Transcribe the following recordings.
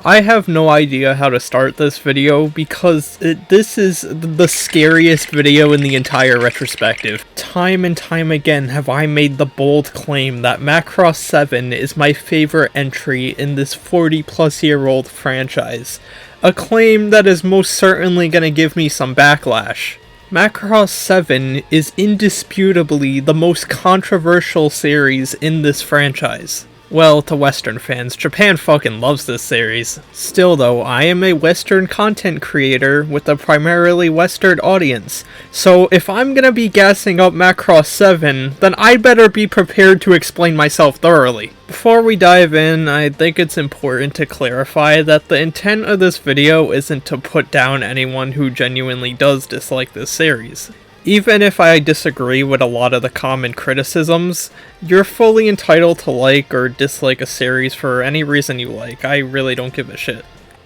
I have no idea how to start this video because this is the scariest video in the entire retrospective. Time and time again have I made the bold claim that Macross 7 is my favorite entry in this 40-plus-year-old franchise. A claim that is most certainly gonna give me some backlash. Macross 7 is indisputably the most controversial series in this franchise. Well, to Western fans, Japan fucking loves this series. Still though, I am a Western content creator with a primarily Western audience, so if I'm gonna be gassing up Macross 7, then I'd better be prepared to explain myself thoroughly. Before we dive in, I think it's important to clarify that the intent of this video isn't to put down anyone who genuinely does dislike this series. Even if I disagree with a lot of the common criticisms, you're fully entitled to like or dislike a series for any reason you like. I really don't give a shit.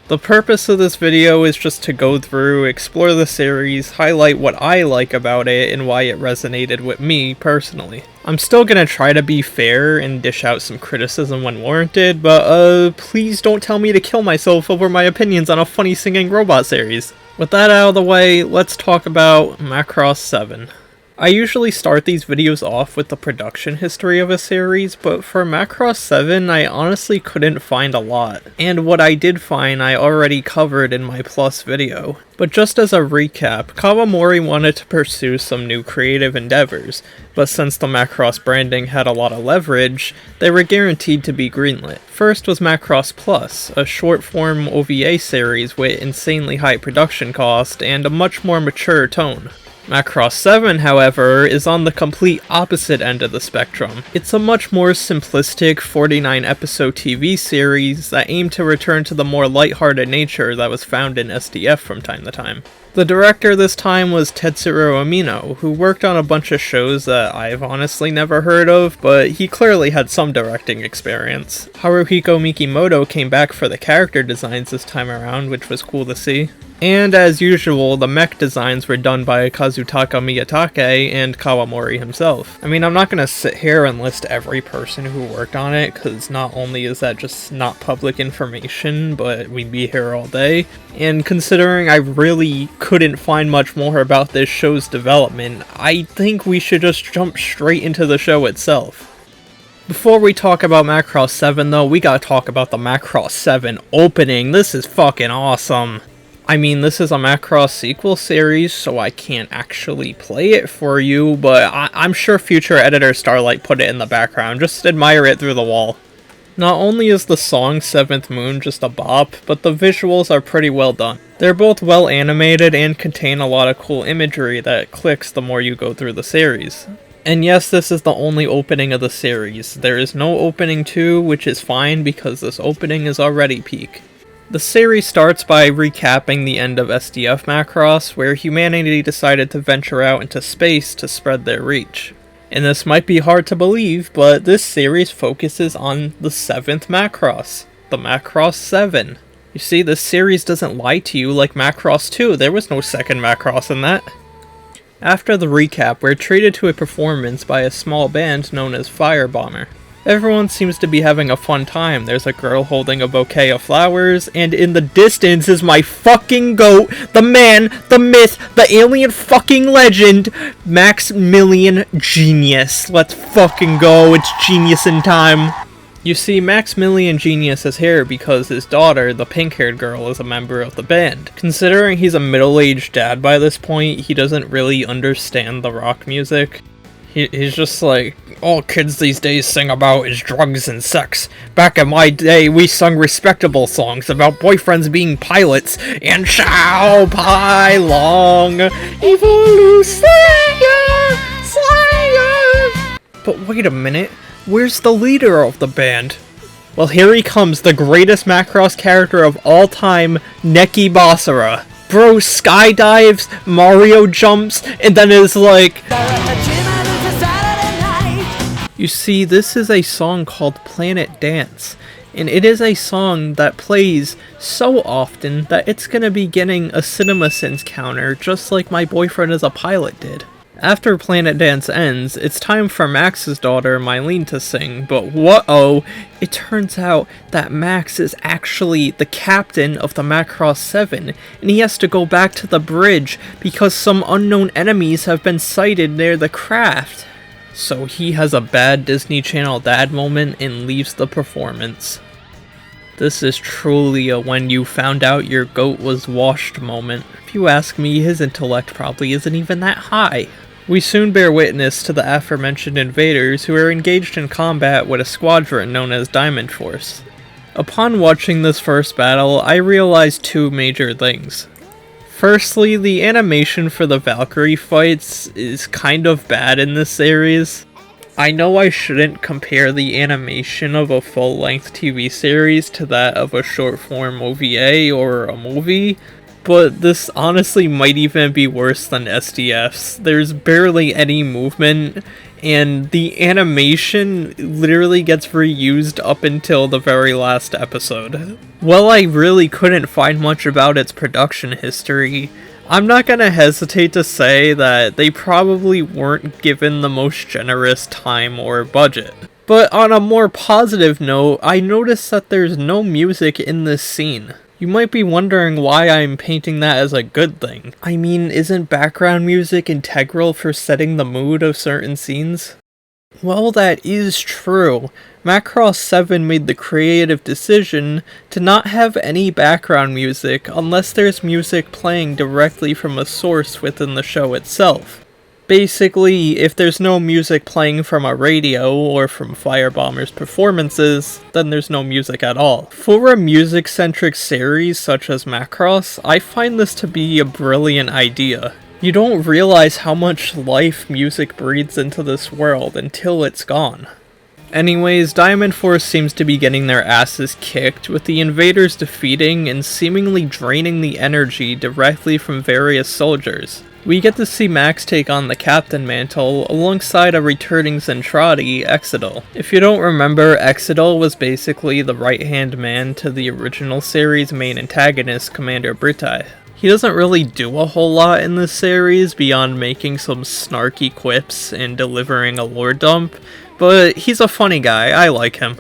The purpose of this video is just to go through, explore the series, highlight what I like about it, and why it resonated with me personally. I'm still gonna try to be fair and dish out some criticism when warranted, but please don't tell me to kill myself over my opinions on a funny singing robot series. With that out of the way, let's talk about Macross 7. I usually start these videos off with the production history of a series, but for Macross 7 I honestly couldn't find a lot, and what I did find I already covered in my Plus video. But just as a recap, Kawamori wanted to pursue some new creative endeavors, but since the Macross branding had a lot of leverage, they were guaranteed to be greenlit. First was Macross Plus, a short-form OVA series with insanely high production cost and a much more mature tone. Macross 7, however, is on the complete opposite end of the spectrum. It's a much more simplistic 49-episode TV series that aimed to return to the more lighthearted nature that was found in SDF from time to time. The director this time was Tetsuro Amino, who worked on a bunch of shows that I've honestly never heard of, but he clearly had some directing experience. Haruhiko Mikimoto came back for the character designs this time around, which was cool to see. And as usual, the mech designs were done by Kazutaka Miyatake and Kawamori himself. I mean, I'm not gonna sit here and list every person who worked on it, cause not only is that just not public information, but we'd be here all day. And considering I really couldn't find much more about this show's development, I think we should just jump straight into the show itself. Before we talk about Macross 7 though, we gotta talk about the Macross 7 opening. This is fucking awesome. I mean, this is a Macross sequel series, so I can't actually play it for you, but I'm sure future editor Starlight put it in the background. Just admire it through the wall. Not only is the song 7th Moon just a bop, but the visuals are pretty well done. They're both well animated and contain a lot of cool imagery that clicks the more you go through the series. And yes, this is the only opening of the series. There is no opening 2, which is fine because this opening is already peak. The series starts by recapping the end of SDF Macross, where humanity decided to venture out into space to spread their reach. And this might be hard to believe, but this series focuses on the 7th Macross, the Macross 7. You see, this series doesn't lie to you like Macross 2, there was no second Macross in that. After the recap, we're treated to a performance by a small band known as Firebomber. Everyone seems to be having a fun time. There's a girl holding a bouquet of flowers, and in the distance is my fucking goat, the man, the myth, the alien fucking legend, Maximilian Genius. Let's fucking go, it's genius in time. You see, Maximilian Genius is here because his daughter, the pink-haired girl, is a member of the band. Considering he's a middle-aged dad by this point, he doesn't really understand the rock music. He's just like, all kids these days sing about is drugs and sex. Back in my day, we sung respectable songs about boyfriends being pilots, and Shao Pai Long, Evolution Slayer. But wait a minute, where's the leader of the band? Well, here he comes, the greatest Macross character of all time, Neki Basara. Bro skydives, Mario jumps, and then is like... You see, this is a song called Planet Dance, and it is a song that plays so often that it's gonna be getting a CinemaSins counter just like My Boyfriend is a Pilot did. After Planet Dance ends, it's time for Max's daughter, Mylene, to sing, but whoa, it turns out that Max is actually the captain of the Macross 7, and he has to go back to the bridge because some unknown enemies have been sighted near the craft. So he has a bad Disney Channel dad moment and leaves the performance. This is truly a when you found out your goat was washed moment. If you ask me, his intellect probably isn't even that high. We soon bear witness to the aforementioned invaders who are engaged in combat with a squadron known as Diamond Force. Upon watching this first battle, I realized two major things. Firstly, the animation for the Valkyrie fights is kind of bad in this series. I know I shouldn't compare the animation of a full-length TV series to that of a short-form OVA or a movie, but this honestly might even be worse than SDF's. There's barely any movement, and the animation literally gets reused up until the very last episode. While I really couldn't find much about its production history, I'm not gonna hesitate to say that they probably weren't given the most generous time or budget. But on a more positive note, I noticed that there's no music in this scene. You might be wondering why I'm painting that as a good thing. I mean, isn't background music integral for setting the mood of certain scenes? Well, that is true. Macross 7 made the creative decision to not have any background music unless there's music playing directly from a source within the show itself. Basically, if there's no music playing from a radio or from Firebomber's performances, then there's no music at all. For a music-centric series such as Macross, I find this to be a brilliant idea. You don't realize how much life music breathes into this world until it's gone. Anyways, Diamond Force seems to be getting their asses kicked, with the invaders defeating and seemingly draining the energy directly from various soldiers. We get to see Max take on the captain mantle alongside a returning Zentradi, Exidal. If you don't remember, Exidal was basically the right-hand man to the original series' main antagonist, Commander Britai. He doesn't really do a whole lot in this series beyond making some snarky quips and delivering a lore dump, but he's a funny guy, I like him.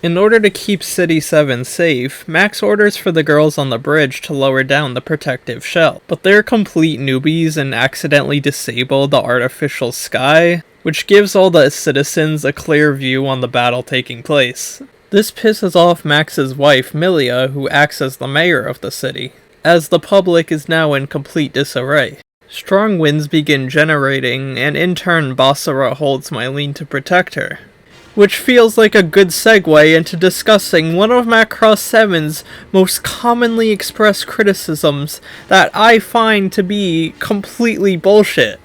In order to keep City 7 safe, Max orders for the girls on the bridge to lower down the protective shell, but they're complete newbies and accidentally disable the artificial sky, which gives all the citizens a clear view on the battle taking place. This pisses off Max's wife, Milia, who acts as the mayor of the city, as the public is now in complete disarray. Strong winds begin generating, and in turn Basara holds Mylene to protect her. Which feels like a good segue into discussing one of Macross 7's most commonly expressed criticisms that I find to be completely bullshit.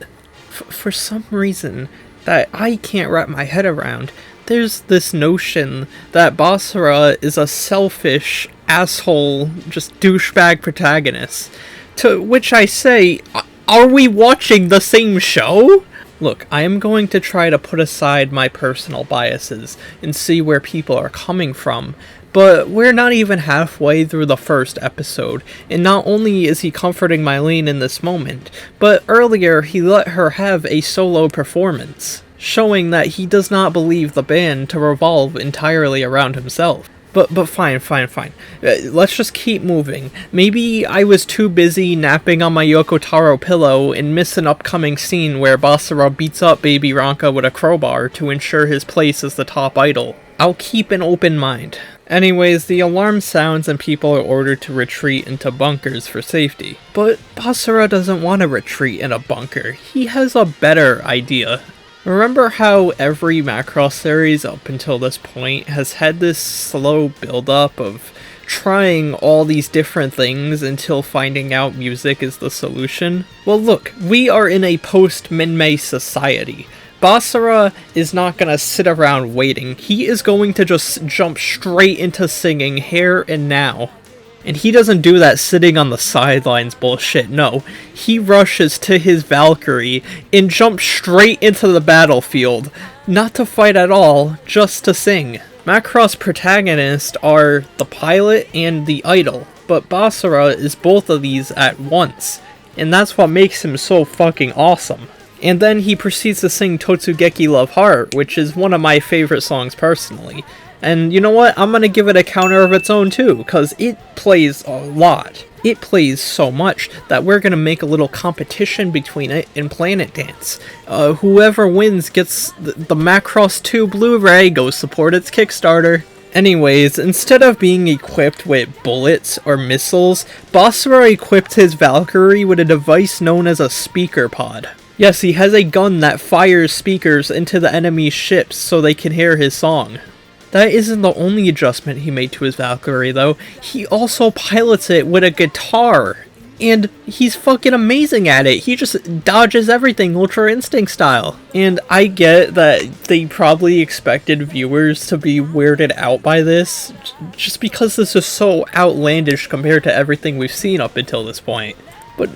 For some reason that I can't wrap my head around, there's this notion that Basara is a selfish, asshole, just douchebag protagonist. To which I say, are we watching the same show? Look, I am going to try to put aside my personal biases and see where people are coming from, but we're not even halfway through the first episode, and not only is he comforting Mylene in this moment, but earlier he let her have a solo performance, showing that he does not believe the band to revolve entirely around himself. But fine. Let's just keep moving. Maybe I was too busy napping on my Yoko Taro pillow and missed an upcoming scene where Basara beats up Baby Ranka with a crowbar to ensure his place as the top idol. I'll keep an open mind. Anyways, the alarm sounds and people are ordered to retreat into bunkers for safety. But Basara doesn't want to retreat in a bunker. He has a better idea. Remember how every Macross series up until this point has had this slow build-up of trying all these different things until finding out music is the solution? Well look, we are in a post-Minmei society. Basara is not gonna sit around waiting. He is going to just jump straight into singing here and now. And he doesn't do that sitting on the sidelines bullshit, no. He rushes to his Valkyrie and jumps straight into the battlefield. Not to fight at all, just to sing. Macross protagonists are the pilot and the idol, but Basara is both of these at once. And that's what makes him so fucking awesome. And then he proceeds to sing Totsugeki Love Heart, which is one of my favorite songs personally. And you know what? I'm gonna give it a counter of its own too, because it plays a lot. It plays so much that we're gonna make a little competition between it and Planet Dance. Whoever wins gets the Macross 2 Blu-ray. Go support its Kickstarter. Anyways, instead of being equipped with bullets or missiles, Basara equipped his Valkyrie with a device known as a speaker pod. Yes, he has a gun that fires speakers into the enemy's ships so they can hear his song. That isn't the only adjustment he made to his Valkyrie, though. He also pilots it with a guitar. And he's fucking amazing at it. He just dodges everything Ultra Instinct style. And I get that they probably expected viewers to be weirded out by this, just because this is so outlandish compared to everything we've seen up until this point. But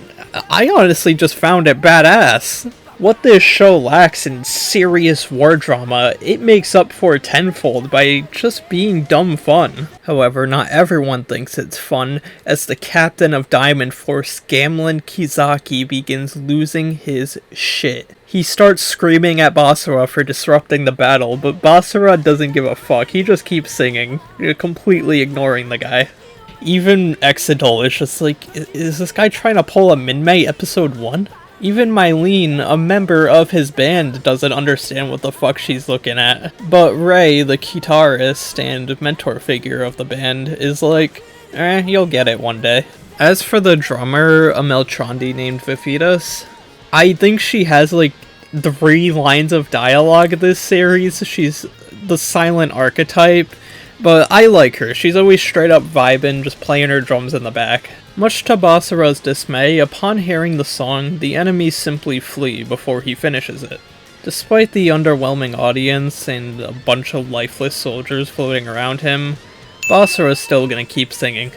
I honestly just found it badass. What this show lacks in serious war drama, it makes up for tenfold by just being dumb fun. However, not everyone thinks it's fun, as the captain of Diamond Force, Gamlin Kizaki, begins losing his shit. He starts screaming at Basara for disrupting the battle, but Basara doesn't give a fuck. He just keeps singing, completely ignoring the guy. Even Exidol is just like, is this guy trying to pull a Minmei episode 1? Even Mylene, a member of his band, doesn't understand what the fuck she's looking at. But Ray, the guitarist and mentor figure of the band, is like, you'll get it one day. As for the drummer, a Meltrandi named Vivitas, I think she has like 3 lines of dialogue this series. She's the silent archetype, but I like her. She's always straight up vibing, just playing her drums in the back. Much to Basara's dismay, upon hearing the song, the enemies simply flee before he finishes it. Despite the underwhelming audience and a bunch of lifeless soldiers floating around him, Basara is still gonna keep singing.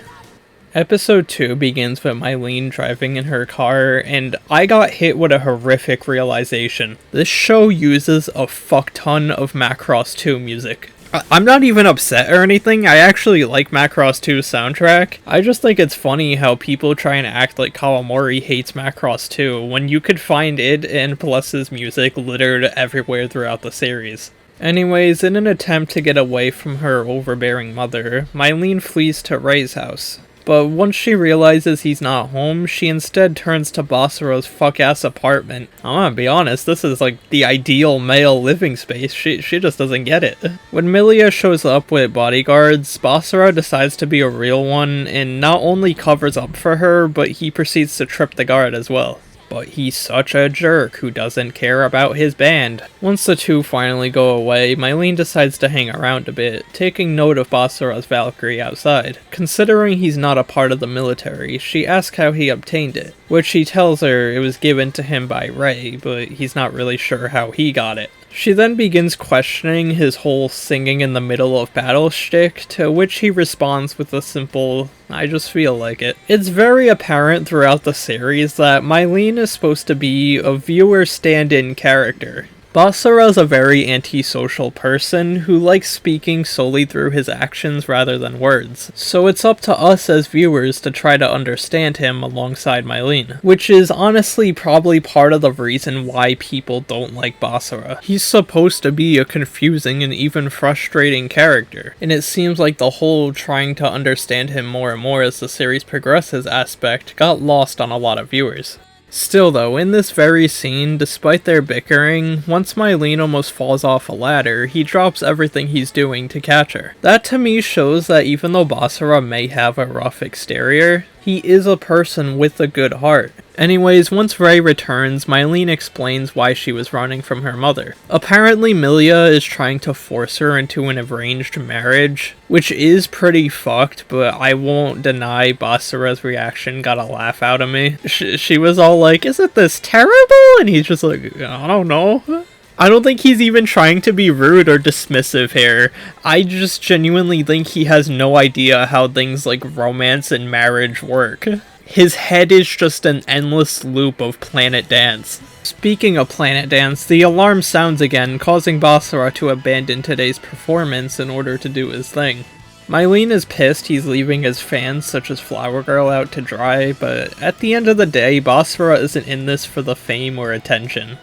Episode 2 begins with Mylene driving in her car, and I got hit with a horrific realization. This show uses a fuck ton of Macross 2 music. I'm not even upset or anything. I actually like Macross 2's soundtrack. I just think it's funny how people try and act like Kawamori hates Macross 2 when you could find it and Plus's music littered everywhere throughout the series. Anyways, in an attempt to get away from her overbearing mother, Mylene flees to Ray's house. But once she realizes he's not home, she instead turns to Basara's fuck-ass apartment. I'm gonna be honest, this is like the ideal male living space. She just doesn't get it. When Milia shows up with bodyguards, Basara decides to be a real one and not only covers up for her, but he proceeds to trip the guard as well. But he's such a jerk who doesn't care about his band. Once the two finally go away, Mylene decides to hang around a bit, taking note of Basara's Valkyrie outside. Considering he's not a part of the military, she asks how he obtained it, which he tells her it was given to him by Ray, but he's not really sure how he got it. She then begins questioning his whole singing in the middle of battle shtick, to which he responds with a simple, I just feel like it. It's very apparent throughout the series that Mylene is supposed to be a viewer stand-in character. Basara is a very antisocial person who likes speaking solely through his actions rather than words, so it's up to us as viewers to try to understand him alongside Mylene, which is honestly probably part of the reason why people don't like Basara. He's supposed to be a confusing and even frustrating character, and it seems like the whole trying to understand him more and more as the series progresses aspect got lost on a lot of viewers. Still though, in this very scene, despite their bickering, once Mylene almost falls off a ladder, he drops everything he's doing to catch her. That to me shows that even though Basara may have a rough exterior, he is a person with a good heart. Anyways, once Ray returns, Mylene explains why she was running from her mother. Apparently Milia is trying to force her into an arranged marriage, which is pretty fucked, but I won't deny Basara's reaction got a laugh out of me. She was all like, isn't this terrible? And he's just like, I don't know. I don't think he's even trying to be rude or dismissive here. I just genuinely think he has no idea how things like romance and marriage work. His head is just an endless loop of Planet Dance. Speaking of Planet Dance, the alarm sounds again, causing Basara to abandon today's performance in order to do his thing. Mylene is pissed he's leaving his fans such as Flower Girl out to dry, but at the end of the day, Basara isn't in this for the fame or attention.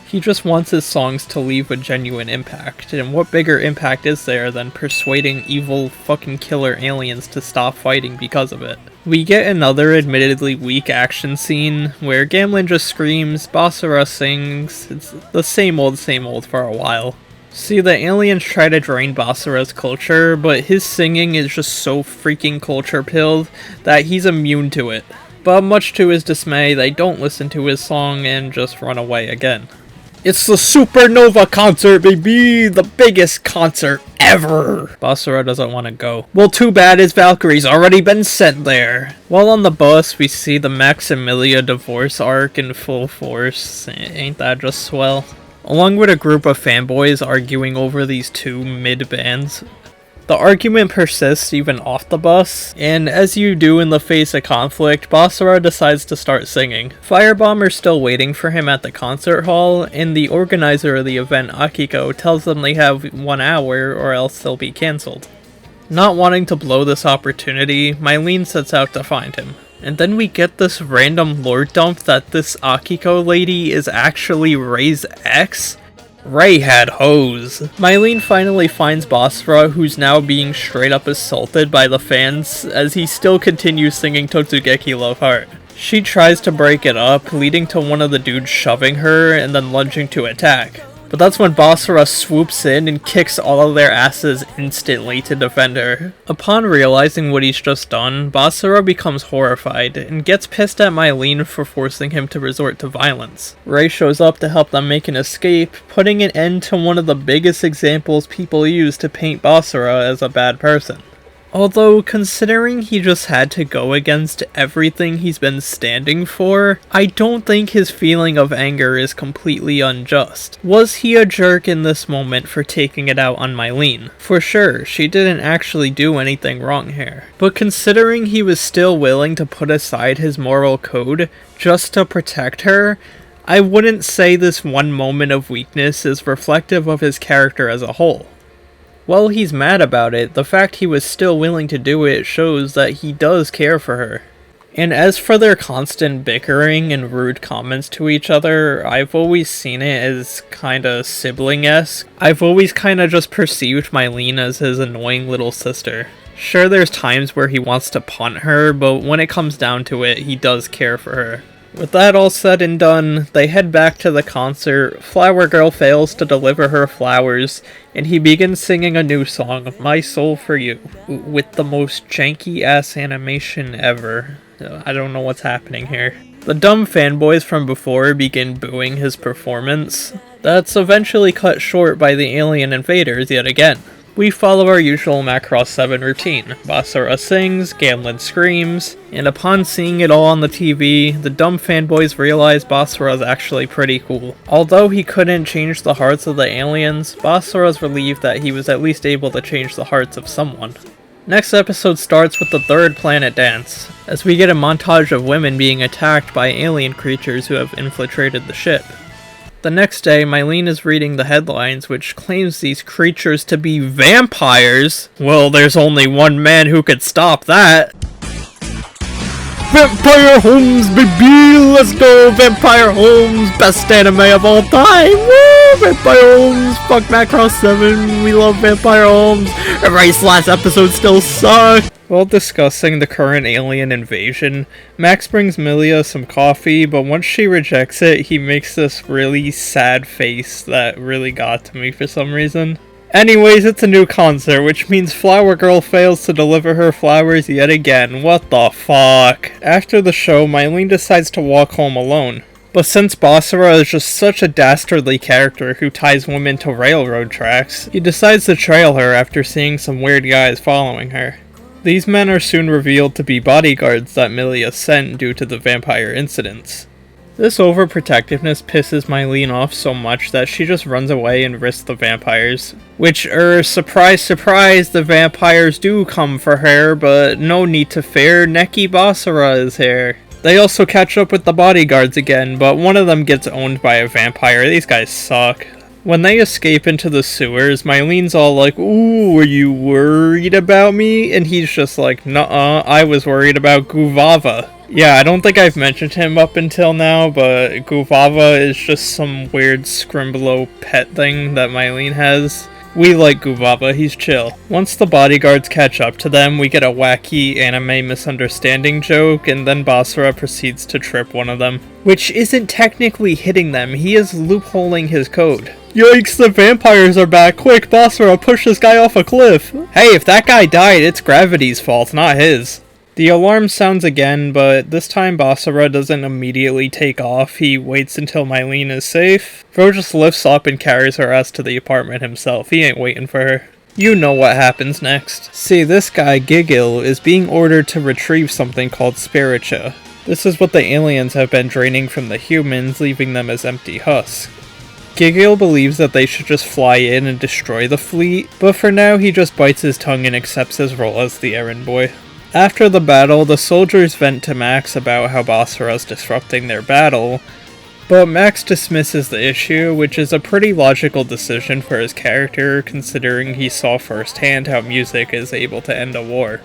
He just wants his songs to leave a genuine impact, and what bigger impact is there than persuading evil fucking killer aliens to stop fighting because of it? We get another admittedly weak action scene, where Gamlin just screams, Basara sings, it's the same old for a while. See, the aliens try to drain Basara's culture, but his singing is just so freaking culture-pilled that he's immune to it. But much to his dismay, they don't listen to his song and just run away again. It's the Supernova concert, baby! The biggest concert ever! Basara doesn't want to go. Well, too bad his Valkyrie's already been sent there. While on the bus, we see the Maximilia divorce arc in full force. Ain't that just swell? Along with a group of fanboys arguing over these two mid-bands. The argument persists even off the bus, and as you do in the face of conflict, Basara decides to start singing. Firebomber's still waiting for him at the concert hall, and the organizer of the event, Akiko, tells them they have 1 hour or else they'll be cancelled. Not wanting to blow this opportunity, Mylene sets out to find him. And then we get this random lore dump that this Akiko lady is actually Ray's ex? Ray had hoes. Mylene finally finds Basara, who's now being straight up assaulted by the fans as he still continues singing Totsugeki Love Heart. She tries to break it up, leading to one of the dudes shoving her and then lunging to attack. But that's when Basara swoops in and kicks all of their asses instantly to defend her. Upon realizing what he's just done, Basara becomes horrified and gets pissed at Mylene for forcing him to resort to violence. Ray shows up to help them make an escape, putting an end to one of the biggest examples people use to paint Basara as a bad person. Although, considering he just had to go against everything he's been standing for, I don't think his feeling of anger is completely unjust. Was he a jerk in this moment for taking it out on Mylene? For sure, she didn't actually do anything wrong here. But considering he was still willing to put aside his moral code just to protect her, I wouldn't say this one moment of weakness is reflective of his character as a whole. While he's mad about it, the fact he was still willing to do it shows that he does care for her. And as for their constant bickering and rude comments to each other, I've always seen it as kinda sibling-esque. I've always kinda just perceived Mylene as his annoying little sister. Sure, there's times where he wants to punt her, but when it comes down to it, he does care for her. With that all said and done, they head back to the concert. Flower Girl fails to deliver her flowers, and he begins singing a new song, My Soul for You, with the most janky-ass animation ever. I don't know what's happening here. The dumb fanboys from before begin booing his performance. That's eventually cut short by the alien invaders yet again. We follow our usual Macross 7 routine. Basara sings, Gamlin screams, and upon seeing it all on the TV, the dumb fanboys realize Basara's actually pretty cool. Although he couldn't change the hearts of the aliens, Basara's relieved that he was at least able to change the hearts of someone. Next episode starts with the third planet dance, as we get a montage of women being attacked by alien creatures who have infiltrated the ship. The next day, Mylene is reading the headlines, which claims these creatures to be vampires. Well, there's only one man who could stop that. Vampire Homes, baby! Let's go! Vampire Homes! Best anime of all time! Woo! Vampire Homes! Fuck Macross 7! We love Vampire Homes! Erase last episode still sucked! While discussing the current alien invasion, Max brings Milia some coffee, but once she rejects it, he makes this really sad face that really got to me for some reason. Anyways, it's a new concert, which means Flower Girl fails to deliver her flowers yet again. What the fuck? After the show, Mylene decides to walk home alone. But since Basara is just such a dastardly character who ties women to railroad tracks, he decides to trail her after seeing some weird guys following her. These men are soon revealed to be bodyguards that Milia sent due to the vampire incidents. This overprotectiveness pisses Mylene off so much that she just runs away and risks the vampires. Which, surprise surprise, the vampires do come for her, but no need to fear, Neki Basara is here. They also catch up with the bodyguards again, but one of them gets owned by a vampire. These guys suck. When they escape into the sewers, Mylene's all like, ooh, were you worried about me? And he's just like, nuh-uh, I was worried about Guvava. Yeah, I don't think I've mentioned him up until now, but Guvava is just some weird Scrimblow pet thing that Mylene has. We like Guvava, he's chill. Once the bodyguards catch up to them, we get a wacky anime misunderstanding joke, and then Basara proceeds to trip one of them. Which isn't technically hitting them, he is loopholing his code. Yikes, the vampires are back! Quick, Basara, push this guy off a cliff! Hey, if that guy died, it's gravity's fault, not his. The alarm sounds again, but this time Basara doesn't immediately take off. He waits until Mylene is safe. Bro just lifts up and carries her ass to the apartment himself. He ain't waiting for her. You know what happens next. See, this guy, Gigil, is being ordered to retrieve something called Spiritia. This is what the aliens have been draining from the humans, leaving them as empty husks. Gigil believes that they should just fly in and destroy the fleet, but for now he just bites his tongue and accepts his role as the errand boy. After the battle, the soldiers vent to Max about how Basara's disrupting their battle, but Max dismisses the issue, which is a pretty logical decision for his character, considering he saw firsthand how music is able to end a war.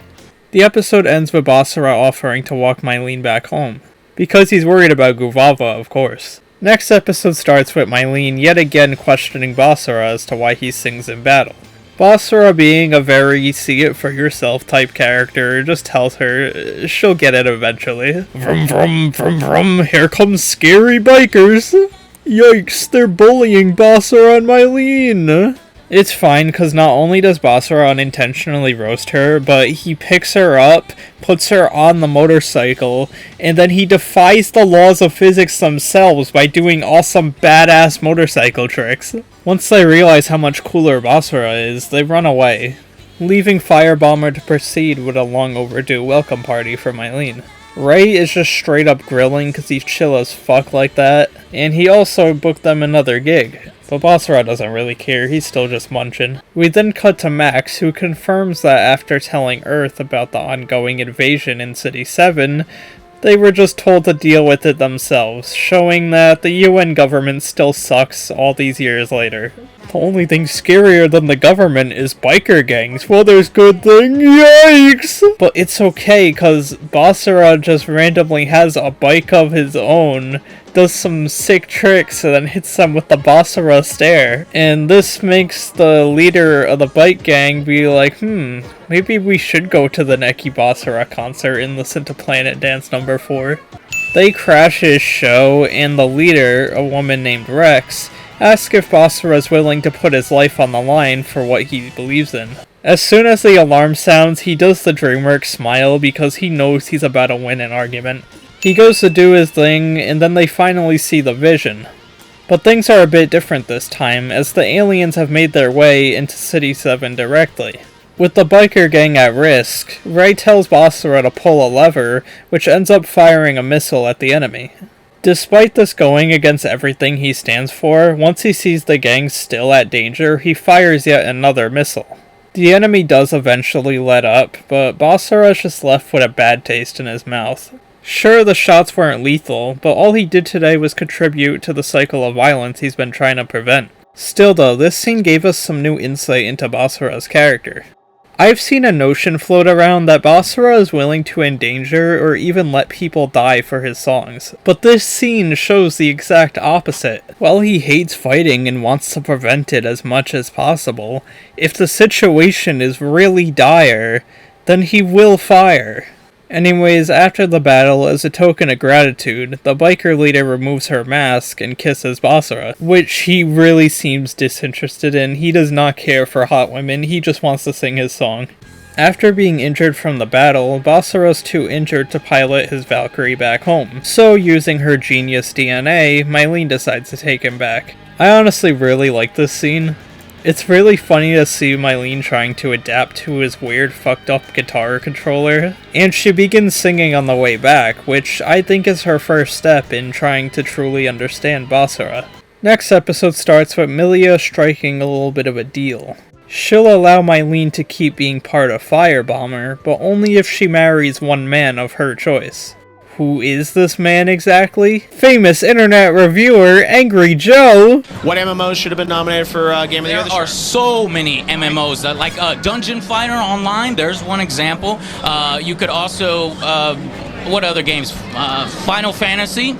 The episode ends with Basara offering to walk Mylene back home, because he's worried about Guvava, of course. Next episode starts with Mylene yet again questioning Basara as to why he sings in battle. Basara, being a very see-it-for-yourself type character, just tells her she'll get it eventually. Vroom vroom vroom vroom, here comes scary bikers! Yikes, they're bullying Basara and Mylene! It's fine, cause not only does Basara unintentionally roast her, but he picks her up, puts her on the motorcycle, and then he defies the laws of physics themselves by doing awesome badass motorcycle tricks. Once they realize how much cooler Basara is, they run away, leaving Firebomber to proceed with a long overdue welcome party for Mylene. Ray is just straight up grilling cause he's chill as fuck like that, and he also booked them another gig. But Basara doesn't really care, he's still just munching. We then cut to Max, who confirms that after telling Earth about the ongoing invasion in City 7, they were just told to deal with it themselves, showing that the UN government still sucks all these years later. The only thing scarier than the government is biker gangs. Well, there's good thing. Yikes! But it's okay, cause Basara just randomly has a bike of his own, does some sick tricks, and then hits them with the Basara stare. And this makes the leader of the bike gang be like, maybe we should go to the Neki Basara concert and listen to Planet Dance No. 4. They crash his show, and the leader, a woman named Rex, asks if Basara is willing to put his life on the line for what he believes in. As soon as the alarm sounds, he does the DreamWorks smile because he knows he's about to win an argument. He goes to do his thing, and then they finally see the vision. But things are a bit different this time, as the aliens have made their way into City 7 directly. With the biker gang at risk, Ray tells Basara to pull a lever, which ends up firing a missile at the enemy. Despite this going against everything he stands for, once he sees the gang still at danger, he fires yet another missile. The enemy does eventually let up, but Basara is just left with a bad taste in his mouth. Sure, the shots weren't lethal, but all he did today was contribute to the cycle of violence he's been trying to prevent. Still though, this scene gave us some new insight into Basara's character. I've seen a notion float around that Basara is willing to endanger or even let people die for his songs, but this scene shows the exact opposite. While he hates fighting and wants to prevent it as much as possible, if the situation is really dire, then he will fire. Anyways, after the battle, as a token of gratitude, the biker leader removes her mask and kisses Basara, which he really seems disinterested in. He does not care for hot women, he just wants to sing his song. After being injured from the battle, Basara's too injured to pilot his Valkyrie back home, so using her genius DNA, Mylene decides to take him back. I honestly really like this scene. It's really funny to see Mylene trying to adapt to his weird fucked up guitar controller, and she begins singing on the way back, which I think is her first step in trying to truly understand Basara. Next episode starts with Milia striking a little bit of a deal. She'll allow Mylene to keep being part of Firebomber, but only if she marries one man of her choice. Who is this man exactly? Famous internet reviewer, Angry Joe! What MMOs should have been nominated for Game of the Year this year? There are so many MMOs, like Dungeon Fighter Online, there's one example. You could also What other games? Final Fantasy?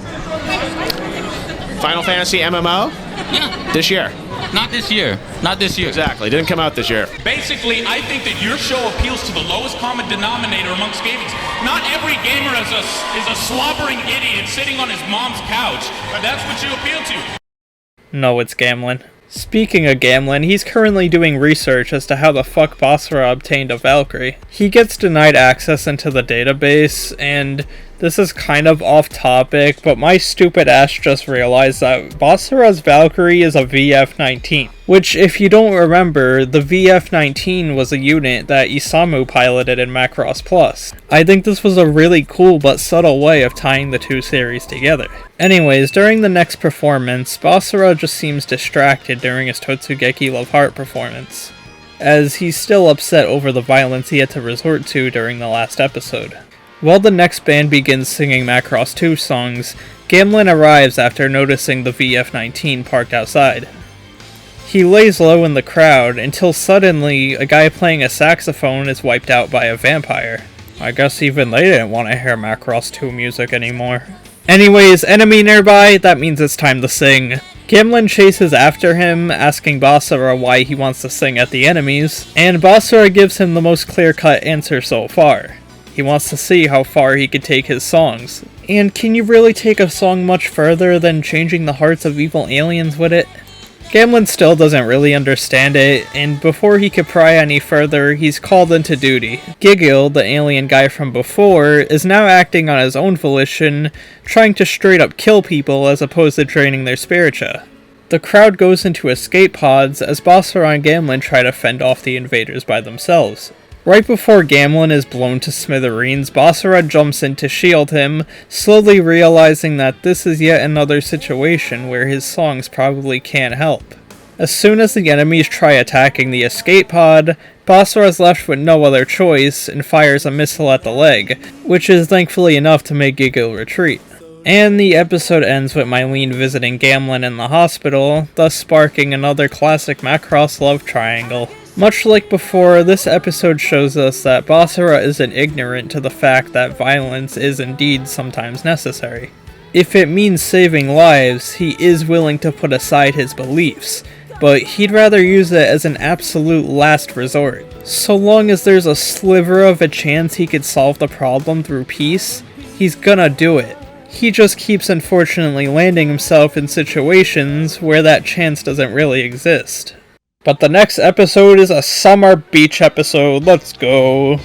Final Fantasy MMO? Yeah. This year. Not this year. Not this year. Exactly. Didn't come out this year. Basically, I think that your show appeals to the lowest common denominator amongst gamers. Not every gamer is a slobbering idiot sitting on his mom's couch. That's what you appeal to. No, it's Gamlin. Speaking of Gamlin, he's currently doing research as to how the fuck Basara obtained a Valkyrie. He gets denied access into the database, and this is kind of off topic, but my stupid ass just realized that Basara's Valkyrie is a VF-19. Which, if you don't remember, the VF-19 was a unit that Isamu piloted in Macross Plus. I think this was a really cool but subtle way of tying the two series together. Anyways, during the next performance, Basara just seems distracted during his Totsugeki Love Heart performance, as he's still upset over the violence he had to resort to during the last episode. While the next band begins singing Macross 2 songs, Gamlin arrives after noticing the VF-19 parked outside. He lays low in the crowd until suddenly a guy playing a saxophone is wiped out by a vampire. I guess even they didn't want to hear Macross 2 music anymore. Anyways, enemy nearby, that means it's time to sing. Gamlin chases after him, asking Basara why he wants to sing at the enemies, and Basara gives him the most clear-cut answer so far. He wants to see how far he could take his songs. And can you really take a song much further than changing the hearts of evil aliens with it? Gamlin still doesn't really understand it, and before he could pry any further, he's called into duty. Gigil, the alien guy from before, is now acting on his own volition, trying to straight up kill people as opposed to draining their spiritia. The crowd goes into escape pods as Basara and Gamlin try to fend off the invaders by themselves. Right before Gamlin is blown to smithereens, Basara jumps in to shield him, slowly realizing that this is yet another situation where his songs probably can't help. As soon as the enemies try attacking the escape pod, Basara is left with no other choice and fires a missile at the leg, which is thankfully enough to make Gigil retreat. And the episode ends with Mylene visiting Gamlin in the hospital, thus sparking another classic Macross love triangle. Much like before, this episode shows us that Basara isn't ignorant to the fact that violence is indeed sometimes necessary. If it means saving lives, he is willing to put aside his beliefs, but he'd rather use it as an absolute last resort. So long as there's a sliver of a chance he could solve the problem through peace, he's gonna do it. He just keeps unfortunately landing himself in situations where that chance doesn't really exist. But the next episode is a summer beach episode, let's go.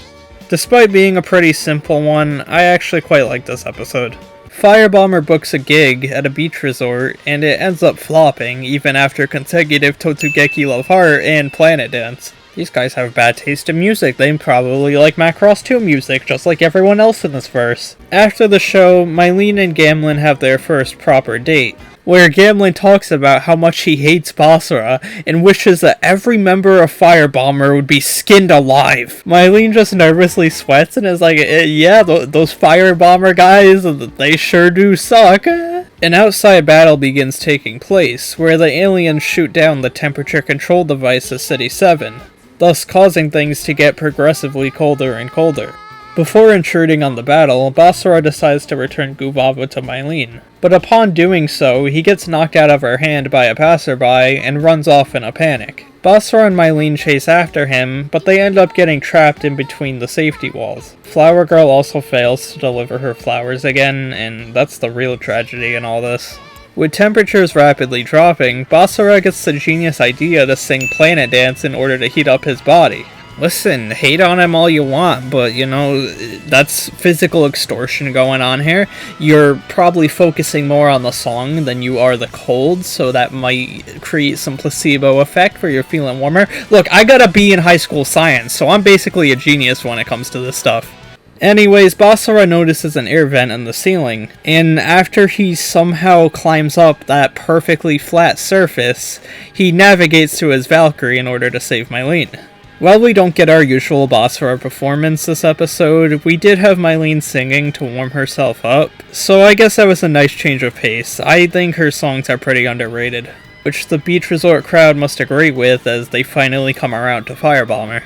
Despite being a pretty simple one, I actually quite like this episode. Firebomber books a gig at a beach resort, and it ends up flopping even after consecutive Totsugeki Love Heart and Planet Dance. These guys have bad taste in music, they probably like Macross 2 music, just like everyone else in this verse. After the show, Mylene and Gamlin have their first proper date, where Gamlin talks about how much he hates Basara and wishes that every member of Firebomber would be skinned alive. Mylene just nervously sweats and is like, yeah, those Firebomber guys, they sure do suck. An outside battle begins taking place, where the aliens shoot down the temperature control device of City 7, thus causing things to get progressively colder and colder. Before intruding on the battle, Basara decides to return Guvava to Mylene, but upon doing so, he gets knocked out of her hand by a passerby and runs off in a panic. Basara and Mylene chase after him, but they end up getting trapped in between the safety walls. Flower Girl also fails to deliver her flowers again, and that's the real tragedy in all this. With temperatures rapidly dropping, Basara gets the genius idea to sing Planet Dance in order to heat up his body. Listen, hate on him all you want, but you know, that's physical extortion going on here. You're probably focusing more on the song than you are the cold, so that might create some placebo effect where you're feeling warmer. Look, I got a B in high school science, so I'm basically a genius when it comes to this stuff. Anyways, Basara notices an air vent in the ceiling, and after he somehow climbs up that perfectly flat surface, he navigates to his Valkyrie in order to save Mylene. While we don't get our usual Basara performance this episode, we did have Mylene singing to warm herself up, so I guess that was a nice change of pace. I think her songs are pretty underrated, which the beach resort crowd must agree with as they finally come around to Firebomber.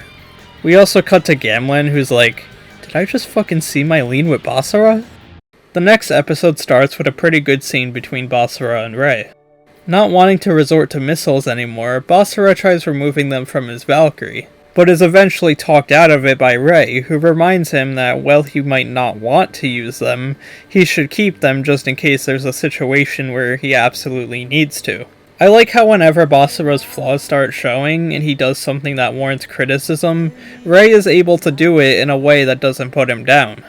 We also cut to Gamlin, who's like, Did I just fucking see Mylene with Basara? The next episode starts with a pretty good scene between Basara and Rei. Not wanting to resort to missiles anymore, Basara tries removing them from his Valkyrie, but is eventually talked out of it by Rei, who reminds him that while he might not want to use them, he should keep them just in case there's a situation where he absolutely needs to. I like how whenever Basara's flaws start showing and he does something that warrants criticism, Rei is able to do it in a way that doesn't put him down.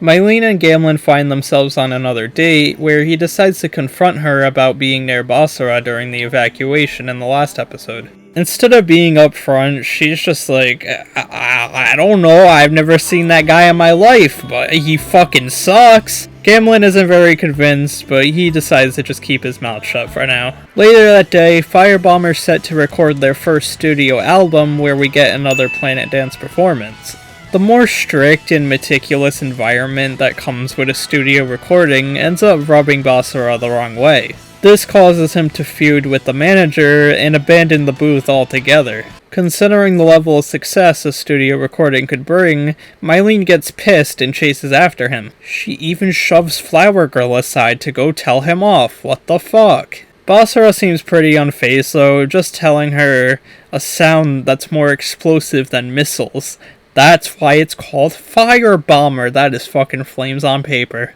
Mylene and Gamlen find themselves on another date, where he decides to confront her about being near Basara during the evacuation in the last episode. Instead of being upfront, she's just like, I don't know, I've never seen that guy in my life, but he fucking sucks. Gamlen isn't very convinced, but he decides to just keep his mouth shut for now. Later that day, Firebomber's set to record their first studio album, where we get another Planet Dance performance. The more strict and meticulous environment that comes with a studio recording ends up rubbing Basara the wrong way. This causes him to feud with the manager and abandon the booth altogether. Considering the level of success a studio recording could bring, Mylene gets pissed and chases after him. She even shoves Flower Girl aside to go tell him off. What the fuck? Basara seems pretty unfazed though, just telling her a sound that's more explosive than missiles. That's why it's called Firebomber. That is fucking flames on paper.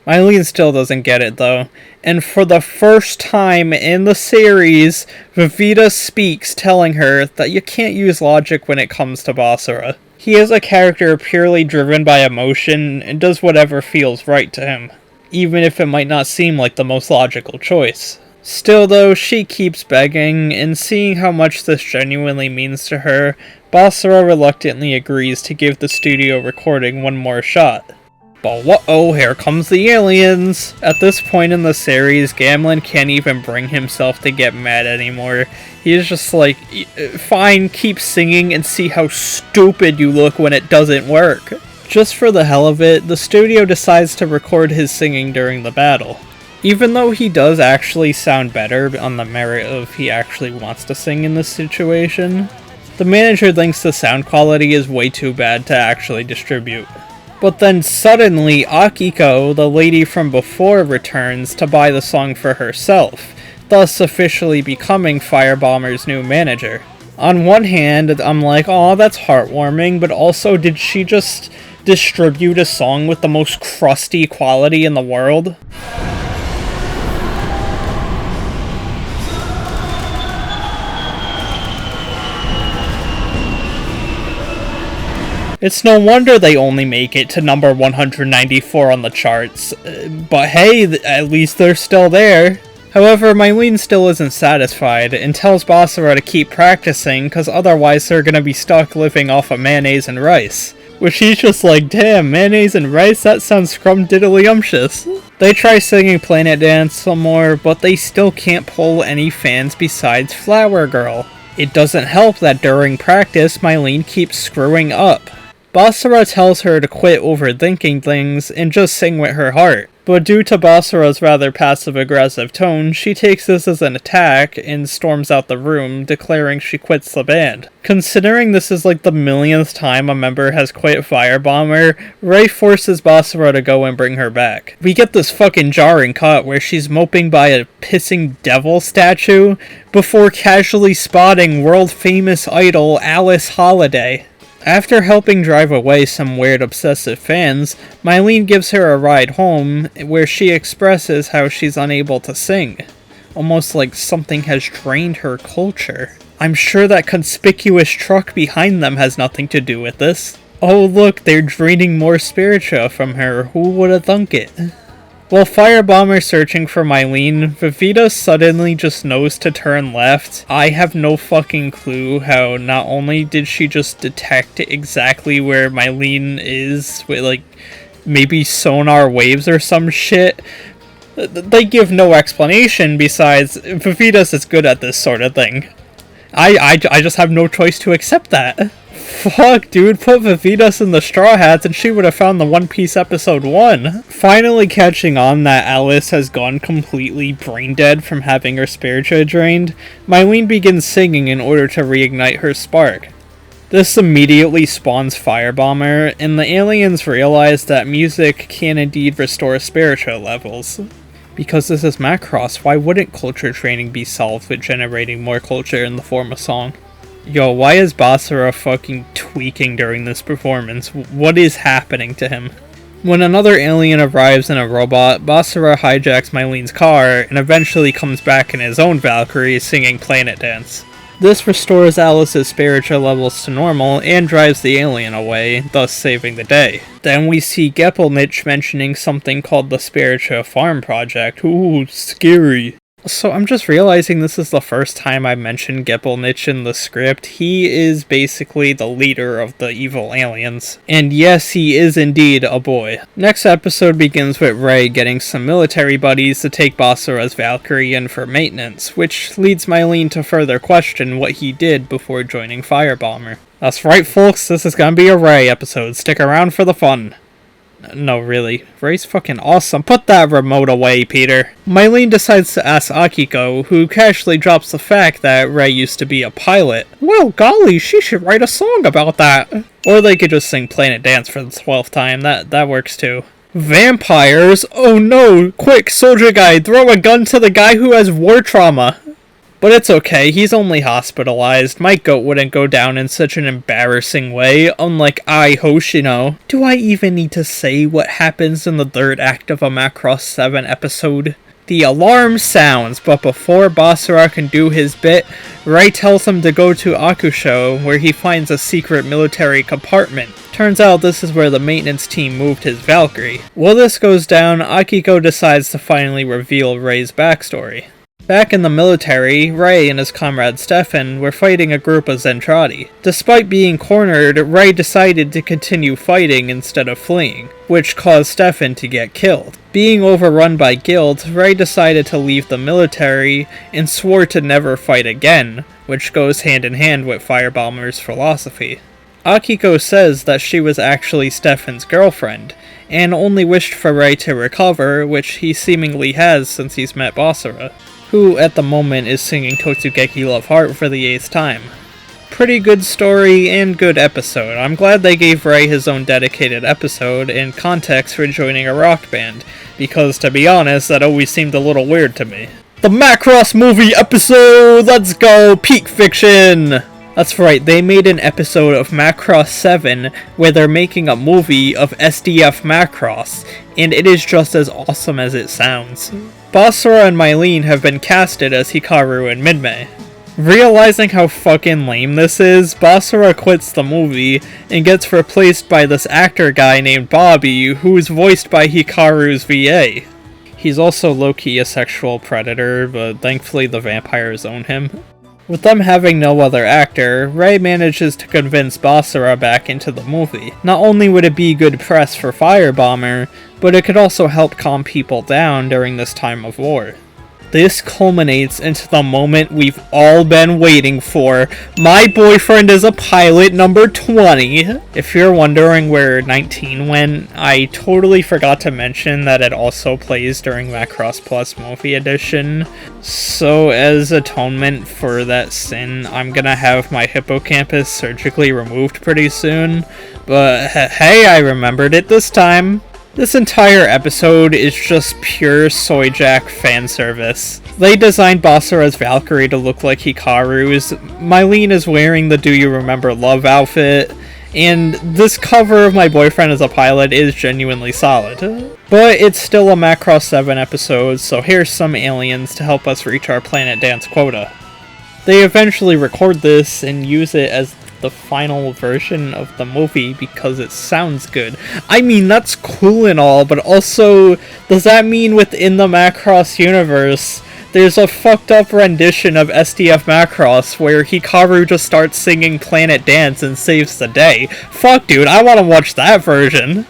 Mylene still doesn't get it though, and for the first time in the series, Vivita speaks telling her that you can't use logic when it comes to Basara. He is a character purely driven by emotion and does whatever feels right to him, even if it might not seem like the most logical choice. Still though, she keeps begging, and seeing how much this genuinely means to her, Basara reluctantly agrees to give the studio recording one more shot. But whoa, here comes the aliens! At this point in the series, Gamlen can't even bring himself to get mad anymore. He's just like, fine, keep singing and see how stupid you look when it doesn't work. Just for the hell of it, the studio decides to record his singing during the battle. Even though he does actually sound better on the merit of he actually wants to sing in this situation, the manager thinks the sound quality is way too bad to actually distribute. But then suddenly, Akiko, the lady from before, returns to buy the song for herself, thus officially becoming Firebomber's new manager. On one hand, I'm like, aw, that's heartwarming, but also, did she just distribute a song with the most crusty quality in the world? It's no wonder they only make it to number 194 on the charts, but hey, at least they're still there. However, Mylene still isn't satisfied, and tells Basara to keep practicing, cause otherwise they're gonna be stuck living off of mayonnaise and rice. Which he's just like, damn, mayonnaise and rice? That sounds scrumdiddlyumptious. They try singing Planet Dance some more, but they still can't pull any fans besides Flower Girl. It doesn't help that during practice, Mylene keeps screwing up. Basara tells her to quit overthinking things and just sing with her heart, but due to Basara's rather passive-aggressive tone, she takes this as an attack and storms out the room, declaring she quits the band. Considering this is like the millionth time a member has quit Firebomber, Rei forces Basara to go and bring her back. We get this fucking jarring cut where she's moping by a pissing devil statue before casually spotting world-famous idol Alice Holiday. After helping drive away some weird obsessive fans, Mylene gives her a ride home, where she expresses how she's unable to sing. Almost like something has drained her culture. I'm sure that conspicuous truck behind them has nothing to do with this. Oh look, they're draining more spiritia from her, who would have thunk it? While Firebomber's searching for Mylene, Vivita suddenly just knows to turn left. I have no fucking clue how not only did she just detect exactly where Mylene is with like maybe sonar waves or some shit. They give no explanation besides Vivita's is good at this sort of thing. I just have no choice to accept that. Fuck, dude, put Vivitas in the Straw Hats and she would have found the One Piece episode 1. Finally catching on that Alice has gone completely brain dead from having her spiritua drained, Mylene begins singing in order to reignite her spark. This immediately spawns Firebomber, and the aliens realize that music can indeed restore spiritual levels. Because this is Macross, why wouldn't culture training be solved with generating more culture in the form of song? Yo, why is Basara fucking tweaking during this performance? What is happening to him? When another alien arrives in a robot, Basara hijacks Myleen's car and eventually comes back in his own Valkyrie singing Planet Dance. This restores Alice's spiritual levels to normal and drives the alien away, thus saving the day. Then we see Gepelnich mentioning something called the Spiritual Farm Project. Ooh, scary. So I'm just realizing this is the first time I mentioned Gepelnich in the script. He is basically the leader of the evil aliens. And yes, he is indeed a boy. Next episode begins with Ray getting some military buddies to take Basara's Valkyrie in for maintenance, which leads Myleen to further question what he did before joining Firebomber. That's right folks, this is gonna be a Ray episode. Stick around for the fun. No, really. Ray's fucking awesome. Put that remote away, Peter. Myleen decides to ask Akiko, who casually drops the fact that Ray used to be a pilot. Well, golly, she should write a song about that. Or they could just sing Planet Dance for the 12th time. That works too. Vampires? Oh no! Quick, soldier guy, throw a gun to the guy who has war trauma. But it's okay, he's only hospitalized. My goat wouldn't go down in such an embarrassing way, unlike Hoshino. Do I even need to say what happens in the third act of a Macross 7 episode? The alarm sounds, but before Basara can do his bit, Ray tells him to go to Akusho, where he finds a secret military compartment. Turns out this is where the maintenance team moved his Valkyrie. While this goes down, Akiko decides to finally reveal Ray's backstory. Back in the military, Ray and his comrade Stefan were fighting a group of Zentradi. Despite being cornered, Ray decided to continue fighting instead of fleeing, which caused Stefan to get killed. Being overrun by guilt, Ray decided to leave the military and swore to never fight again, which goes hand in hand with Firebomber's philosophy. Akiko says that she was actually Stefan's girlfriend, and only wished for Ray to recover, which he seemingly has since he's met Basara, who at the moment is singing Totsugeki Love Heart for the 8th time. Pretty good story and good episode. I'm glad they gave Ray his own dedicated episode and context for joining a rock band, because to be honest, that always seemed a little weird to me. The Macross movie episode! Let's go! Peak Fiction! That's right, they made an episode of Macross 7 where they're making a movie of SDF Macross, and it is just as awesome as it sounds. Basara and Myleen have been casted as Hikaru and Minmei. Realizing how fucking lame this is, Basara quits the movie and gets replaced by this actor guy named Bobby, who is voiced by Hikaru's VA. He's also low-key a sexual predator, but thankfully the vampires own him. With them having no other actor, Ray manages to convince Basara back into the movie. Not only would it be good press for Firebomber, but it could also help calm people down during this time of war. This culminates into the moment we've all been waiting for. My boyfriend is a pilot number 20. If you're wondering where 19 went, I totally forgot to mention that it also plays during Macross Plus Movie Edition. So as atonement for that sin, I'm gonna have my hippocampus surgically removed pretty soon. But hey, I remembered it this time. This entire episode is just pure Soyjack fan service. They designed Basara's Valkyrie to look like Hikaru's, Myleen is wearing the Do You Remember Love outfit, and this cover of My Boyfriend is a Pilot is genuinely solid. But it's still a Macross 7 episode, so here's some aliens to help us reach our Planet Dance quota. They eventually record this and use it as the final version of the movie because it sounds good. I mean, that's cool and all, but also, does that mean within the Macross universe, there's a fucked up rendition of SDF Macross where Hikaru just starts singing Planet Dance and saves the day? Fuck, dude, I want to watch that version.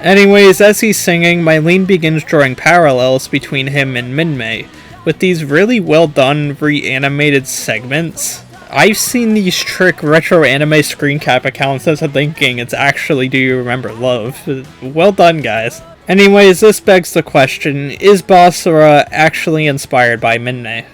Anyways, as he's singing, Myleen begins drawing parallels between him and Minmei, with these really well done reanimated segments. I've seen these trick retro anime screen cap accounts into thinking it's actually Do You Remember Love. Well done, guys. Anyways, this begs the question, is Basara actually inspired by Minmei?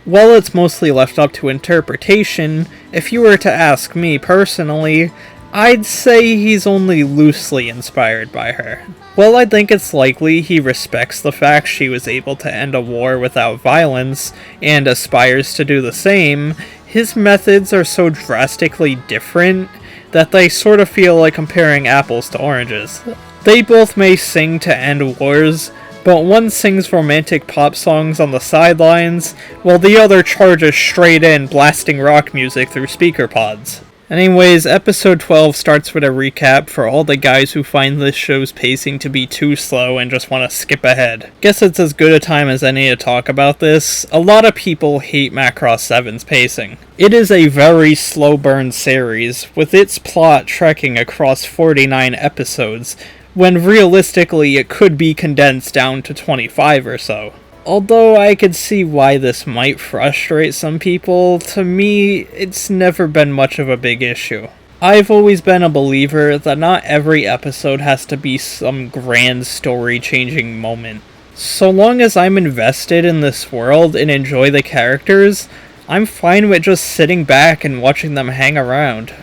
While it's mostly left up to interpretation, if you were to ask me personally, I'd say he's only loosely inspired by her. While I think it's likely he respects the fact she was able to end a war without violence, and aspires to do the same, his methods are so drastically different that they sort of feel like comparing apples to oranges. They both may sing to end wars, but one sings romantic pop songs on the sidelines, while the other charges straight in blasting rock music through speaker pods. Anyways, episode 12 starts with a recap for all the guys who find this show's pacing to be too slow and just want to skip ahead. Guess it's as good a time as any to talk about this. A lot of people hate Macross 7's pacing. It is a very slow burn series, with its plot trekking across 49 episodes, when realistically it could be condensed down to 25 or so. Although I could see why this might frustrate some people, to me, it's never been much of a big issue. I've always been a believer that not every episode has to be some grand story-changing moment. So long as I'm invested in this world and enjoy the characters, I'm fine with just sitting back and watching them hang around.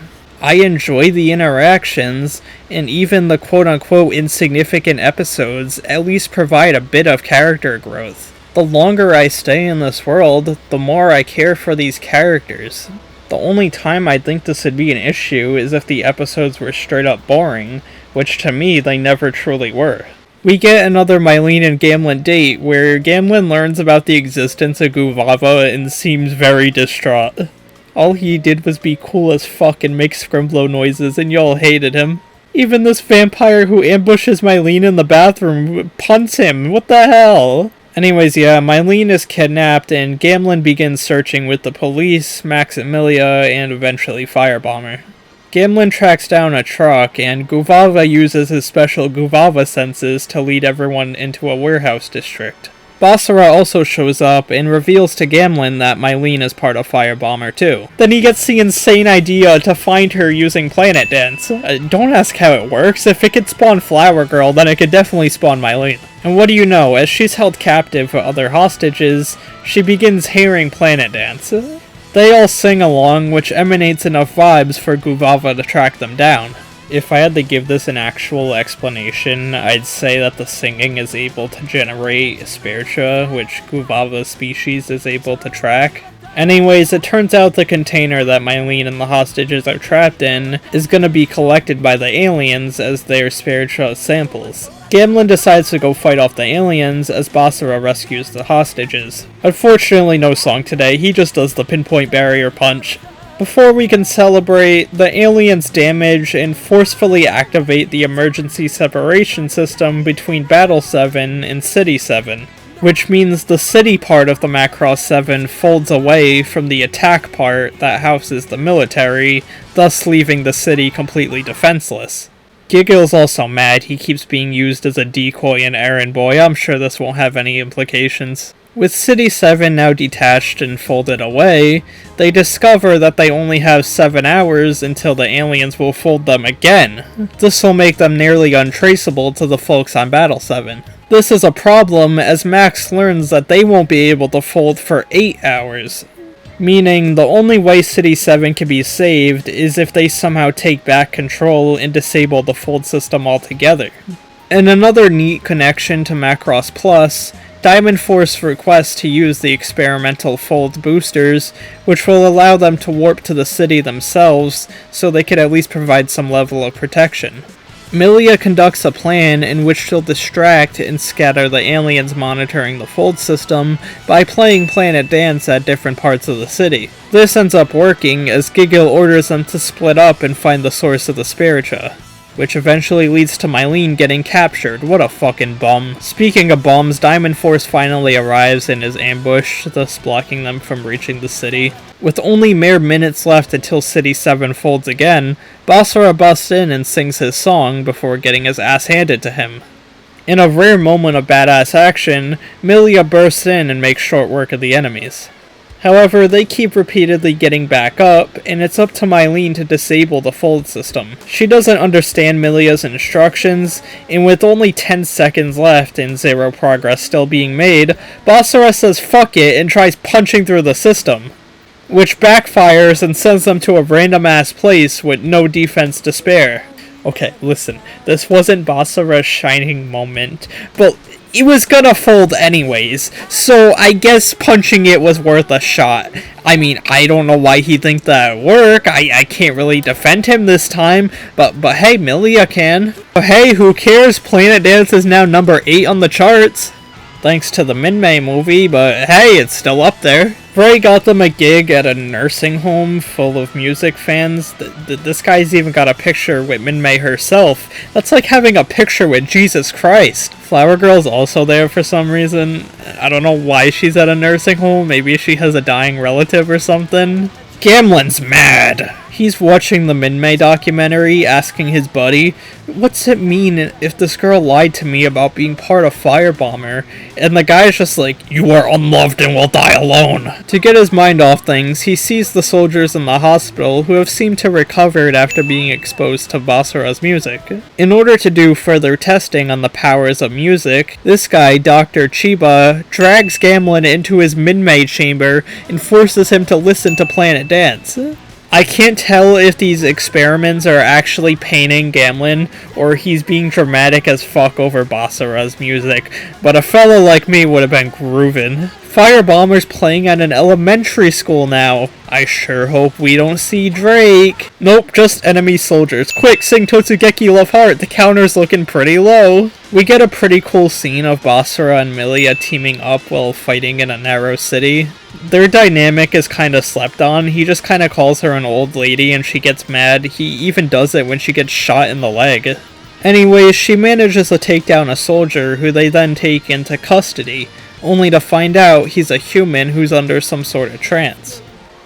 I enjoy the interactions, and even the quote-unquote insignificant episodes at least provide a bit of character growth. The longer I stay in this world, the more I care for these characters. The only time I'd think this would be an issue is if the episodes were straight up boring, which to me they never truly were. We get another Mylene and Gamlen date, where Gamlen learns about the existence of Guvava and seems very distraught. All he did was be cool as fuck and make scrimblow noises, and y'all hated him. Even this vampire who ambushes Mylene in the bathroom punts him. What the hell? Anyways, yeah, Mylene is kidnapped, and Gamlen begins searching with the police, Maximilia, and eventually Firebomber. Gamlen tracks down a truck, and Guvava uses his special Guvava senses to lead everyone into a warehouse district. Basara also shows up and reveals to Gamlen that Mylene is part of Firebomber too. Then he gets the insane idea to find her using Planet Dance. Don't ask how it works. If it could spawn Flower Girl, then it could definitely spawn Mylene. And what do you know, as she's held captive with other hostages, she begins hearing Planet Dance. They all sing along, which emanates enough vibes for Guvava to track them down. If I had to give this an actual explanation, I'd say that the singing is able to generate Spiritia, which Guvava's species is able to track. Anyways, it turns out the container that Mylene and the hostages are trapped in is going to be collected by the aliens as their Spiritia samples. Gamlen decides to go fight off the aliens as Basara rescues the hostages. Unfortunately, no song today, he just does the pinpoint barrier punch. Before we can celebrate, the aliens damage and forcefully activate the emergency separation system between Battle 7 and City 7, which means the city part of the Macross 7 folds away from the attack part that houses the military, thus leaving the city completely defenseless. Gigil's also mad he keeps being used as a decoy and errand boy. I'm sure this won't have any implications. With City 7 now detached and folded away, they discover that they only have 7 hours until the aliens will fold them again. This will make them nearly untraceable to the folks on Battle 7. This is a problem as Max learns that they won't be able to fold for 8 hours. Meaning, the only way City 7 can be saved is if they somehow take back control and disable the fold system altogether. In another neat connection to Macross Plus, Diamond Force requests to use the experimental fold boosters, which will allow them to warp to the city themselves, so they could at least provide some level of protection. Milia conducts a plan in which she'll distract and scatter the aliens monitoring the fold system by playing Planet Dance at different parts of the city. This ends up working as Gigil orders them to split up and find the source of the Spiritia, which eventually leads to Mylene getting captured. What a fucking bum. Speaking of bums, Diamond Force finally arrives and is ambushed, thus blocking them from reaching the city. With only mere minutes left until City 7 folds again, Basara busts in and sings his song before getting his ass handed to him. In a rare moment of badass action, Milia bursts in and makes short work of the enemies. However, they keep repeatedly getting back up, and it's up to Mylene to disable the fold system. She doesn't understand Milia's instructions, and with only 10 seconds left and zero progress still being made, Basara says fuck it and tries punching through the system, which backfires and sends them to a random-ass place with no defense to spare. Okay, listen, this wasn't Basara's shining moment, but it was gonna fold anyways, so I guess punching it was worth a shot. I mean, I don't know why he thinks that would work. I can't really defend him this time, but hey, Milia can. But hey, who cares? Planet Dance is now number 8 on the charts, thanks to the Minmei movie, but hey, it's still up there. Ray got them a gig at a nursing home full of music fans. This guy's even got a picture with Minmei herself. That's like having a picture with Jesus Christ. Flower Girl's also there for some reason. I don't know why she's at a nursing home. Maybe she has a dying relative or something. Gamlen's mad. He's watching the Minmei documentary, asking his buddy, what's it mean if this girl lied to me about being part of Firebomber? And the guy's just like, you are unloved and will die alone. To get his mind off things, he sees the soldiers in the hospital who have seemed to recovered after being exposed to Basara's music. In order to do further testing on the powers of music, this guy, Dr. Chiba, drags Gamlen into his Minmei chamber and forces him to listen to Planet Dance. I can't tell if these experiments are actually painting Gamlen, or he's being dramatic as fuck over Basara's music, but a fella like me would have been groovin'. Firebomber's playing at an elementary school now. I sure hope we don't see Drake. Nope, just enemy soldiers. Quick, sing Totsugeki Love Heart, the counter's looking pretty low. We get a pretty cool scene of Basara and Milia teaming up while fighting in a narrow city. Their dynamic is kinda slept on. He just kinda calls her an old lady and she gets mad. He even does it when she gets shot in the leg. Anyways, she manages to take down a soldier who they then take into custody, only to find out he's a human who's under some sort of trance.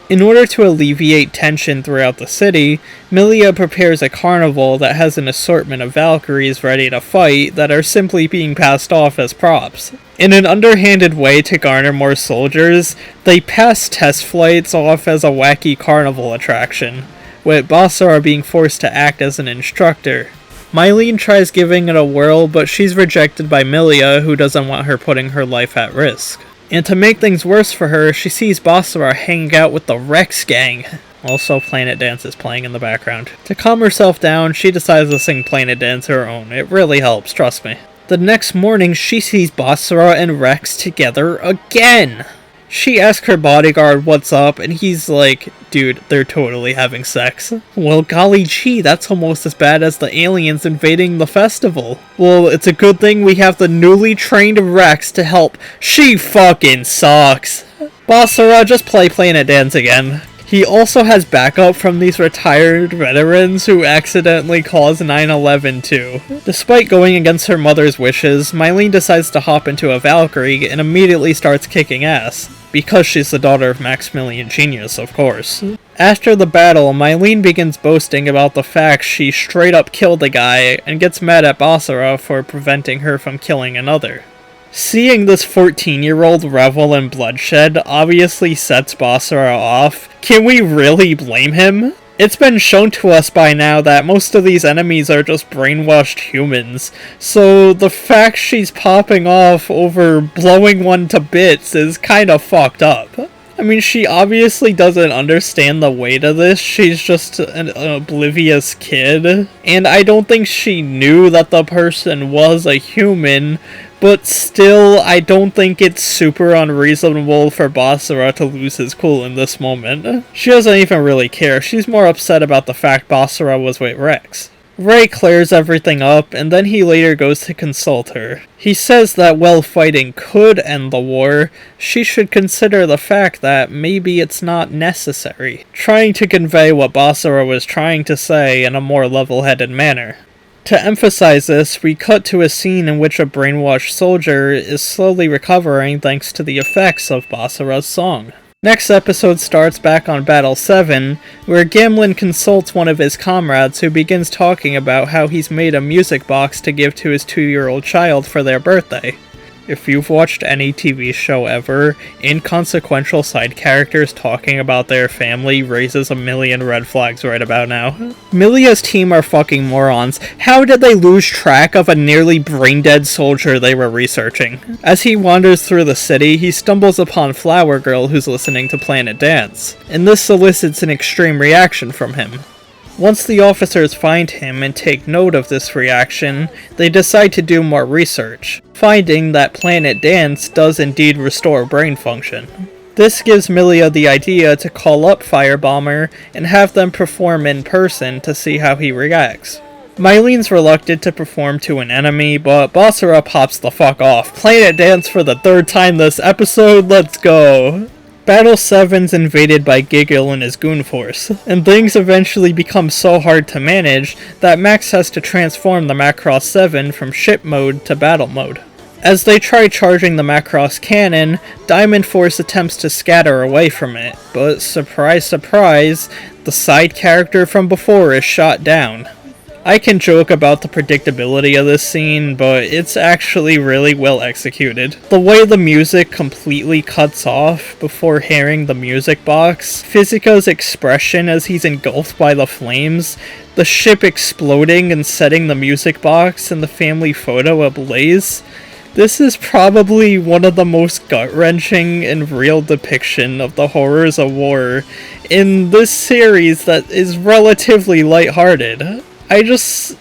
In order to alleviate tension throughout the city, Milia prepares a carnival that has an assortment of Valkyries ready to fight that are simply being passed off as props. In an underhanded way to garner more soldiers, they pass test flights off as a wacky carnival attraction, with Basara being forced to act as an instructor. Mylene tries giving it a whirl, but she's rejected by Milia, who doesn't want her putting her life at risk. And to make things worse for her, she sees Basara hanging out with the Rex gang. Also, Planet Dance is playing in the background. To calm herself down, she decides to sing Planet Dance her own. It really helps, trust me. The next morning, she sees Basara and Rex together again. She asks her bodyguard what's up, and he's like, dude, they're totally having sex. Well, golly gee, that's almost as bad as the aliens invading the festival. Well, it's a good thing we have the newly trained Rex to help. She fucking sucks. Basara, just play Planet Dance again. He also has backup from these retired veterans who accidentally caused 9/11 too. Despite going against her mother's wishes, Mylene decides to hop into a Valkyrie and immediately starts kicking ass. Because she's the daughter of Maximilian Genius, of course. After the battle, Mylene begins boasting about the fact she straight up killed a guy and gets mad at Basara for preventing her from killing another. Seeing this 14-year-old revel in bloodshed obviously sets Basara off. Can we really blame him? It's been shown to us by now that most of these enemies are just brainwashed humans, so the fact she's popping off over blowing one to bits is kinda fucked up. I mean, she obviously doesn't understand the weight of this, she's just an oblivious kid, and I don't think she knew that the person was a human, but still, I don't think it's super unreasonable for Basara to lose his cool in this moment. She doesn't even really care, she's more upset about the fact Basara was with Rex. Ray clears everything up, and then he later goes to consult her. He says that while fighting could end the war, she should consider the fact that maybe it's not necessary, trying to convey what Basara was trying to say in a more level-headed manner. To emphasize this, we cut to a scene in which a brainwashed soldier is slowly recovering thanks to the effects of Basara's song. Next episode starts back on Battle 7, where Gamlen consults one of his comrades who begins talking about how he's made a music box to give to his 2-year-old child for their birthday. If you've watched any TV show ever, inconsequential side characters talking about their family raises a million red flags right about now. Milia's team are fucking morons. How did they lose track of a nearly brain-dead soldier they were researching? As he wanders through the city, he stumbles upon Flower Girl who's listening to Planet Dance, and this solicits an extreme reaction from him. Once the officers find him and take note of this reaction, they decide to do more research, finding that Planet Dance does indeed restore brain function. This gives Milia the idea to call up Firebomber and have them perform in person to see how he reacts. Mylene's reluctant to perform to an enemy, but Basara pops the fuck off. Planet Dance for the 3rd time this episode, let's go! Battle 7's invaded by Gigil and his goon force, and things eventually become so hard to manage that Max has to transform the Macross 7 from ship mode to battle mode. As they try charging the Macross cannon, Diamond Force attempts to scatter away from it, but surprise surprise, the side character from before is shot down. I can joke about the predictability of this scene, but it's actually really well executed. The way the music completely cuts off before hearing the music box, Fizika's expression as he's engulfed by the flames, the ship exploding and setting the music box and the family photo ablaze. This is probably one of the most gut-wrenching and real depiction of the horrors of war in this series that is relatively lighthearted. I just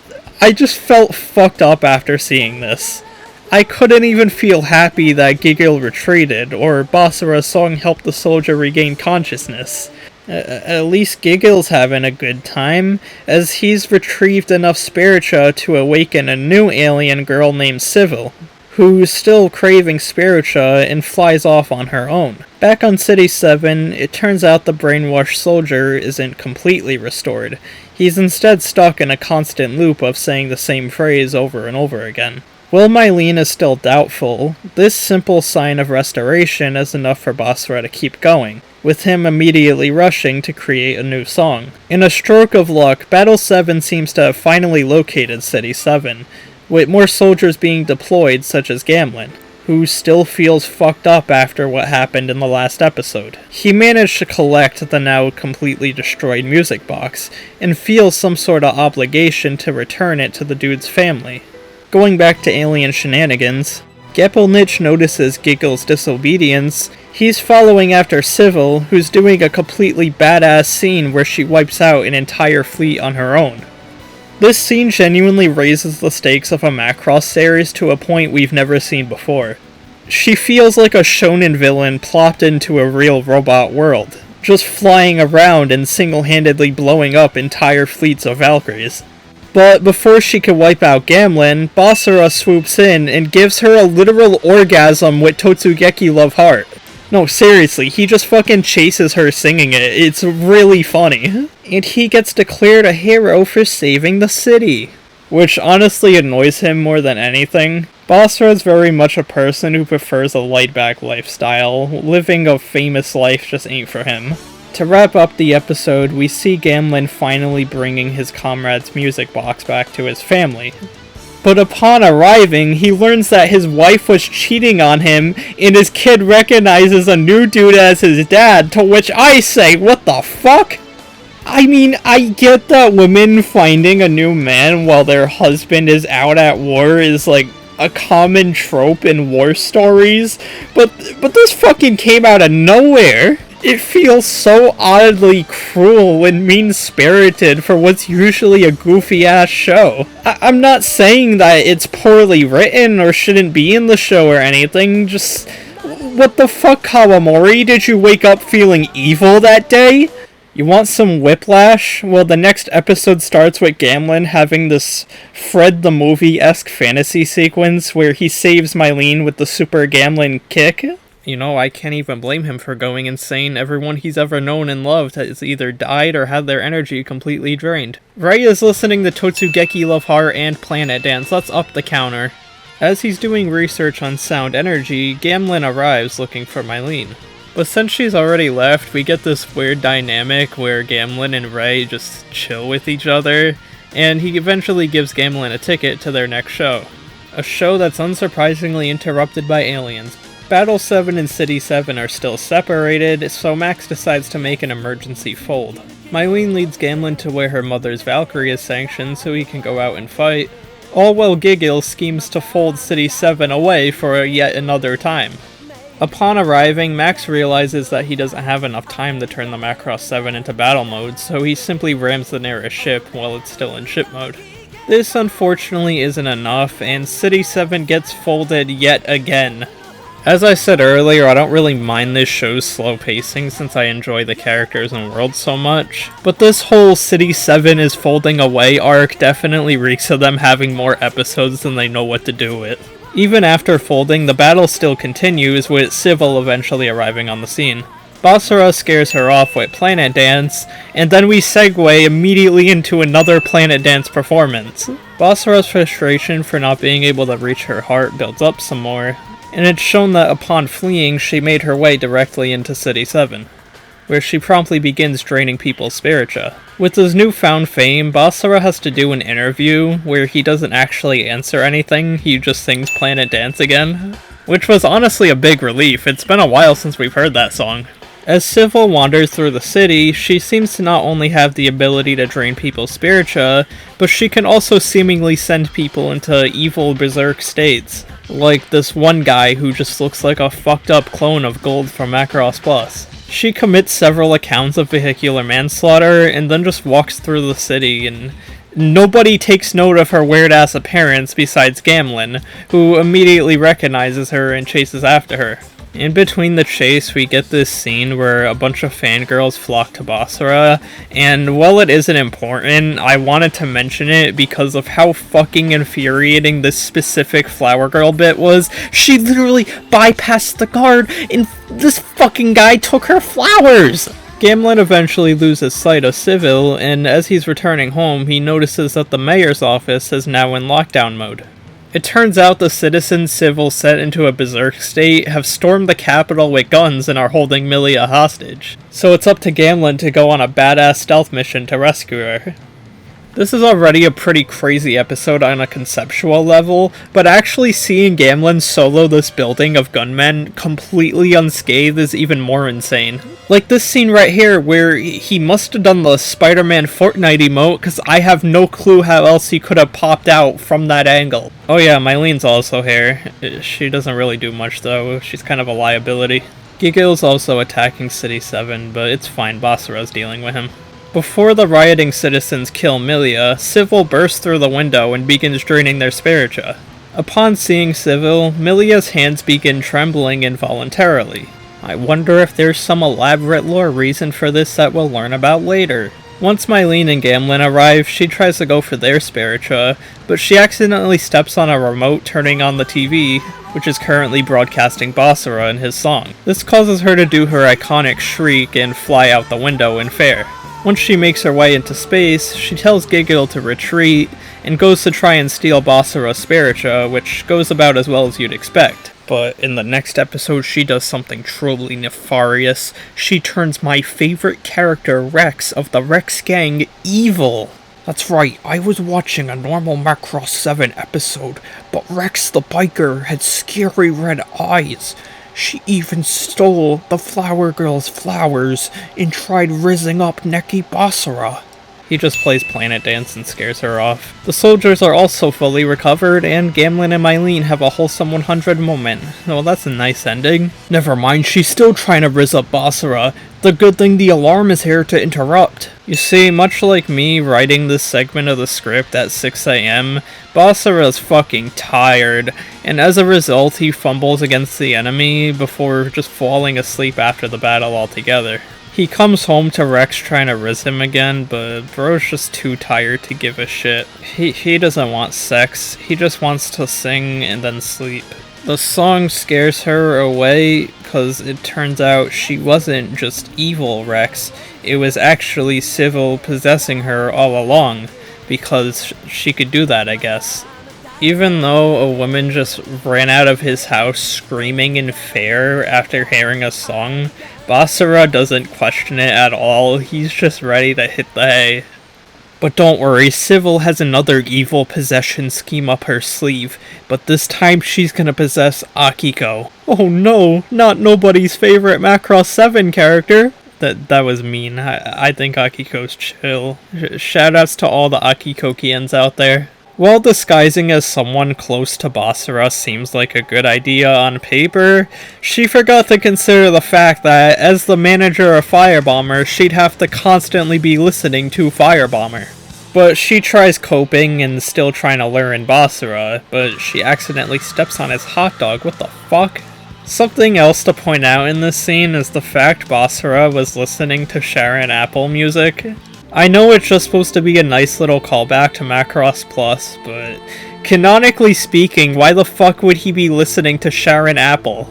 felt fucked up after seeing this. I couldn't even feel happy that Gigil retreated, or Basara's song helped the soldier regain consciousness. At least Gigil's having a good time, as he's retrieved enough Spiritia to awaken a new alien girl named Civil, who's still craving Spiritia and flies off on her own. Back on City 7, it turns out the brainwashed soldier isn't completely restored. He's instead stuck in a constant loop of saying the same phrase over and over again. While Mylene is still doubtful, this simple sign of restoration is enough for Basara to keep going, with him immediately rushing to create a new song. In a stroke of luck, Battle 7 seems to have finally located City 7, with more soldiers being deployed such as Gamlen, who still feels fucked up after what happened in the last episode. He managed to collect the now completely destroyed music box, and feels some sort of obligation to return it to the dude's family. Going back to alien shenanigans, Gepelnich notices Gigil's disobedience. He's following after Civil, who's doing a completely badass scene where she wipes out an entire fleet on her own. This scene genuinely raises the stakes of a Macross series to a point we've never seen before. She feels like a shonen villain plopped into a real robot world, just flying around and single-handedly blowing up entire fleets of Valkyries. But before she can wipe out Gamlen, Basara swoops in and gives her a literal orgasm with Totsugeki Love Heart. No, seriously, he just fucking chases her singing it. It's really funny. And he gets declared a hero for saving the city, which honestly annoys him more than anything. Basara is very much a person who prefers a laid-back lifestyle. Living a famous life just ain't for him. To wrap up the episode, we see Gamlen finally bringing his comrade's music box back to his family. But upon arriving, he learns that his wife was cheating on him, and his kid recognizes a new dude as his dad, to which I say, what the fuck? I mean, I get that women finding a new man while their husband is out at war is like a common trope in war stories, but this fucking came out of nowhere. It feels so oddly cruel and mean-spirited for what's usually a goofy-ass show. I'm not saying that it's poorly written or shouldn't be in the show or anything, just... What the fuck, Kawamori? Did you wake up feeling evil that day? You want some whiplash? Well, the next episode starts with Gamlen having this Fred the Movie-esque fantasy sequence where he saves Mylene with the Super Gamlen kick. You know, I can't even blame him for going insane. Everyone he's ever known and loved has either died or had their energy completely drained. Ray is listening to Totsugeki Love Heart and Planet Dance. Let's up the counter. As he's doing research on sound energy, Gamlen arrives looking for Mylene. But since she's already left, we get this weird dynamic where Gamlen and Ray just chill with each other, and he eventually gives Gamlen a ticket to their next show. a show that's unsurprisingly interrupted by aliens. Battle 7 and City 7 are still separated, so Max decides to make an emergency fold. Mylene leads Gamlen to where her mother's Valkyrie is sanctioned so he can go out and fight, all while Gigil schemes to fold City 7 away for yet another time. Upon arriving, Max realizes that he doesn't have enough time to turn the Macross 7 into battle mode, so he simply rams the nearest ship while it's still in ship mode. This unfortunately isn't enough, and City 7 gets folded yet again. As I said earlier, I don't really mind this show's slow pacing since I enjoy the characters and world so much, but this whole City 7 is folding away arc definitely reeks of them having more episodes than they know what to do with. Even after folding, the battle still continues, with Civil eventually arriving on the scene. Basara scares her off with Planet Dance, and then we segue immediately into another Planet Dance performance. Basara's frustration for not being able to reach her heart builds up some more, and it's shown that upon fleeing, she made her way directly into City 7, where she promptly begins draining people's spiritia. With his newfound fame, Basara has to do an interview where he doesn't actually answer anything, he just sings Planet Dance again, which was honestly a big relief. It's been a while since we've heard that song. As Civil wanders through the city, she seems to not only have the ability to drain people's spiritia, but she can also seemingly send people into evil berserk states, like this one guy who just looks like a fucked up clone of Gold from Macross Plus. She commits several accounts of vehicular manslaughter and then just walks through the city, and nobody takes note of her weird-ass appearance besides Gamlen, who immediately recognizes her and chases after her. In between the chase, we get this scene where a bunch of fangirls flock to Basara, and while it isn't important, I wanted to mention it because of how fucking infuriating this specific flower girl bit was. She literally bypassed the guard, and this fucking guy took her flowers! Gamlen eventually loses sight of Civil, and as he's returning home, he notices that the mayor's office is now in lockdown mode. It turns out the citizens Civil set into a berserk state have stormed the capital with guns and are holding Milia hostage. So it's up to Gamlen to go on a badass stealth mission to rescue her. This is already a pretty crazy episode on a conceptual level, but actually seeing Gamlen solo this building of gunmen completely unscathed is even more insane. Like this scene right here where he must have done the Spider-Man Fortnite emote, because I have no clue how else he could have popped out from that angle. Oh yeah, Mylene's also here. She doesn't really do much though, she's kind of a liability. Gigil's also attacking City 7, but it's fine, Basara's dealing with him. Before the rioting citizens kill Milia, Civil bursts through the window and begins draining their spiritia. Upon seeing Civil, Milia's hands begin trembling involuntarily. I wonder if there's some elaborate lore reason for this that we'll learn about later. Once Mylene and Gamlen arrive, she tries to go for their spiritia, but she accidentally steps on a remote turning on the TV, which is currently broadcasting Basara and his song. This causes her to do her iconic shriek and fly out the window in fair. Once she makes her way into space, she tells Gigil to retreat, and goes to try and steal Basara's spiritia, which goes about as well as you'd expect. But in the next episode, she does something truly nefarious. She turns my favorite character, Rex, of the Rex Gang, evil. That's right, I was watching a normal Macross 7 episode, but Rex the biker had scary red eyes. She even stole the flower girl's flowers and tried rizzing up Neki Basara. He just plays Planet Dance and scares her off. The soldiers are also fully recovered, and Gamlen and Mylene have a wholesome 100 moment. Well, that's a nice ending. Never mind, she's still trying to rizz up Basara. The good thing the alarm is here to interrupt. You see, much like me writing this segment of the script at 6 AM, Basara is fucking tired, and as a result he fumbles against the enemy before just falling asleep after the battle altogether. He comes home to Rex trying to rizz him again, but bro's just too tired to give a shit. He doesn't want sex, he just wants to sing and then sleep. The song scares her away, cause it turns out she wasn't just evil Rex, it was actually Civil possessing her all along, because she could do that, I guess. Even though a woman just ran out of his house screaming in fear after hearing a song, Basara doesn't question it at all, he's just ready to hit the hay. But don't worry, Civil has another evil possession scheme up her sleeve, but this time she's gonna possess Akiko. Oh no, not nobody's favorite Macross 7 character. That was mean. I think Akiko's chill. Shoutouts to all the Akikokians out there. While disguising as someone close to Basara seems like a good idea on paper, she forgot to consider the fact that, as the manager of Firebomber, she'd have to constantly be listening to Firebomber. But she tries coping and still trying to learn Basara, but she accidentally steps on his hot dog. What the fuck? Something else to point out in this scene is the fact Basara was listening to Sharon Apple music. I know it's just supposed to be a nice little callback to Macross Plus, but canonically speaking, why the fuck would he be listening to Sharon Apple?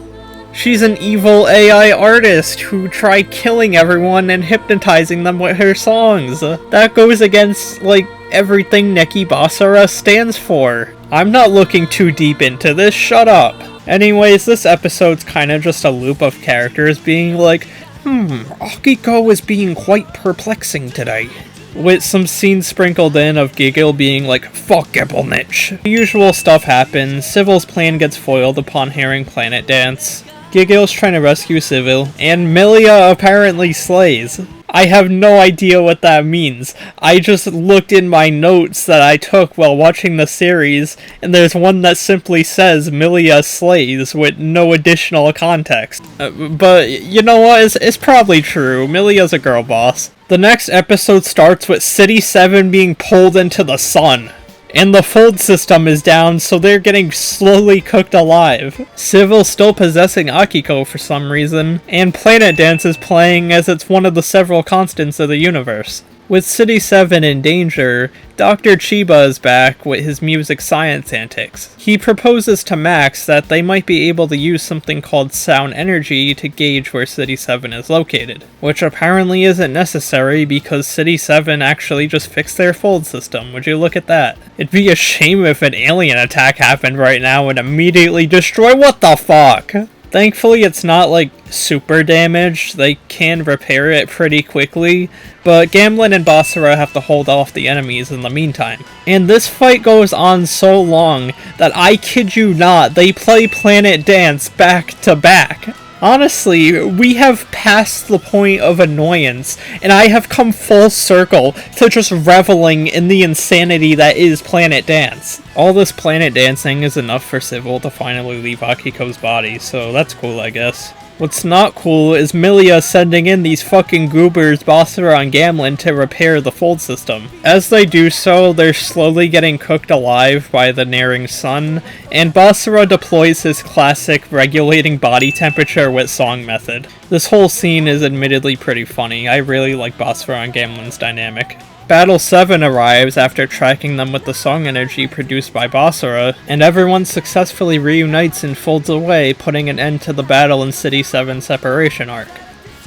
She's an evil AI artist who tried killing everyone and hypnotizing them with her songs. That goes against, like, everything Neki Basara stands for. I'm not looking too deep into this, shut up. Anyways, this episode's kinda just a loop of characters being like, Akiko is being quite perplexing today. With some scenes sprinkled in of Gigil being like, fuck Gibelnich. The usual stuff happens, Civil's plan gets foiled upon hearing Planet Dance. Gigil's trying to rescue Civil, and Milia apparently slays. I have no idea what that means. I just looked in my notes that I took while watching the series, and there's one that simply says Milia slays with no additional context. But you know what? It's probably true. Milia's a girl boss. The next episode starts with City 7 being pulled into the sun. And the fold system is down, so they're getting slowly cooked alive. Civil's still possessing Akiko for some reason, and Planet Dance is playing as it's one of the several constants of the universe. With City 7 in danger, Dr. Chiba is back with his music science antics. He proposes to Max that they might be able to use something called sound energy to gauge where City 7 is located, which apparently isn't necessary because City 7 actually just fixed their fold system. Would you look at that? It'd be a shame if an alien attack happened right now and immediately destroy— what the fuck? Thankfully, it's not, like, super damaged. They can repair it pretty quickly, but Gamlen and Basara have to hold off the enemies in the meantime. And this fight goes on so long that, I kid you not, they play Planet Dance back to back. Honestly, we have passed the point of annoyance, and I have come full circle to just reveling in the insanity that is Planet Dance. All this planet dancing is enough for Civil to finally leave Akiko's body, so that's cool, I guess. What's not cool is Milia sending in these fucking goobers Basara and Gamlen to repair the fold system. As they do so, they're slowly getting cooked alive by the nearing sun, and Basara deploys his classic regulating body temperature with song method. This whole scene is admittedly pretty funny. I really like Basara and Gamlen's dynamic. Battle 7 arrives after tracking them with the song energy produced by Basara, and everyone successfully reunites and folds away, putting an end to the battle in City 7's separation arc.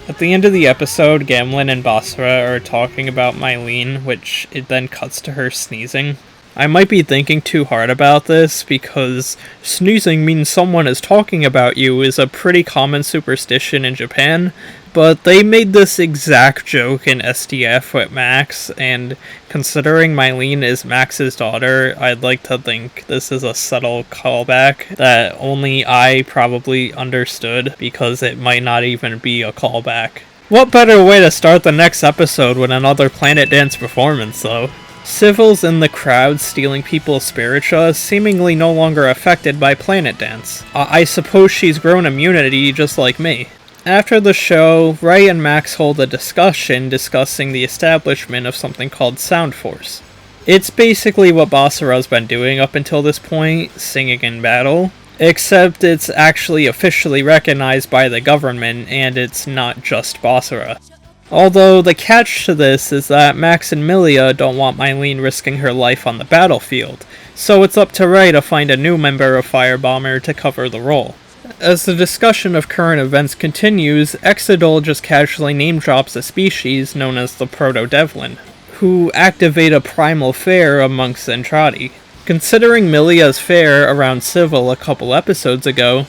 At the end of the episode, Gamlen and Basara are talking about Mylene, which it then cuts to her sneezing. I might be thinking too hard about this, because sneezing means someone is talking about you is a pretty common superstition in Japan, but they made this exact joke in SDF with Max, and considering Mylene is Max's daughter, I'd like to think this is a subtle callback that only I probably understood, because it might not even be a callback. What better way to start the next episode with another Planet Dance performance, though? Civil's in the crowd stealing people's spiritia, seemingly no longer affected by Planet Dance. I suppose she's grown immunity just like me. After the show, Ray and Max hold a discussion discussing the establishment of something called Sound Force. It's basically what Basara's been doing up until this point, singing in battle, except it's actually officially recognized by the government and it's not just Basara. Although the catch to this is that Max and Milia don't want Mylene risking her life on the battlefield, so it's up to Ray to find a new member of Firebomber to cover the role. As the discussion of current events continues, Exidol just casually name-drops a species known as the Proto Deviln, who activate a primal fair amongst Zentradi. Considering Milia's fair around Civil a couple episodes ago,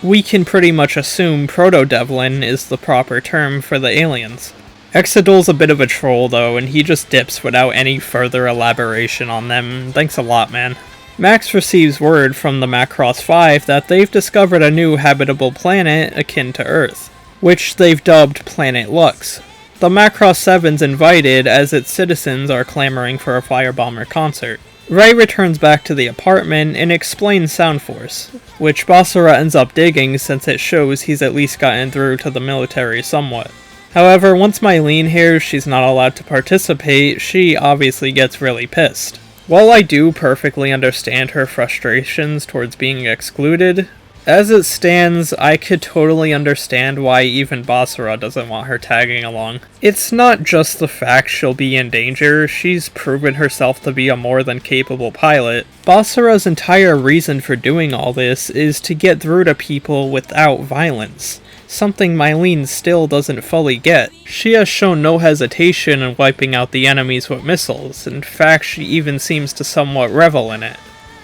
we can pretty much assume Proto Deviln is the proper term for the aliens. Exodul's a bit of a troll though, and he just dips without any further elaboration on them. Thanks a lot, man. Max receives word from the Macross 5 that they've discovered a new habitable planet akin to Earth, which they've dubbed Planet Lux. The Macross 7's invited as its citizens are clamoring for a Firebomber concert. Ray returns back to the apartment and explains Sound Force, which Basara ends up digging since it shows he's at least gotten through to the military somewhat. However, once Mylene hears she's not allowed to participate, she obviously gets really pissed. While I do perfectly understand her frustrations towards being excluded, as it stands, I could totally understand why even Basara doesn't want her tagging along. It's not just the fact she'll be in danger, she's proven herself to be a more than capable pilot. Basara's entire reason for doing all this is to get through to people without violence, something Mylene still doesn't fully get. She has shown no hesitation in wiping out the enemies with missiles, in fact she even seems to somewhat revel in it.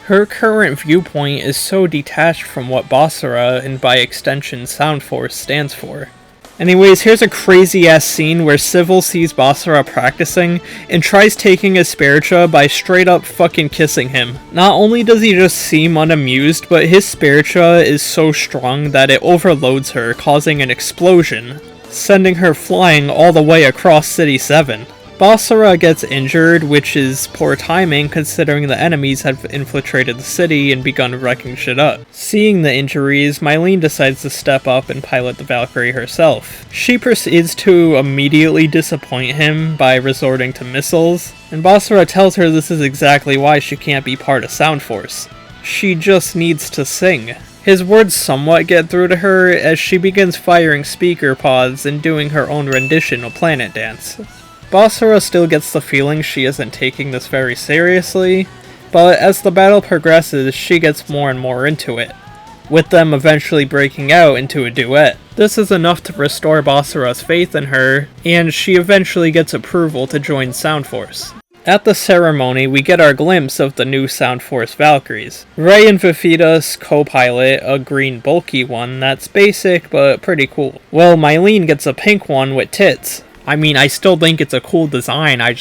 Her current viewpoint is so detached from what Basara, and by extension Sound Force, stands for. Anyways, here's a crazy ass scene where Civil sees Basara practicing and tries taking his Spiritia by straight up fucking kissing him. Not only does he just seem unamused, but his Spiritia is so strong that it overloads her, causing an explosion, sending her flying all the way across City 7. Basara gets injured, which is poor timing considering the enemies have infiltrated the city and begun wrecking shit up. Seeing the injuries, Mylene decides to step up and pilot the Valkyrie herself. She proceeds to immediately disappoint him by resorting to missiles, and Basara tells her this is exactly why she can't be part of Sound Force. She just needs to sing. His words somewhat get through to her as she begins firing speaker pods and doing her own rendition of Planet Dance. Basara still gets the feeling she isn't taking this very seriously, but as the battle progresses, she gets more and more into it, with them eventually breaking out into a duet. This is enough to restore Basara's faith in her, and she eventually gets approval to join Sound Force. At the ceremony, we get our glimpse of the new Sound Force Valkyries. Ray and Vivitas co-pilot a green bulky one that's basic but pretty cool, while Mylene gets a pink one with tits. I mean, I still think it's a cool design, I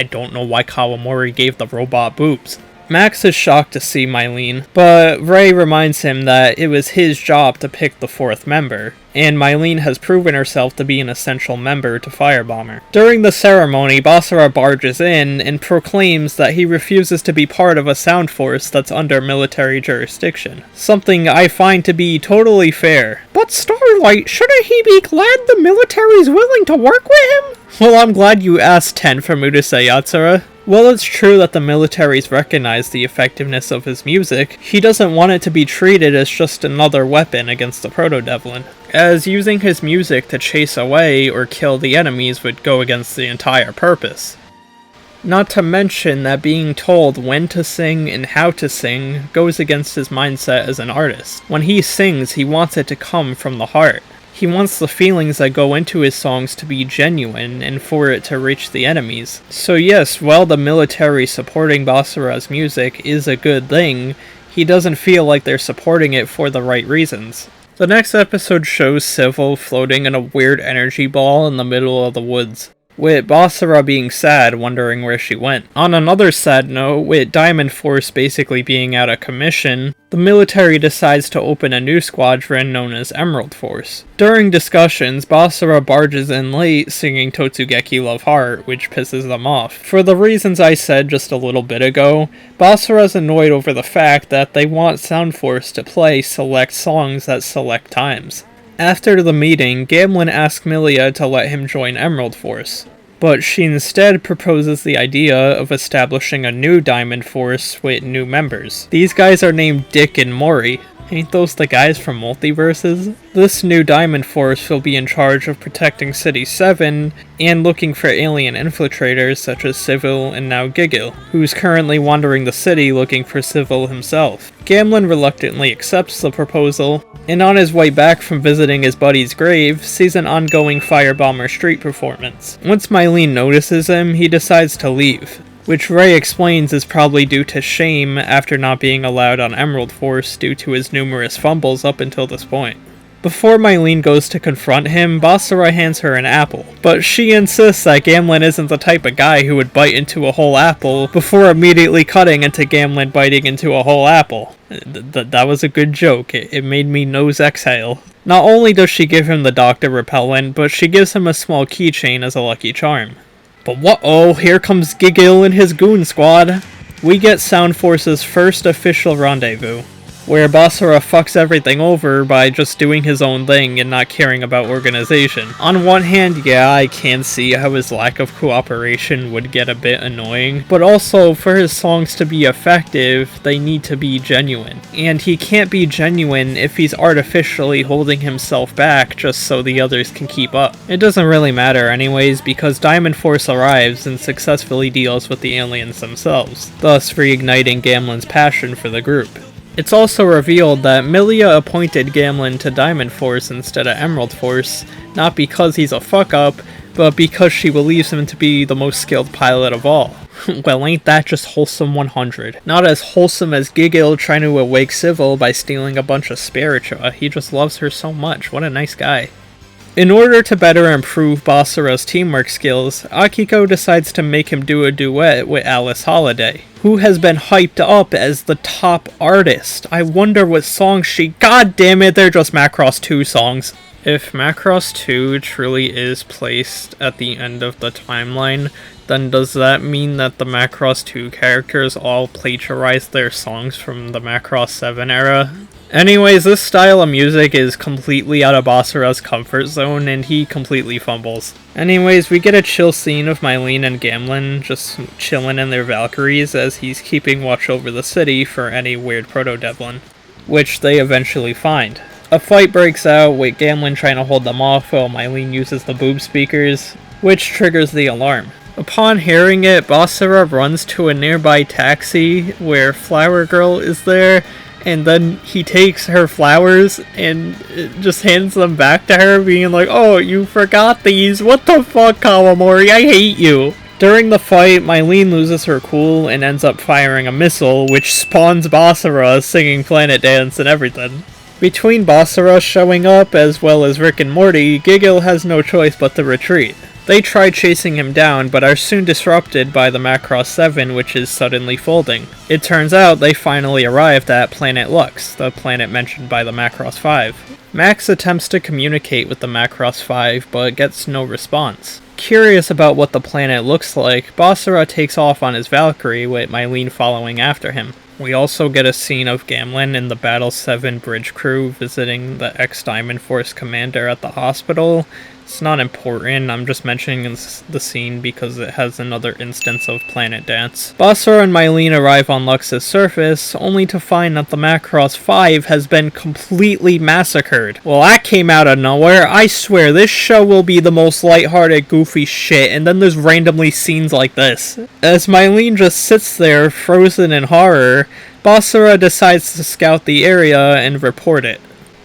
don't know why Kawamori gave the robot boobs. Max is shocked to see Mylene, but Ray reminds him that it was his job to pick the fourth member, and Mylene has proven herself to be an essential member to Firebomber. During the ceremony, Basara barges in and proclaims that he refuses to be part of a Sound Force that's under military jurisdiction, something I find to be totally fair. But Starlight, shouldn't he be glad the military's willing to work with him? Well, I'm glad you asked, Ten for Mudasei Yatsura. While it's true that the militaries recognize the effectiveness of his music, he doesn't want it to be treated as just another weapon against the Proto Deviln, as using his music to chase away or kill the enemies would go against the entire purpose. Not to mention that being told when to sing and how to sing goes against his mindset as an artist. When he sings, he wants it to come from the heart. He wants the feelings that go into his songs to be genuine and for it to reach the enemies. So yes, while the military supporting Basara's music is a good thing, he doesn't feel like they're supporting it for the right reasons. The next episode shows Civil floating in a weird energy ball in the middle of the woods, with Basara being sad, wondering where she went. On another sad note, with Diamond Force basically being out of commission, the military decides to open a new squadron known as Emerald Force. During discussions, Basara barges in late singing Totsugeki Love Heart, which pisses them off. For the reasons I said just a little bit ago, Basara's annoyed over the fact that they want Sound Force to play select songs at select times. After the meeting, Gamlin asks Milia to let him join Emerald Force, but she instead proposes the idea of establishing a new Diamond Force with new members. These guys are named Dick and Mori. Ain't those the guys from Multiverses? This new Diamond Force will be in charge of protecting City 7 and looking for alien infiltrators such as Civil and now Gigil, who's currently wandering the city looking for Civil himself. Gamlin reluctantly accepts the proposal, and on his way back from visiting his buddy's grave, sees an ongoing Firebomber street performance. Once Mylene notices him, he decides to leave, which Ray explains is probably due to shame after not being allowed on Emerald Force due to his numerous fumbles up until this point. Before Mylene goes to confront him, Basara hands her an apple, but she insists that Gamlen isn't the type of guy who would bite into a whole apple before immediately cutting into Gamlen biting into a whole apple. That was a good joke. It made me nose exhale. Not only does she give him the doctor repellent, but she gives him a small keychain as a lucky charm. But what-oh, here comes Gigil and his goon squad. We get Sound Force's first official rendezvous, where Basara fucks everything over by just doing his own thing and not caring about organization. On one hand, yeah, I can see how his lack of cooperation would get a bit annoying, but also, for his songs to be effective, they need to be genuine. And he can't be genuine if he's artificially holding himself back just so the others can keep up. It doesn't really matter anyways, because Diamond Force arrives and successfully deals with the aliens themselves, thus reigniting Gamlen's passion for the group. It's also revealed that Milia appointed Gamlen to Diamond Force instead of Emerald Force, not because he's a fuck-up, but because she believes him to be the most skilled pilot of all. Well, ain't that just wholesome 100? Not as wholesome as Gigil trying to awake Civil by stealing a bunch of Spiritia. He just loves her so much. What a nice guy. In order to better improve Basara's teamwork skills, Akiko decides to make him do a duet with Alice Holiday, who has been hyped up as the top artist. I wonder what songs she— God damn it, they're just Macross 2 songs. If Macross 2 truly is placed at the end of the timeline, then does that mean that the Macross 2 characters all plagiarized their songs from the Macross 7 era? Anyways, this style of music is completely out of Basara's comfort zone, and he completely fumbles. Anyways, we get a chill scene of Mylene and Gamlen just chilling in their Valkyries as he's keeping watch over the city for any weird Proto Deviln, which they eventually find. A fight breaks out with Gamlen trying to hold them off while Mylene uses the boob speakers, which triggers the alarm. Upon hearing it, Basara runs to a nearby taxi where Flower Girl is there, and then he takes her flowers and just hands them back to her, being like, "Oh, you forgot these? What the fuck, Kawamori? I hate you!" During the fight, Mylene loses her cool and ends up firing a missile, which spawns Basara singing Planet Dance and everything. Between Basara showing up, as well as Rick and Morty, Gigil has no choice but to retreat. They try chasing him down, but are soon disrupted by the Macross 7, which is suddenly folding. It turns out they finally arrived at Planet Lux, the planet mentioned by the Macross 5. Max attempts to communicate with the Macross 5, but gets no response. Curious about what the planet looks like, Basara takes off on his Valkyrie, with Mylene following after him. We also get a scene of Gamlen and the Battle 7 bridge crew visiting the ex-Diamond Force commander at the hospital. It's not important, I'm just mentioning the scene because it has another instance of Planet Dance. Basara and Mylene arrive on Lux's surface, only to find that the Macross 5 has been completely massacred. Well, that came out of nowhere. I swear, this show will be the most lighthearted, goofy shit, and then there's randomly scenes like this. As Mylene just sits there, frozen in horror, Basara decides to scout the area and report it.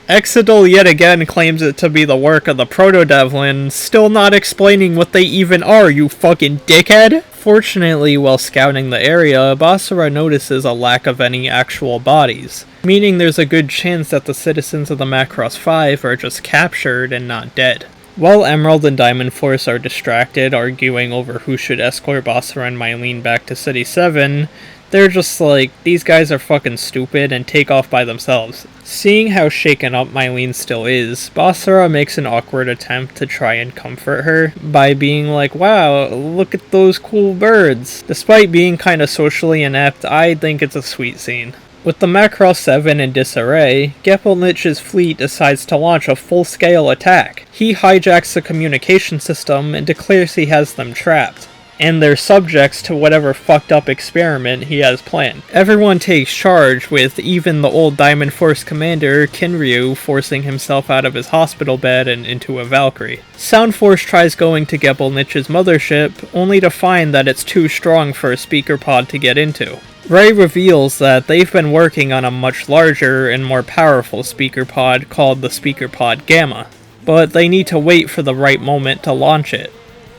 Exidol yet again claims it to be the work of the Proto Deviln, still not explaining what they even are, you fucking dickhead! Fortunately, while scouting the area, Basara notices a lack of any actual bodies, meaning there's a good chance that the citizens of the Macross 5 are just captured and not dead. While Emerald and Diamond Force are distracted, arguing over who should escort Basara and Mylene back to City 7, they're just like, these guys are fucking stupid, and take off by themselves. Seeing how shaken up Mylene still is, Basara makes an awkward attempt to try and comfort her by being like, "Wow, look at those cool birds." Despite being kinda socially inept, I think it's a sweet scene. With the Macross 7 in disarray, Gepelnich's fleet decides to launch a full-scale attack. He hijacks the communication system and declares he has them trapped, and they're subjects to whatever fucked up experiment he has planned. Everyone takes charge, with even the old Diamond Force commander, Kinryu, forcing himself out of his hospital bed and into a Valkyrie. Sound Force tries going to Gepelnich's mothership, only to find that it's too strong for a speaker pod to get into. Ray reveals that they've been working on a much larger and more powerful speaker pod called the Speaker Pod Gamma, but they need to wait for the right moment to launch it.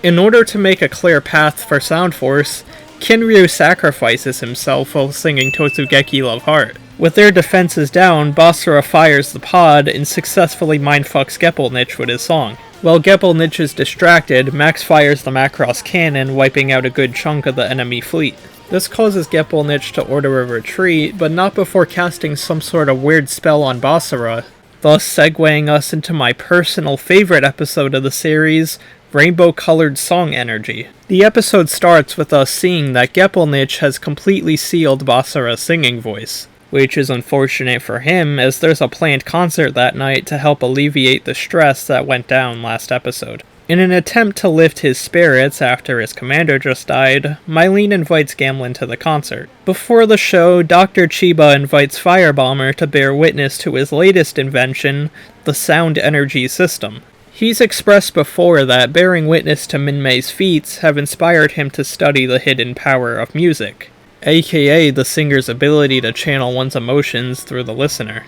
In order to make a clear path for Sound Force, Kinryu sacrifices himself while singing Totsugeki Love Heart. With their defenses down, Basara fires the pod and successfully mindfucks Gepelnich with his song. While Gepelnich is distracted, Max fires the Macross cannon, wiping out a good chunk of the enemy fleet. This causes Gepelnich to order a retreat, but not before casting some sort of weird spell on Basara, thus segueing us into my personal favorite episode of the series, Rainbow-Colored Song Energy. The episode starts with us seeing that Gepelnich has completely sealed Basara's singing voice, which is unfortunate for him as there's a planned concert that night to help alleviate the stress that went down last episode. In an attempt to lift his spirits after his commander just died, Mylene invites Gamlen to the concert. Before the show, Dr. Chiba invites Firebomber to bear witness to his latest invention, the Sound Energy System. He's expressed before that bearing witness to Minmei's feats have inspired him to study the hidden power of music, aka the singer's ability to channel one's emotions through the listener.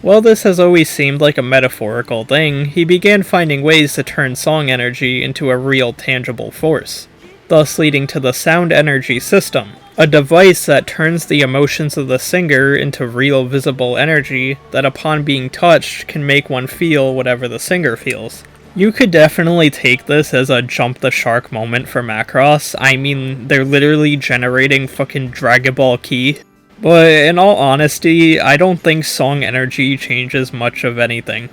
While this has always seemed like a metaphorical thing, he began finding ways to turn song energy into a real tangible force, thus leading to the Sound Energy System, a device that turns the emotions of the singer into real visible energy that upon being touched can make one feel whatever the singer feels. You could definitely take this as a jump the shark moment for Macross. I mean, they're literally generating fucking Dragon Ball Ki. But in all honesty, I don't think song energy changes much of anything.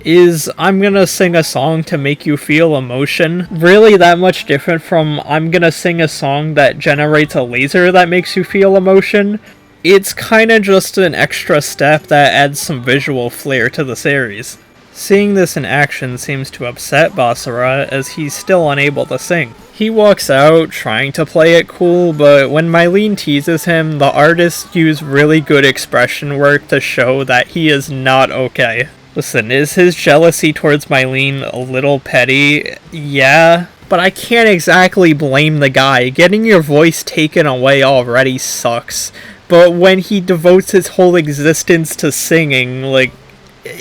Is I'm gonna sing a song to make you feel emotion really that much different from I'm gonna sing a song that generates a laser that makes you feel emotion? It's kinda just an extra step that adds some visual flair to the series. Seeing this in action seems to upset Basara as he's still unable to sing. He walks out, trying to play it cool, but when Mylene teases him, the artists use really good expression work to show that he is not okay. Listen, is his jealousy towards Mylene a little petty? Yeah, but I can't exactly blame the guy. Getting your voice taken away already sucks. But when he devotes his whole existence to singing, like,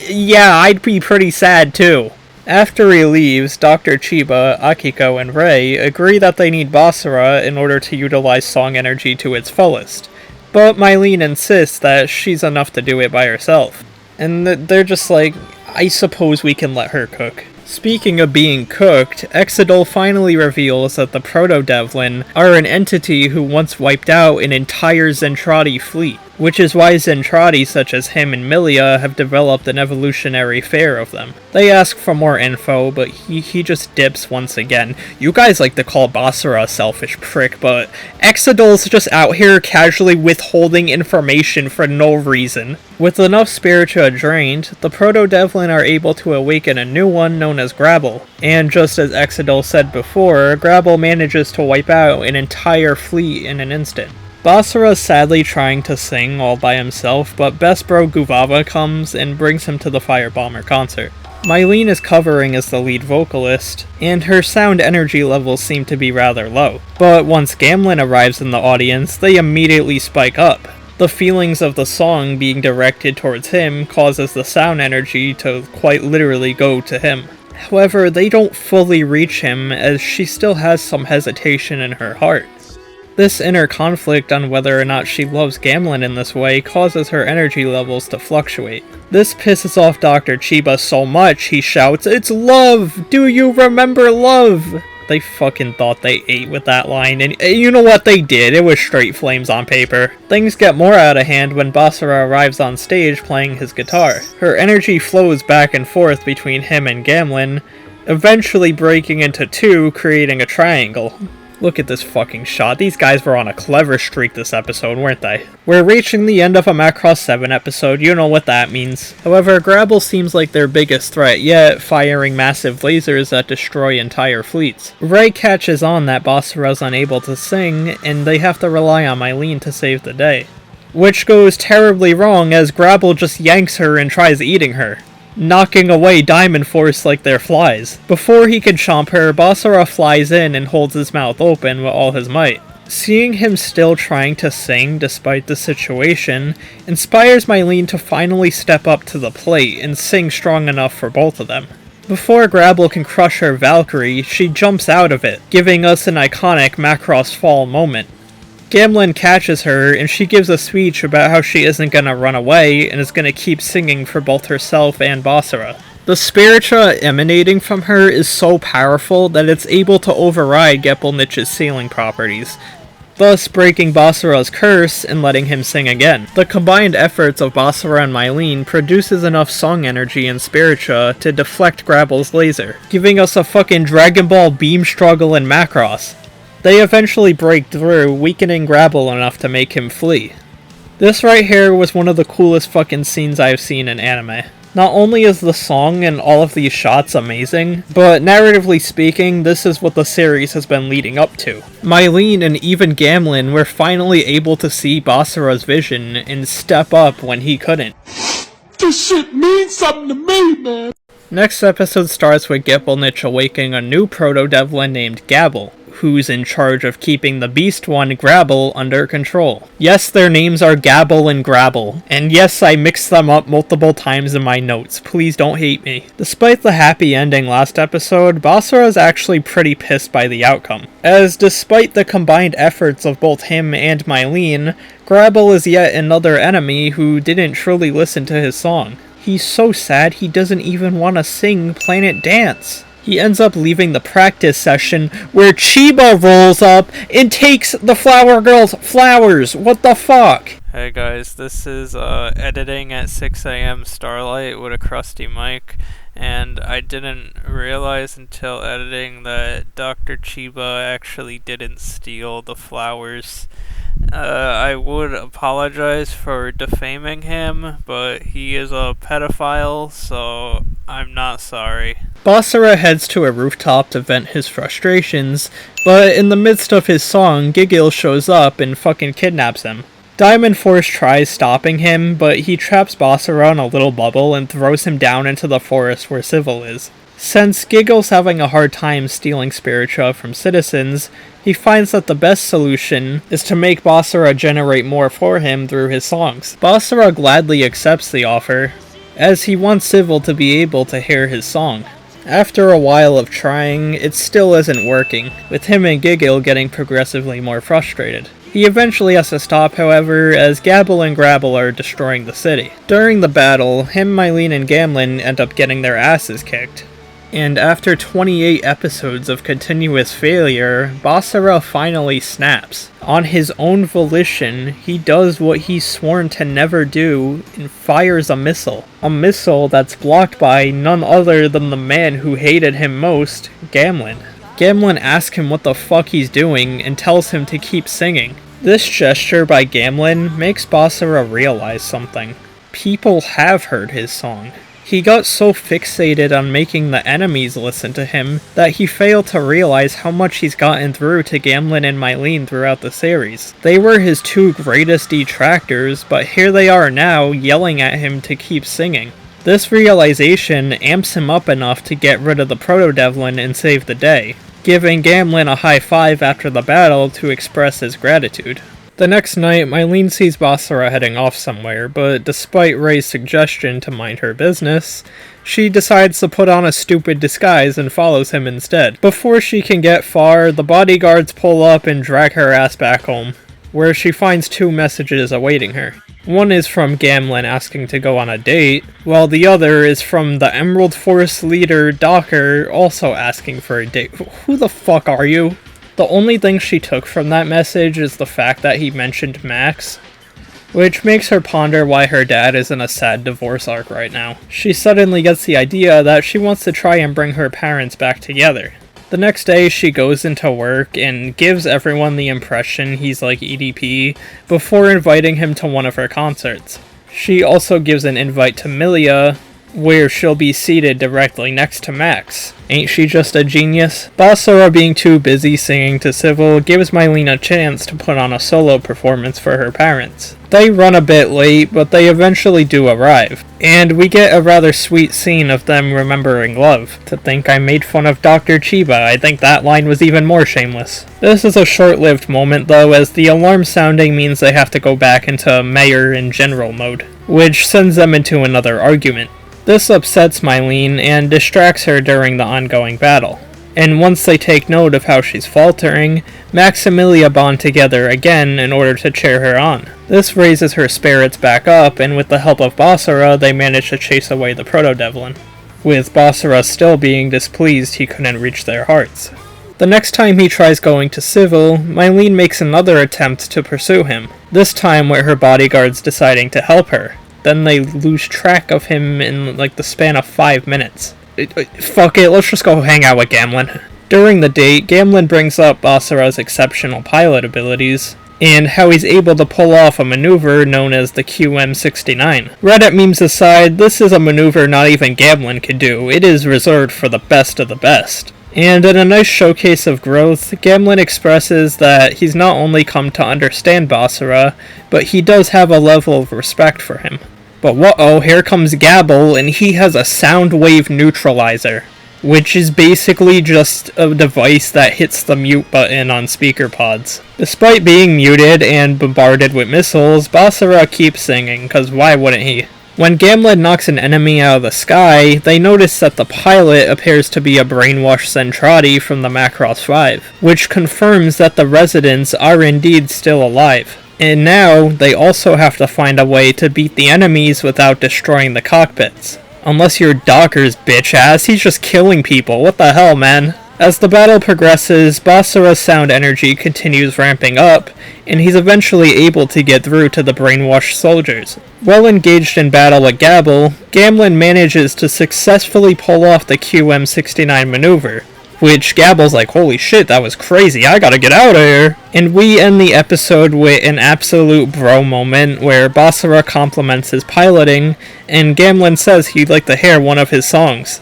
yeah, I'd be pretty sad too. After he leaves, Dr. Chiba, Akiko, and Rei agree that they need Basara in order to utilize song energy to its fullest, but Mylene insists that she's enough to do it by herself. And they're just like, I suppose we can let her cook. Speaking of being cooked, Exidol finally reveals that the Proto Deviln are an entity who once wiped out an entire Zentradi fleet, which is why Zentradi such as him and Milia have developed an evolutionary fear of them. They ask for more info, but he just dips once again. You guys like to call Basara a selfish prick, but Exidol's just out here casually withholding information for no reason. With enough Spiritia drained, the Proto Deviln are able to awaken a new one known as Grabble, and just as Exidol said before, Grabble manages to wipe out an entire fleet in an instant. Basara's sadly trying to sing all by himself, but best bro Guvava comes and brings him to the Firebomber concert. Mylene is covering as the lead vocalist, and her sound energy levels seem to be rather low. But once Gamlen arrives in the audience, they immediately spike up. The feelings of the song being directed towards him causes the sound energy to quite literally go to him. However, they don't fully reach him as she still has some hesitation in her heart. This inner conflict on whether or not she loves Gamlen in this way causes her energy levels to fluctuate. This pisses off Dr. Chiba so much he shouts, "It's love! Do you remember love?" They fucking thought they ate with that line, and you know what they did, it was straight flames on paper. Things get more out of hand when Basara arrives on stage playing his guitar. Her energy flows back and forth between him and Gamlen, eventually breaking into two, creating a triangle. Look at this fucking shot. These guys were on a clever streak this episode, weren't they? We're reaching the end of a Macross 7 episode, you know what that means. However, Grabble seems like their biggest threat yet, firing massive lasers that destroy entire fleets. Rei catches on that Basara's unable to sing, and they have to rely on Mylene to save the day. Which goes terribly wrong as Grabble just yanks her and tries eating her, knocking away Diamond Force like they're flies. Before he can chomp her, Basara flies in and holds his mouth open with all his might. Seeing him still trying to sing despite the situation inspires Mylene to finally step up to the plate and sing strong enough for both of them. Before Grabble can crush her Valkyrie, she jumps out of it, giving us an iconic Macross fall moment. Gamlin catches her, and she gives a speech about how she isn't gonna run away and is gonna keep singing for both herself and Basara. The spiritia emanating from her is so powerful that it's able to override Gepelnich's sealing properties, thus breaking Basara's curse and letting him sing again. The combined efforts of Basara and Mylene produces enough song energy in spiritia to deflect Grabble's laser, giving us a fucking Dragon Ball beam struggle in Macross. They eventually break through, weakening Grabble enough to make him flee. This right here was one of the coolest fucking scenes I've seen in anime. Not only is the song and all of these shots amazing, but narratively speaking, this is what the series has been leading up to. Mylene and even Gamlin were finally able to see Basara's vision and step up when he couldn't. This shit means something to me, man! Next episode starts with Gepelnich awakening a new Proto Deviln named Gabble, who's in charge of keeping the Beast One, Grabble, under control. Yes, their names are Gabble and Grabble, and yes, I mixed them up multiple times in my notes, please don't hate me. Despite the happy ending last episode, Basara is actually pretty pissed by the outcome, as despite the combined efforts of both him and Mylene, Grabble is yet another enemy who didn't truly listen to his song. He's so sad he doesn't even want to sing Planet Dance. He ends up leaving the practice session where Chiba rolls up and takes the flower girl's flowers. What the fuck? Hey guys, this is editing at 6 a.m. Starlight with a crusty mic, and I didn't realize until editing that Dr. Chiba actually didn't steal the flowers. I would apologize for defaming him, but he is a pedophile, so I'm not sorry. Basara heads to a rooftop to vent his frustrations, but in the midst of his song, Gigil shows up and fucking kidnaps him. Diamond Force tries stopping him, but he traps Basara in a little bubble and throws him down into the forest where Civil is. Since Gigil's having a hard time stealing spiritia from citizens, he finds that the best solution is to make Basara generate more for him through his songs. Basara gladly accepts the offer, as he wants Civil to be able to hear his song. After a while of trying, it still isn't working, with him and Gigil getting progressively more frustrated. He eventually has to stop, however, as Gabble and Grabble are destroying the city. During the battle, him, Mylene, and Gamlin end up getting their asses kicked. And after 28 episodes of continuous failure, Basara finally snaps. On his own volition, he does what he's sworn to never do and fires a missile. A missile that's blocked by none other than the man who hated him most, Gamlin. Gamlin asks him what the fuck he's doing and tells him to keep singing. This gesture by Gamlin makes Basara realize something. People have heard his song. He got so fixated on making the enemies listen to him that he failed to realize how much he's gotten through to Gamlin and Mylene throughout the series. They were his two greatest detractors, but here they are now yelling at him to keep singing. This realization amps him up enough to get rid of the Proto Deviln and save the day, giving Gamlin a high five after the battle to express his gratitude. The next night, Mylene sees Basara heading off somewhere, but despite Ray's suggestion to mind her business, she decides to put on a stupid disguise and follows him instead. Before she can get far, the bodyguards pull up and drag her ass back home, where she finds two messages awaiting her. One is from Gamlin asking to go on a date, while the other is from the Emerald Force leader Docker also asking for a date. Who the fuck are you? The only thing she took from that message is the fact that he mentioned Max, which makes her ponder why her dad is in a sad divorce arc right now. She suddenly gets the idea that she wants to try and bring her parents back together. The next day, she goes into work and gives everyone the impression he's like EDP before inviting him to one of her concerts. She also gives an invite to Milia, where she'll be seated directly next to Max. Ain't she just a genius? Basara being too busy singing to Civil gives Mylene a chance to put on a solo performance for her parents. They run a bit late, but they eventually do arrive, and we get a rather sweet scene of them remembering love. To think I made fun of Dr. Chiba, I think that line was even more shameless. This is a short-lived moment though, as the alarm sounding means they have to go back into mayor and general mode, which sends them into another argument. This upsets Mylene and distracts her during the ongoing battle. and once they take note of how she's faltering, Maximilia bond together again in order to cheer her on. This raises her spirits back up, and with the help of Basara, they manage to chase away the Proto Deviln. With Basara still being displeased he couldn't reach their hearts. The next time he tries going to Civil, Mylene makes another attempt to pursue him, this time with her bodyguards deciding to help her. Then they lose track of him in like the span of 5 minutes. Fuck it, let's just go hang out with Gamlen. During the date, Gamlen brings up Basara's exceptional pilot abilities, and how he's able to pull off a maneuver known as the QM69. Reddit memes aside, this is a maneuver not even Gamlen could do. It is reserved for the best of the best. And in a nice showcase of growth, Gamlen expresses that he's not only come to understand Basara, but he does have a level of respect for him. But whoa, here comes Gabble, and he has a sound wave neutralizer, which is basically just a device that hits the mute button on speaker pods. Despite being muted and bombarded with missiles, Basara keeps singing, cause why wouldn't he? When Gamlen knocks an enemy out of the sky, they notice that the pilot appears to be a brainwashed Zentradi from the Macross 5, which confirms that the residents are indeed still alive. And now, they also have to find a way to beat the enemies without destroying the cockpits. Unless you're Docker's bitch ass, he's just killing people, what the hell, man? As the battle progresses, Basara's sound energy continues ramping up, and he's eventually able to get through to the brainwashed soldiers. While engaged in battle with Gabble, Gamlen manages to successfully pull off the QM69 maneuver, which Gabble's like, holy shit, that was crazy, I gotta get out of here. And we end the episode with an absolute bro moment where Basara compliments his piloting, and Gamlen says he'd like to hear one of his songs.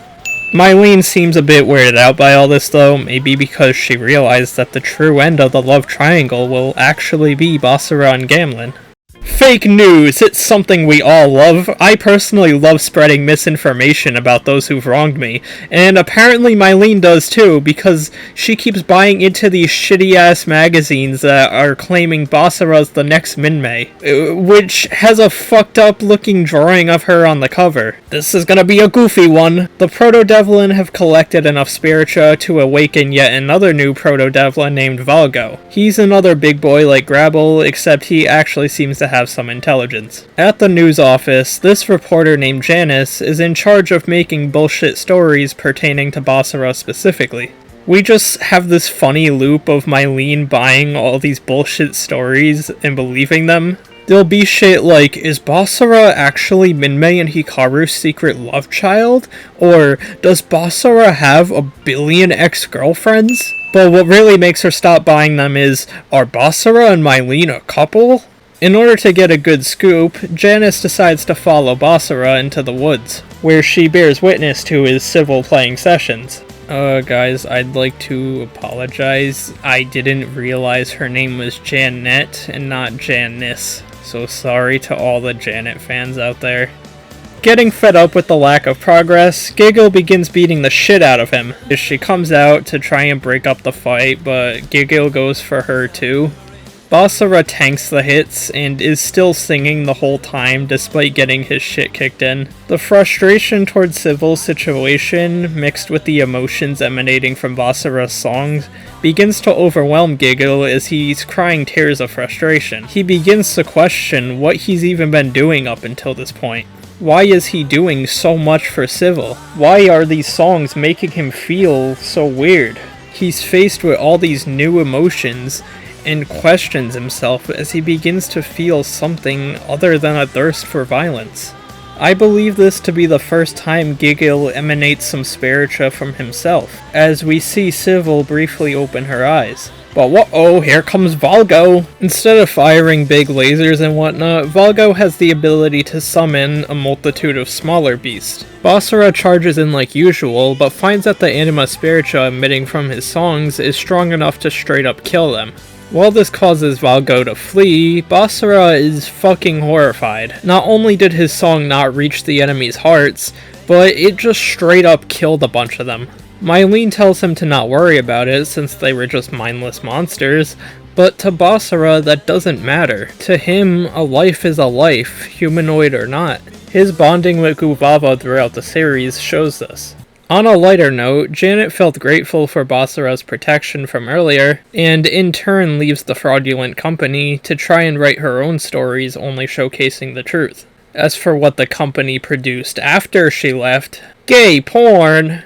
Mylene seems a bit weirded out by all this though, maybe because she realized that the true end of the love triangle will actually be Basara and Gamlen. Fake news! It's something we all love. I personally love spreading misinformation about those who've wronged me, and apparently Mylene does too, because she keeps buying into these shitty-ass magazines that are claiming Basara's the next Minmei, which has a fucked-up looking drawing of her on the cover. This is gonna be a goofy one. The Proto Deviln have collected enough Spiritia to awaken yet another new Proto Deviln named Valgo. He's another big boy like Grabble, except he actually seems to have some intelligence. At the news office, this reporter named Janice is in charge of making bullshit stories pertaining to Basara specifically. We just have this funny loop of Mylene buying all these bullshit stories and believing them. There'll be shit like, is Basara actually Minmei and Hikaru's secret love child? Or does Basara have a billion ex-girlfriends? But what really makes her stop buying them is, are Basara and Mylene a couple? In order to get a good scoop, Janice decides to follow Basara into the woods, where she bears witness to his civil playing sessions. Guys, I'd like to apologize. I didn't realize her name was Janet and not Janice, so sorry to all the Janet fans out there. Getting fed up with the lack of progress, Gigil begins beating the shit out of him. She comes out to try and break up the fight, but Gigil goes for her too. Basara tanks the hits and is still singing the whole time despite getting his shit kicked in. The frustration towards Civil's situation, mixed with the emotions emanating from Basara's songs, begins to overwhelm Gigil as he's crying tears of frustration. He begins to question what he's even been doing up until this point. Why is he doing so much for Civil? Why are these songs making him feel so weird? He's faced with all these new emotions and questions himself as he begins to feel something other than a thirst for violence. I believe this to be the first time Gigil emanates some Spiritia from himself, as we see Civil briefly open her eyes. But whoa, here comes Valgo! Instead of firing big lasers and whatnot, Valgo has the ability to summon a multitude of smaller beasts. Basara charges in like usual, but finds that the Anima Spiritia emitting from his songs is strong enough to straight up kill them. While this causes Valgo to flee, Basara is fucking horrified. Not only did his song not reach the enemy's hearts, but it just straight up killed a bunch of them. Mylene tells him to not worry about it since they were just mindless monsters, but to Basara that doesn't matter. To him, a life is a life, humanoid or not. His bonding with Guvava throughout the series shows this. On a lighter note, Janet felt grateful for Basara's protection from earlier, and in turn leaves the fraudulent company to try and write her own stories only showcasing the truth. As for what the company produced after she left, gay porn!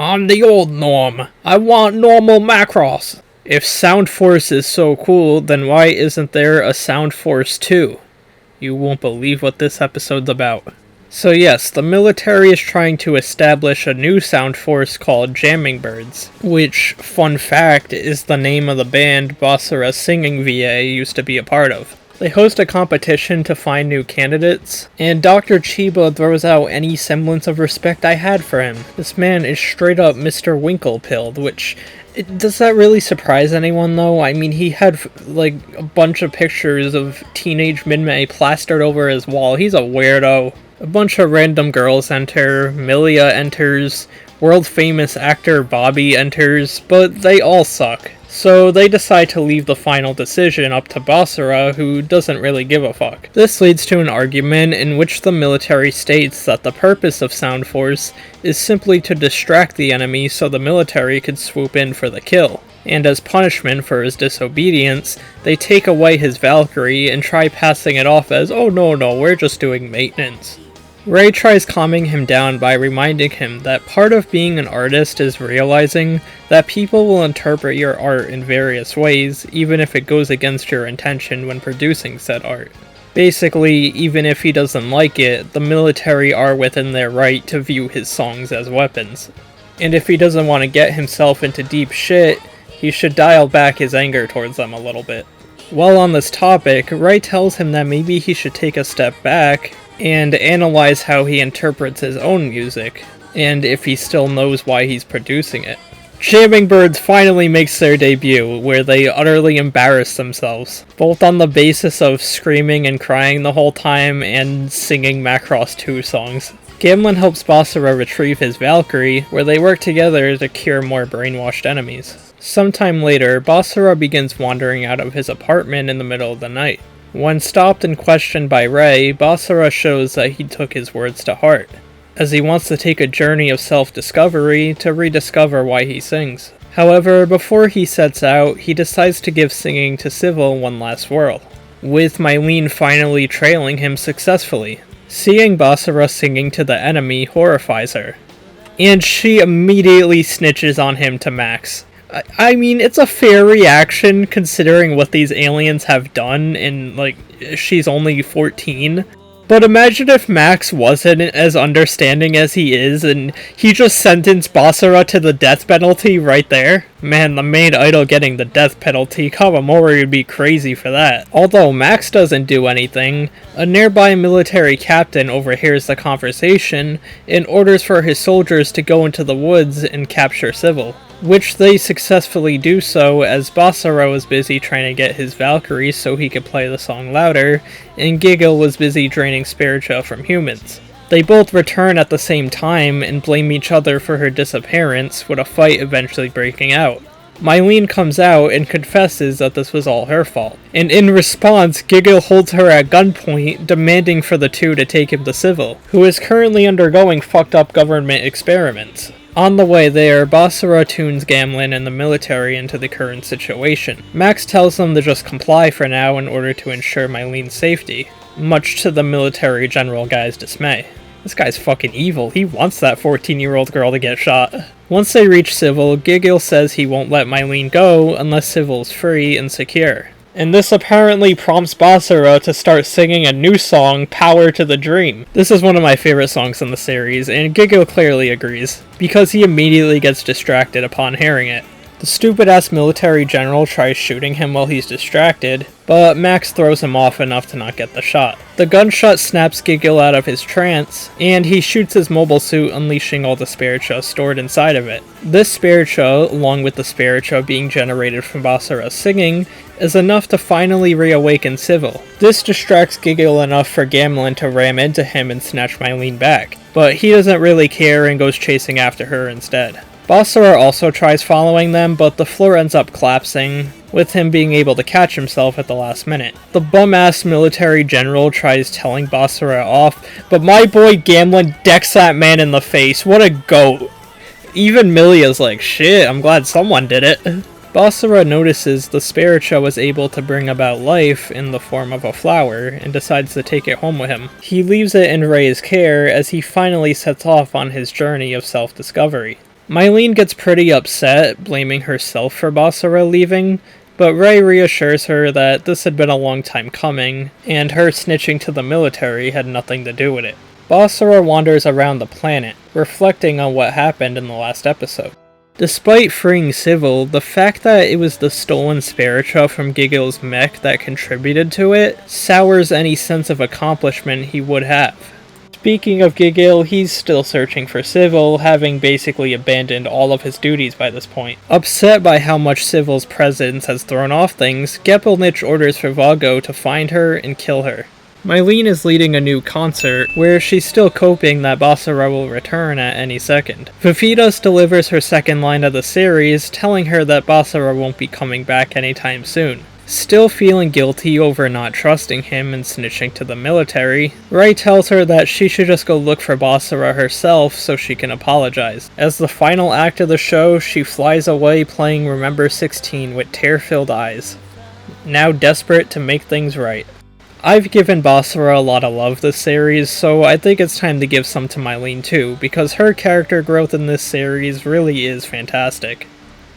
I'm the old Norm. I want normal Macross. If Sound Force is so cool, then why isn't there a Sound Force 2? You won't believe what this episode's about. So yes, the military is trying to establish a new sound force called Jamming Birds, which, fun fact, is the name of the band Basara's singing VA used to be a part of. They host a competition to find new candidates, and Dr. Chiba throws out any semblance of respect I had for him. This man is straight up Mr. Winklepilled, which... does that really surprise anyone, though? I mean, he had, like, a bunch of pictures of teenage Minmei plastered over his wall. He's a weirdo. A bunch of random girls enter, Milia enters, world-famous actor Bobby enters, but they all suck. So they decide to leave the final decision up to Basara, who doesn't really give a fuck. This leads to an argument in which the military states that the purpose of Sound Force is simply to distract the enemy so the military could swoop in for the kill. And as punishment for his disobedience, they take away his Valkyrie and try passing it off as, oh no, we're just doing maintenance. Ray tries calming him down by reminding him that part of being an artist is realizing that people will interpret your art in various ways, even if it goes against your intention when producing said art. Basically, even if he doesn't like it, the military are within their right to view his songs as weapons. And if he doesn't want to get himself into deep shit, he should dial back his anger towards them a little bit. While on this topic, Ray tells him that maybe he should take a step back and analyze how he interprets his own music, and if he still knows why he's producing it. Jamming Birds finally makes their debut, where they utterly embarrass themselves, both on the basis of screaming and crying the whole time and singing Macross 2 songs. Gamlin helps Basara retrieve his Valkyrie, where they work together to cure more brainwashed enemies. Sometime later, Basara begins wandering out of his apartment in the middle of the night. When stopped and questioned by Ray, Basara shows that he took his words to heart, as he wants to take a journey of self-discovery to rediscover why he sings. However, before he sets out, he decides to give singing to Civil one last whirl, with Mylene finally trailing him successfully. Seeing Basara singing to the enemy horrifies her, and she immediately snitches on him to Max. I mean, it's a fair reaction considering what these aliens have done, and, like, she's only 14. But imagine if Max wasn't as understanding as he is, and he just sentenced Basara to the death penalty right there. Man, the main idol getting the death penalty, Kawamori would be crazy for that. Although Max doesn't do anything, a nearby military captain overhears the conversation and orders for his soldiers to go into the woods and capture Civil, which they successfully do so as Basara was busy trying to get his Valkyrie so he could play the song louder, and Gigil was busy draining Spiritia from humans. They both return at the same time and blame each other for her disappearance, with a fight eventually breaking out. Mylene comes out and confesses that this was all her fault, and in response, Gigil holds her at gunpoint, demanding for the two to take him to Civil, who is currently undergoing fucked up government experiments. On the way there, Basara tunes Gamlin and the military into the current situation. Max tells them to just comply for now in order to ensure Mylene's safety, much to the military general guy's dismay. This guy's fucking evil, he wants that 14-year-old girl to get shot. Once they reach Civil, Gigil says he won't let Mylene go unless Civil's free and secure. And this apparently prompts Basara to start singing a new song, Power to the Dream. This is one of my favorite songs in the series, and Gigil clearly agrees, because he immediately gets distracted upon hearing it. The stupid-ass military general tries shooting him while he's distracted, but Max throws him off enough to not get the shot. The gunshot snaps Gigil out of his trance, and he shoots his mobile suit, unleashing all the Spiritia stored inside of it. This Spiritia, along with the Spiritia being generated from Basara's singing, is enough to finally reawaken Civil. This distracts Gigil enough for Gamlin to ram into him and snatch Mylene back, but he doesn't really care and goes chasing after her instead. Basara also tries following them, but the floor ends up collapsing, with him being able to catch himself at the last minute. The bum-ass military general tries telling Basara off, but my boy Gamlin decks that man in the face. What a goat. Even Milia's like, shit, I'm glad someone did it. Basara notices the Spiritia was able to bring about life in the form of a flower, and decides to take it home with him. He leaves it in Rei's care as he finally sets off on his journey of self-discovery. Mylene gets pretty upset, blaming herself for Basara leaving, but Rei reassures her that this had been a long time coming, and her snitching to the military had nothing to do with it. Basara wanders around the planet, reflecting on what happened in the last episode. Despite freeing Civil, the fact that it was the stolen Spiritia from Gigil's mech that contributed to it sours any sense of accomplishment he would have. Speaking of Gigil, he's still searching for Civil, having basically abandoned all of his duties by this point. Upset by how much Civil's presence has thrown off things, Gepelnich orders for Valgo to find her and kill her. Mylene is leading a new concert, where she's still coping that Basara will return at any second. Vivitas delivers her second line of the series, telling her that Basara won't be coming back anytime soon. Still feeling guilty over not trusting him and snitching to the military, Rei tells her that she should just go look for Basara herself so she can apologize. As the final act of the show, she flies away playing Remember 16 with tear-filled eyes, now desperate to make things right. I've given Basara a lot of love this series, so I think it's time to give some to Mylene too, because her character growth in this series really is fantastic.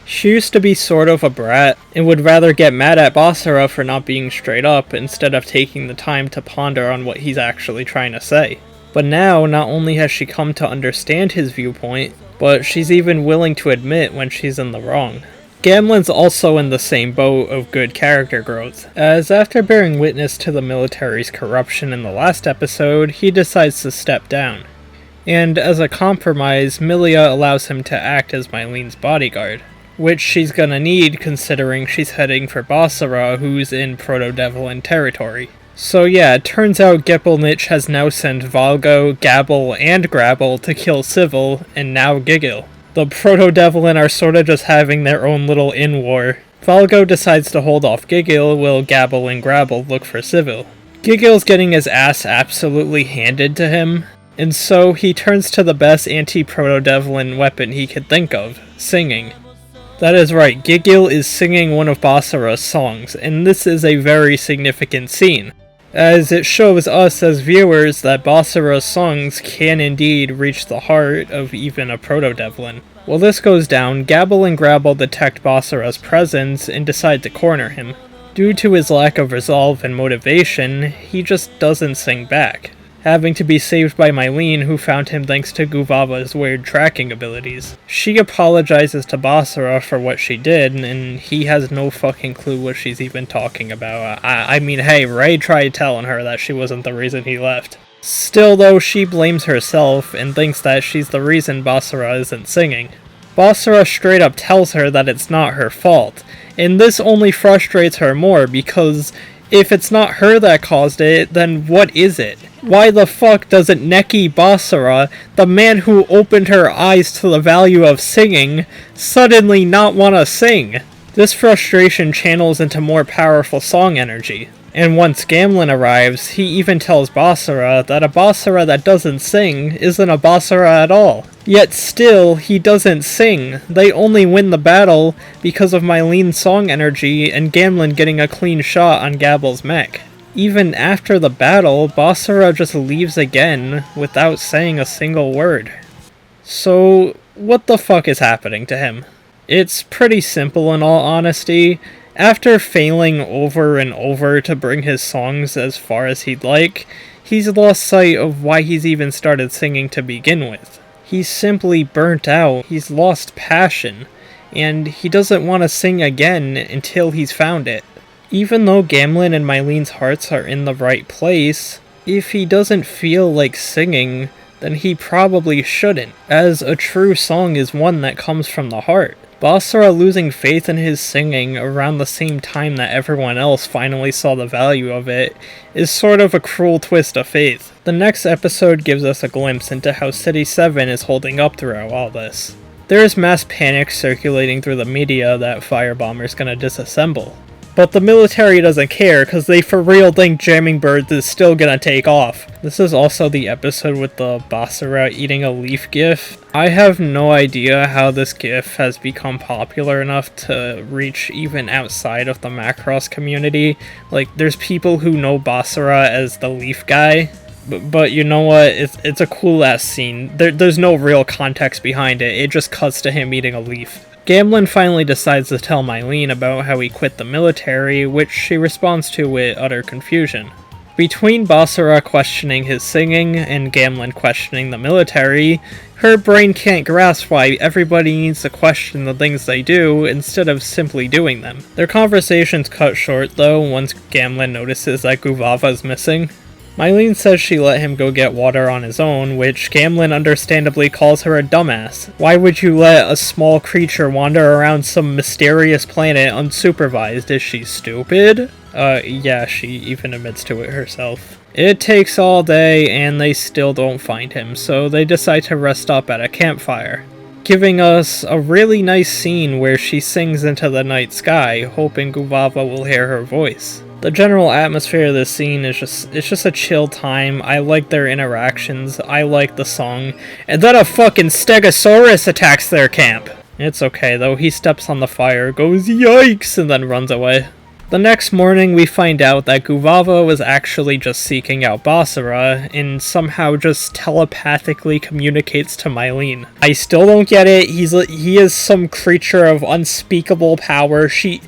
She used to be sort of a brat, and would rather get mad at Basara for not being straight up instead of taking the time to ponder on what he's actually trying to say. But now, not only has she come to understand his viewpoint, but she's even willing to admit when she's in the wrong. Gamlin's also in the same boat of good character growth, as after bearing witness to the military's corruption in the last episode, he decides to step down. And as a compromise, Milia allows him to act as Mylene's bodyguard, which she's gonna need considering she's heading for Basara, who's in Proto Deviln territory. So yeah, it turns out Gepelnich has now sent Valgo, Gabble, and Grabble to kill Civil, and now Gigil. The Proto Deviln are sorta just having their own little in-war. Valgo decides to hold off Gigil, while Gabble and Grabble look for Civil. Gigil's getting his ass absolutely handed to him, and so he turns to the best anti-Proto Deviln weapon he could think of, singing. That is right, Gigil is singing one of Basara's songs, and this is a very significant scene, as it shows us as viewers that Basara's songs can indeed reach the heart of even a Proto Deviln. While this goes down, Gabble and Grabble detect Basara's presence and decide to corner him. Due to his lack of resolve and motivation, he just doesn't sing back, having to be saved by Mylene, who found him thanks to Guvava's weird tracking abilities. She apologizes to Basara for what she did, and he has no fucking clue what she's even talking about. I mean, hey, Rei tried telling her that she wasn't the reason he left. Still though, she blames herself and thinks that she's the reason Basara isn't singing. Basara straight up tells her that it's not her fault, and this only frustrates her more because if it's not her that caused it, then what is it? Why the fuck doesn't Neki Basara, the man who opened her eyes to the value of singing, suddenly not want to sing? This frustration channels into more powerful song energy. And once Gamlin arrives, he even tells Basara that a Basara that doesn't sing isn't a Basara at all. Yet still, he doesn't sing. They only win the battle because of Mylene's song energy and Gamlin getting a clean shot on Gabble's mech. Even after the battle, Basara just leaves again without saying a single word. So, what the fuck is happening to him? It's pretty simple in all honesty. After failing over and over to bring his songs as far as he'd like, he's lost sight of why he's even started singing to begin with. He's simply burnt out, he's lost passion, and he doesn't want to sing again until he's found it. Even though Gamlin and Mylene's hearts are in the right place, if he doesn't feel like singing, then he probably shouldn't, as a true song is one that comes from the heart. Basara losing faith in his singing around the same time that everyone else finally saw the value of it is sort of a cruel twist of fate. The next episode gives us a glimpse into how City 7 is holding up throughout all this. There's mass panic circulating through the media that Firebomber's gonna disassemble. But the military doesn't care, cause they for real think jamming birds is still gonna take off. This is also the episode with the Basara eating a leaf gif. I have no idea how this gif has become popular enough to reach even outside of the Macross community. Like, there's people who know Basara as the leaf guy. But you know what, it's a cool ass scene. There's no real context behind it, it just cuts to him eating a leaf. Gamlen finally decides to tell Mylene about how he quit the military, which she responds to with utter confusion. Between Basara questioning his singing and Gamlen questioning the military, her brain can't grasp why everybody needs to question the things they do instead of simply doing them. Their conversation's cut short though once Gamlen notices that Guvava's missing. Mylene says she let him go get water on his own, which Gamlen understandably calls her a dumbass. Why would you let a small creature wander around some mysterious planet unsupervised? Is she stupid? Yeah, she even admits to it herself. It takes all day and they still don't find him, so they decide to rest up at a campfire, giving us a really nice scene where she sings into the night sky, hoping Guvava will hear her voice. The general atmosphere of this scene is just a chill time. I like their interactions, I like the song, and then a fucking Stegosaurus attacks their camp! It's okay though, he steps on the fire, goes yikes, and then runs away. The next morning we find out that Guvava was actually just seeking out Basara, and somehow just telepathically communicates to Mylene. I still don't get it, he is some creature of unspeakable power. She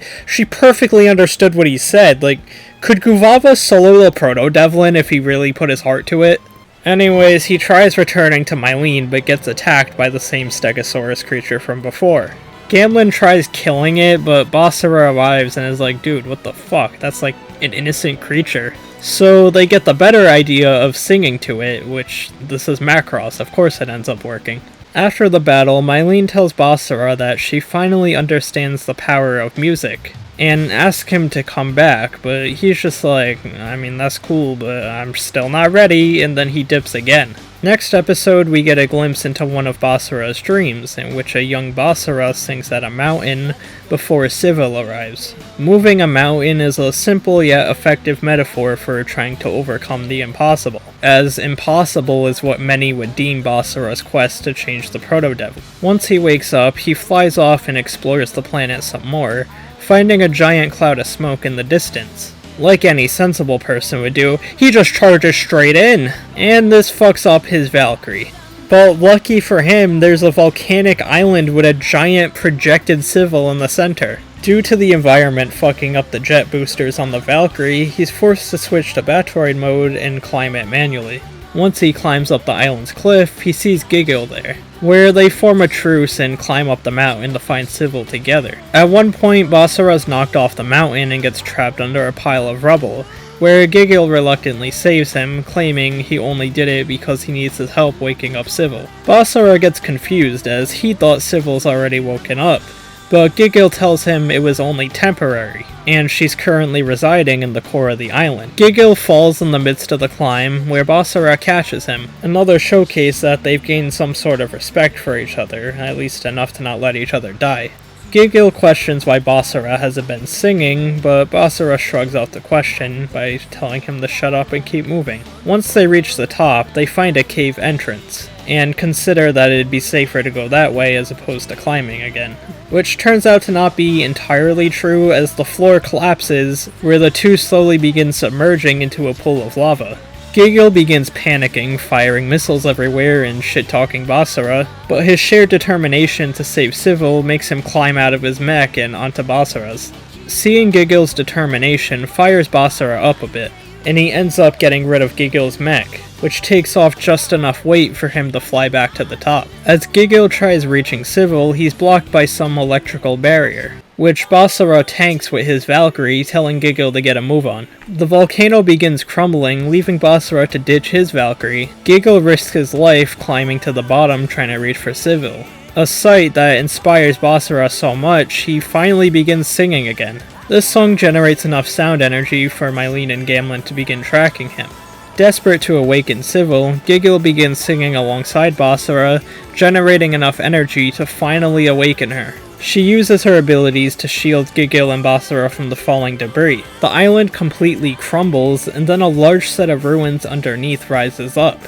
perfectly understood what he said. Like, could Guvava solo the Proto Deviln if he really put his heart to it? Anyways, he tries returning to Mylene but gets attacked by the same Stegosaurus creature from before. Gamlen tries killing it, but Basara arrives and is like, dude, what the fuck? That's like an innocent creature. So they get the better idea of singing to it, which this is Macross, of course it ends up working. After the battle, Mylene tells Basara that she finally understands the power of music, and asks him to come back, but he's just like, I mean, that's cool, but I'm still not ready, and then he dips again. Next episode, we get a glimpse into one of Basara's dreams, in which a young Basara sings at a mountain before Civil arrives. Moving a mountain is a simple yet effective metaphor for trying to overcome the impossible, as impossible is what many would deem Basara's quest to change the Proto Deviln. Once he wakes up, he flies off and explores the planet some more, finding a giant cloud of smoke in the distance. Like any sensible person would do, he just charges straight in, and this fucks up his Valkyrie. But lucky for him, there's a volcanic island with a giant projected civil in the center. Due to the environment fucking up the jet boosters on the Valkyrie, he's forced to switch to Batroid mode and climb it manually. Once he climbs up the island's cliff, he sees Gigil there, where they form a truce and climb up the mountain to find Civil together. At one point, Basara's knocked off the mountain and gets trapped under a pile of rubble, where Gigil reluctantly saves him, claiming he only did it because he needs his help waking up Civil. Basara gets confused as he thought Civil's already woken up, but Gigil tells him it was only temporary, and she's currently residing in the core of the island. Gigil falls in the midst of the climb, where Basara catches him, another showcase that they've gained some sort of respect for each other, at least enough to not let each other die. Gigil questions why Basara hasn't been singing, but Basara shrugs out the question by telling him to shut up and keep moving. Once they reach the top, they find a cave entrance, and consider that it'd be safer to go that way as opposed to climbing again. Which turns out to not be entirely true, as the floor collapses, where the two slowly begin submerging into a pool of lava. Gigil begins panicking, firing missiles everywhere and shit-talking Basara, but his sheer determination to save Civil makes him climb out of his mech and onto Basara's. Seeing Gigil's determination fires Basara up a bit, and he ends up getting rid of Gigil's mech, which takes off just enough weight for him to fly back to the top. As Gigil tries reaching Civil, he's blocked by some electrical barrier, which Basara tanks with his Valkyrie, telling Gigil to get a move on. The volcano begins crumbling, leaving Basara to ditch his Valkyrie. Gigil risks his life climbing to the bottom trying to reach for Civil, a sight that inspires Basara so much he finally begins singing again. This song generates enough sound energy for Mylene and Gamlen to begin tracking him. Desperate to awaken Civil, Gigil begins singing alongside Basara, generating enough energy to finally awaken her. She uses her abilities to shield Gigil and Basara from the falling debris. The island completely crumbles, and then a large set of ruins underneath rises up.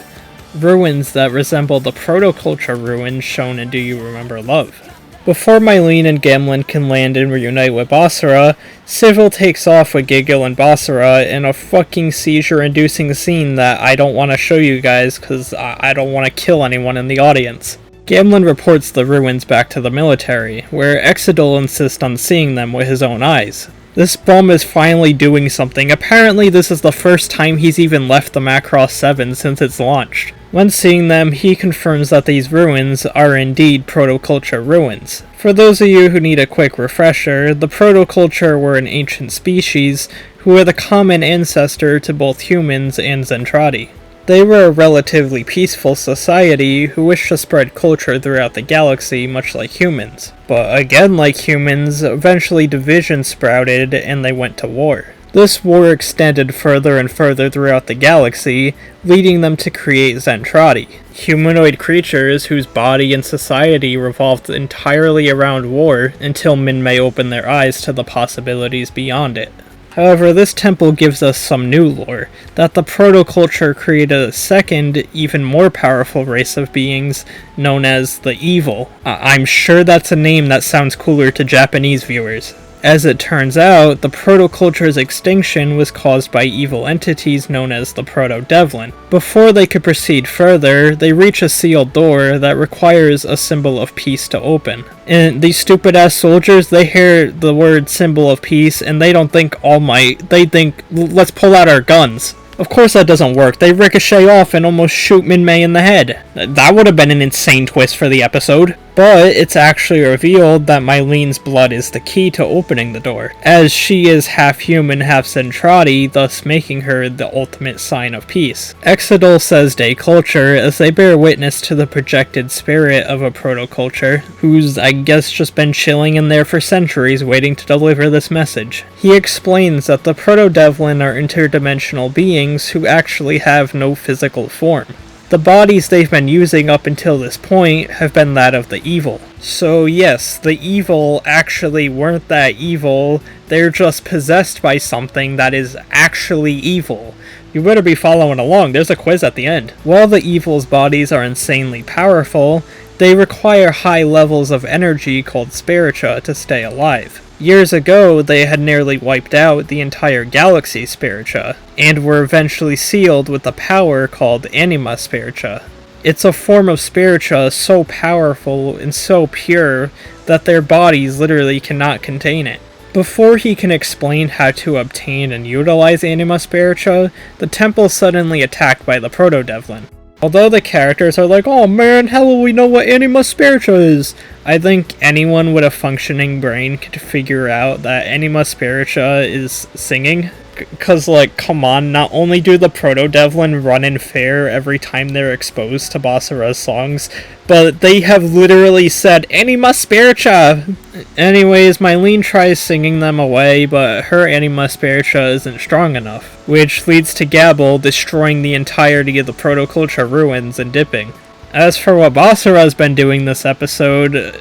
Ruins that resemble the Protoculture ruins shown in Do You Remember Love. Before Mylene and Gamlen can land and reunite with Basara, Civil takes off with Gigil and Basara in a fucking seizure-inducing scene that I don't want to show you guys because I don't want to kill anyone in the audience. Gamlen reports the ruins back to the military, where Exidol insists on seeing them with his own eyes. This bum is finally doing something. Apparently this is the first time he's even left the Macross 7 since it's launched. When seeing them, he confirms that these ruins are indeed Protoculture ruins. For those of you who need a quick refresher, the Protoculture were an ancient species who were the common ancestor to both humans and Zentradi. They were a relatively peaceful society who wished to spread culture throughout the galaxy, much like humans. But again, like humans, eventually division sprouted and they went to war. This war extended further and further throughout the galaxy, leading them to create Zentradi, humanoid creatures whose body and society revolved entirely around war until Minmei opened their eyes to the possibilities beyond it. However, this temple gives us some new lore, that the Protoculture created a second, even more powerful race of beings known as the Evil. I'm sure that's a name that sounds cooler to Japanese viewers. As it turns out, the Protoculture's extinction was caused by evil entities known as the Proto Deviln. Before they could proceed further, they reach a sealed door that requires a symbol of peace to open. And these stupid ass soldiers, they hear the word symbol of peace and they don't think All Might, they think, let's pull out our guns. Of course that doesn't work. They ricochet off and almost shoot Minmei in the head. That would have been an insane twist for the episode. But it's actually revealed that Mylene's blood is the key to opening the door, as she is half human, half Zentradi, thus making her the ultimate sign of peace. Exidol says day culture as they bear witness to the projected spirit of a Protoculture, who's I guess just been chilling in there for centuries waiting to deliver this message. He explains that the Proto Deviln are interdimensional beings who actually have no physical form. The bodies they've been using up until this point have been that of the evil. So yes, the evil actually weren't that evil, they're just possessed by something that is actually evil. You better be following along, there's a quiz at the end. While the evil's bodies are insanely powerful, they require high levels of energy called Spiritia to stay alive. Years ago, they had nearly wiped out the entire galaxy Spiritia, and were eventually sealed with a power called Anima Spiritia. It's a form of Spiritia so powerful and so pure that their bodies literally cannot contain it. Before he can explain how to obtain and utilize Anima Spiritia, the temple is suddenly attacked by the Proto Deviln. Although the characters are like, oh man, how will we know what Anima Spiritia is? I think anyone with a functioning brain could figure out that Anima Spiritia is singing. Cause like, come on, not only do the Proto Deviln run in fair every time they're exposed to Basara's songs, but they have literally said, Anima Spiritia! Anyways, Mylene tries singing them away, but her Anima Spiritia isn't strong enough, which leads to Gabble destroying the entirety of the Protoculture ruins and dipping. As for what Basara's been doing this episode,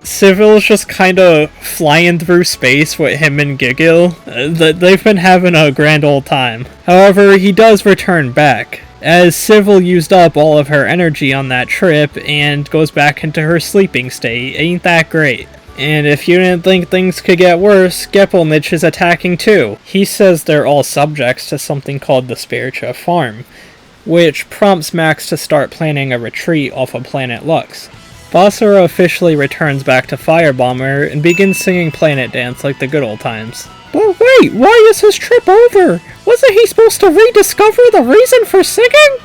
Civil's just kinda flying through space with him and Gigil. They've been having a grand old time. However, he does return back, as Civil used up all of her energy on that trip and goes back into her sleeping state. Ain't that great? And if you didn't think things could get worse, Gepelnich is attacking too. He says they're all subjects to something called the Spiritia Farm, which prompts Max to start planning a retreat off of Planet Lux. Basara officially returns back to Firebomber and begins singing Planet Dance like the good old times. But wait, why is his trip over? Wasn't he supposed to rediscover the reason for singing?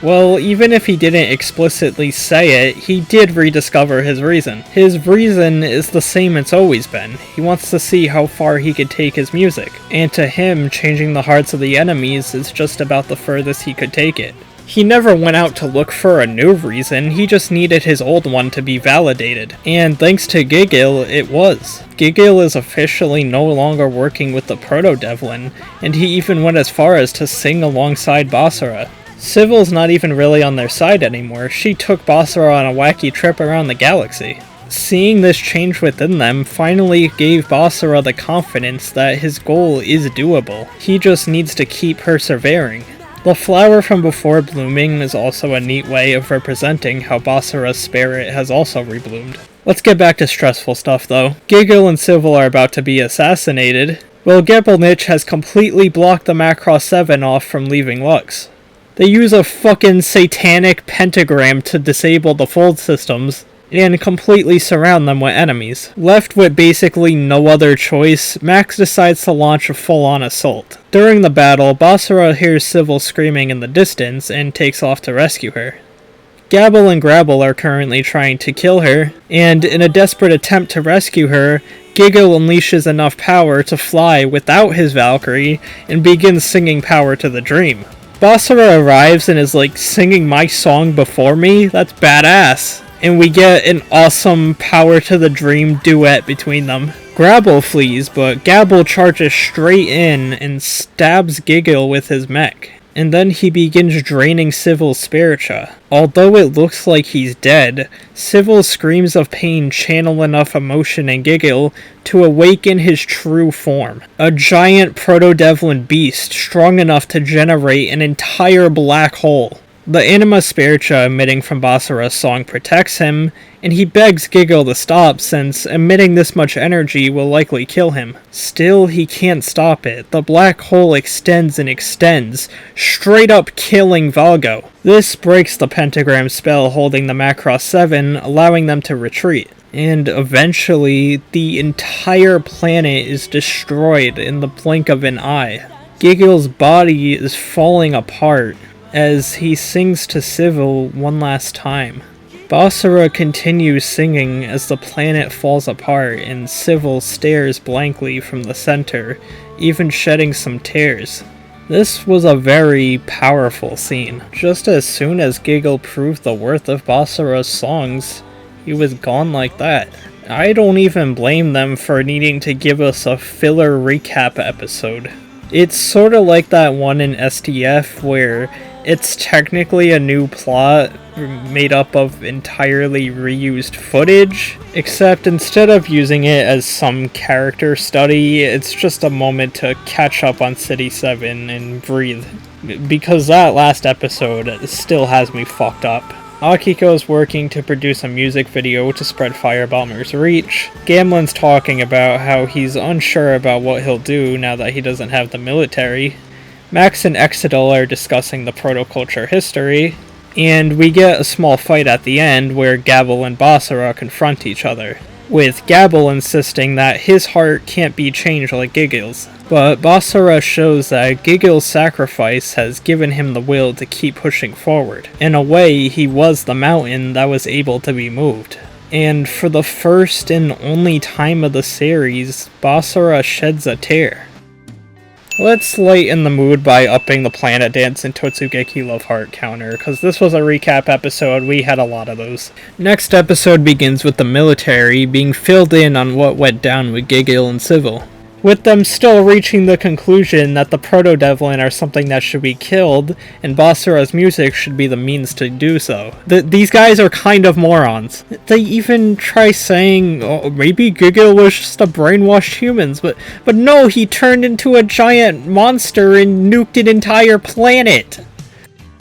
Well, even if he didn't explicitly say it, he did rediscover his reason. His reason is the same it's always been. He wants to see how far he could take his music. And to him, changing the hearts of the enemies is just about the furthest he could take it. He never went out to look for a new reason, he just needed his old one to be validated. And thanks to Gigil, it was. Gigil is officially no longer working with the Proto Deviln, and he even went as far as to sing alongside Basara. Civil's not even really on their side anymore, she took Basara on a wacky trip around the galaxy. Seeing this change within them finally gave Basara the confidence that his goal is doable. He just needs to keep persevering. The flower from before blooming is also a neat way of representing how Basara's spirit has also rebloomed. Let's get back to stressful stuff though. Gigil and Civil are about to be assassinated. Well, Gebelnich has completely blocked the Macross 7 off from leaving Lux. They use a fucking satanic pentagram to disable the fold systems and completely surround them with enemies. Left with basically no other choice, Max decides to launch a full-on assault. During the battle, Basara hears Civil screaming in the distance and takes off to rescue her. Gabble and Grabble are currently trying to kill her, and in a desperate attempt to rescue her, Gigil unleashes enough power to fly without his Valkyrie and begins singing Power to the Dream. Basara arrives and is like, singing my song before me? That's badass. And we get an awesome Power to the Dream duet between them. Grabble flees, but Gabble charges straight in and stabs Gigil with his mech. And then he begins draining Civil's Spiritia. Although it looks like he's dead, Civil's screams of pain channel enough emotion in Gigil to awaken his true form. A giant Proto Deviln beast strong enough to generate an entire black hole. The Anima Spiritia emitting from Basara's song protects him, and he begs Gigil to stop since emitting this much energy will likely kill him. Still, he can't stop it. The black hole extends and extends, straight up killing Valgo. This breaks the pentagram spell holding the Macross 7, allowing them to retreat. And eventually, the entire planet is destroyed in the blink of an eye. Gigil's body is falling apart as he sings to Civil one last time. Basara continues singing as the planet falls apart and Civil stares blankly from the center, even shedding some tears. This was a very powerful scene. Just as soon as Gigil proved the worth of Basara's songs, he was gone like that. I don't even blame them for needing to give us a filler recap episode. It's sorta like that one in STF where it's technically a new plot made up of entirely reused footage, except instead of using it as some character study, it's just a moment to catch up on City 7 and breathe. Because that last episode still has me fucked up. Akiko's working to produce a music video to spread Firebomber's reach. Gamlen's talking about how he's unsure about what he'll do now that he doesn't have the military. Max and Exidal are discussing the Protoculture history, and we get a small fight at the end where Gabble and Basara confront each other, with Gabble insisting that his heart can't be changed like Gigil's. But Basara shows that Gigil's sacrifice has given him the will to keep pushing forward. In a way, he was the mountain that was able to be moved. And for the first and only time of the series, Basara sheds a tear. Let's lighten the mood by upping the Planet Dance and Totsugeki Love Heart counter, because this was a recap episode, we had a lot of those. Next episode begins with the military being filled in on what went down with Gigil and Civil, with them still reaching the conclusion that the Proto Deviln are something that should be killed, and Basara's music should be the means to do so. These guys are kind of morons. They even try saying, oh, maybe Gigil was just a brainwashed humans, but no, he turned into a giant monster and nuked an entire planet!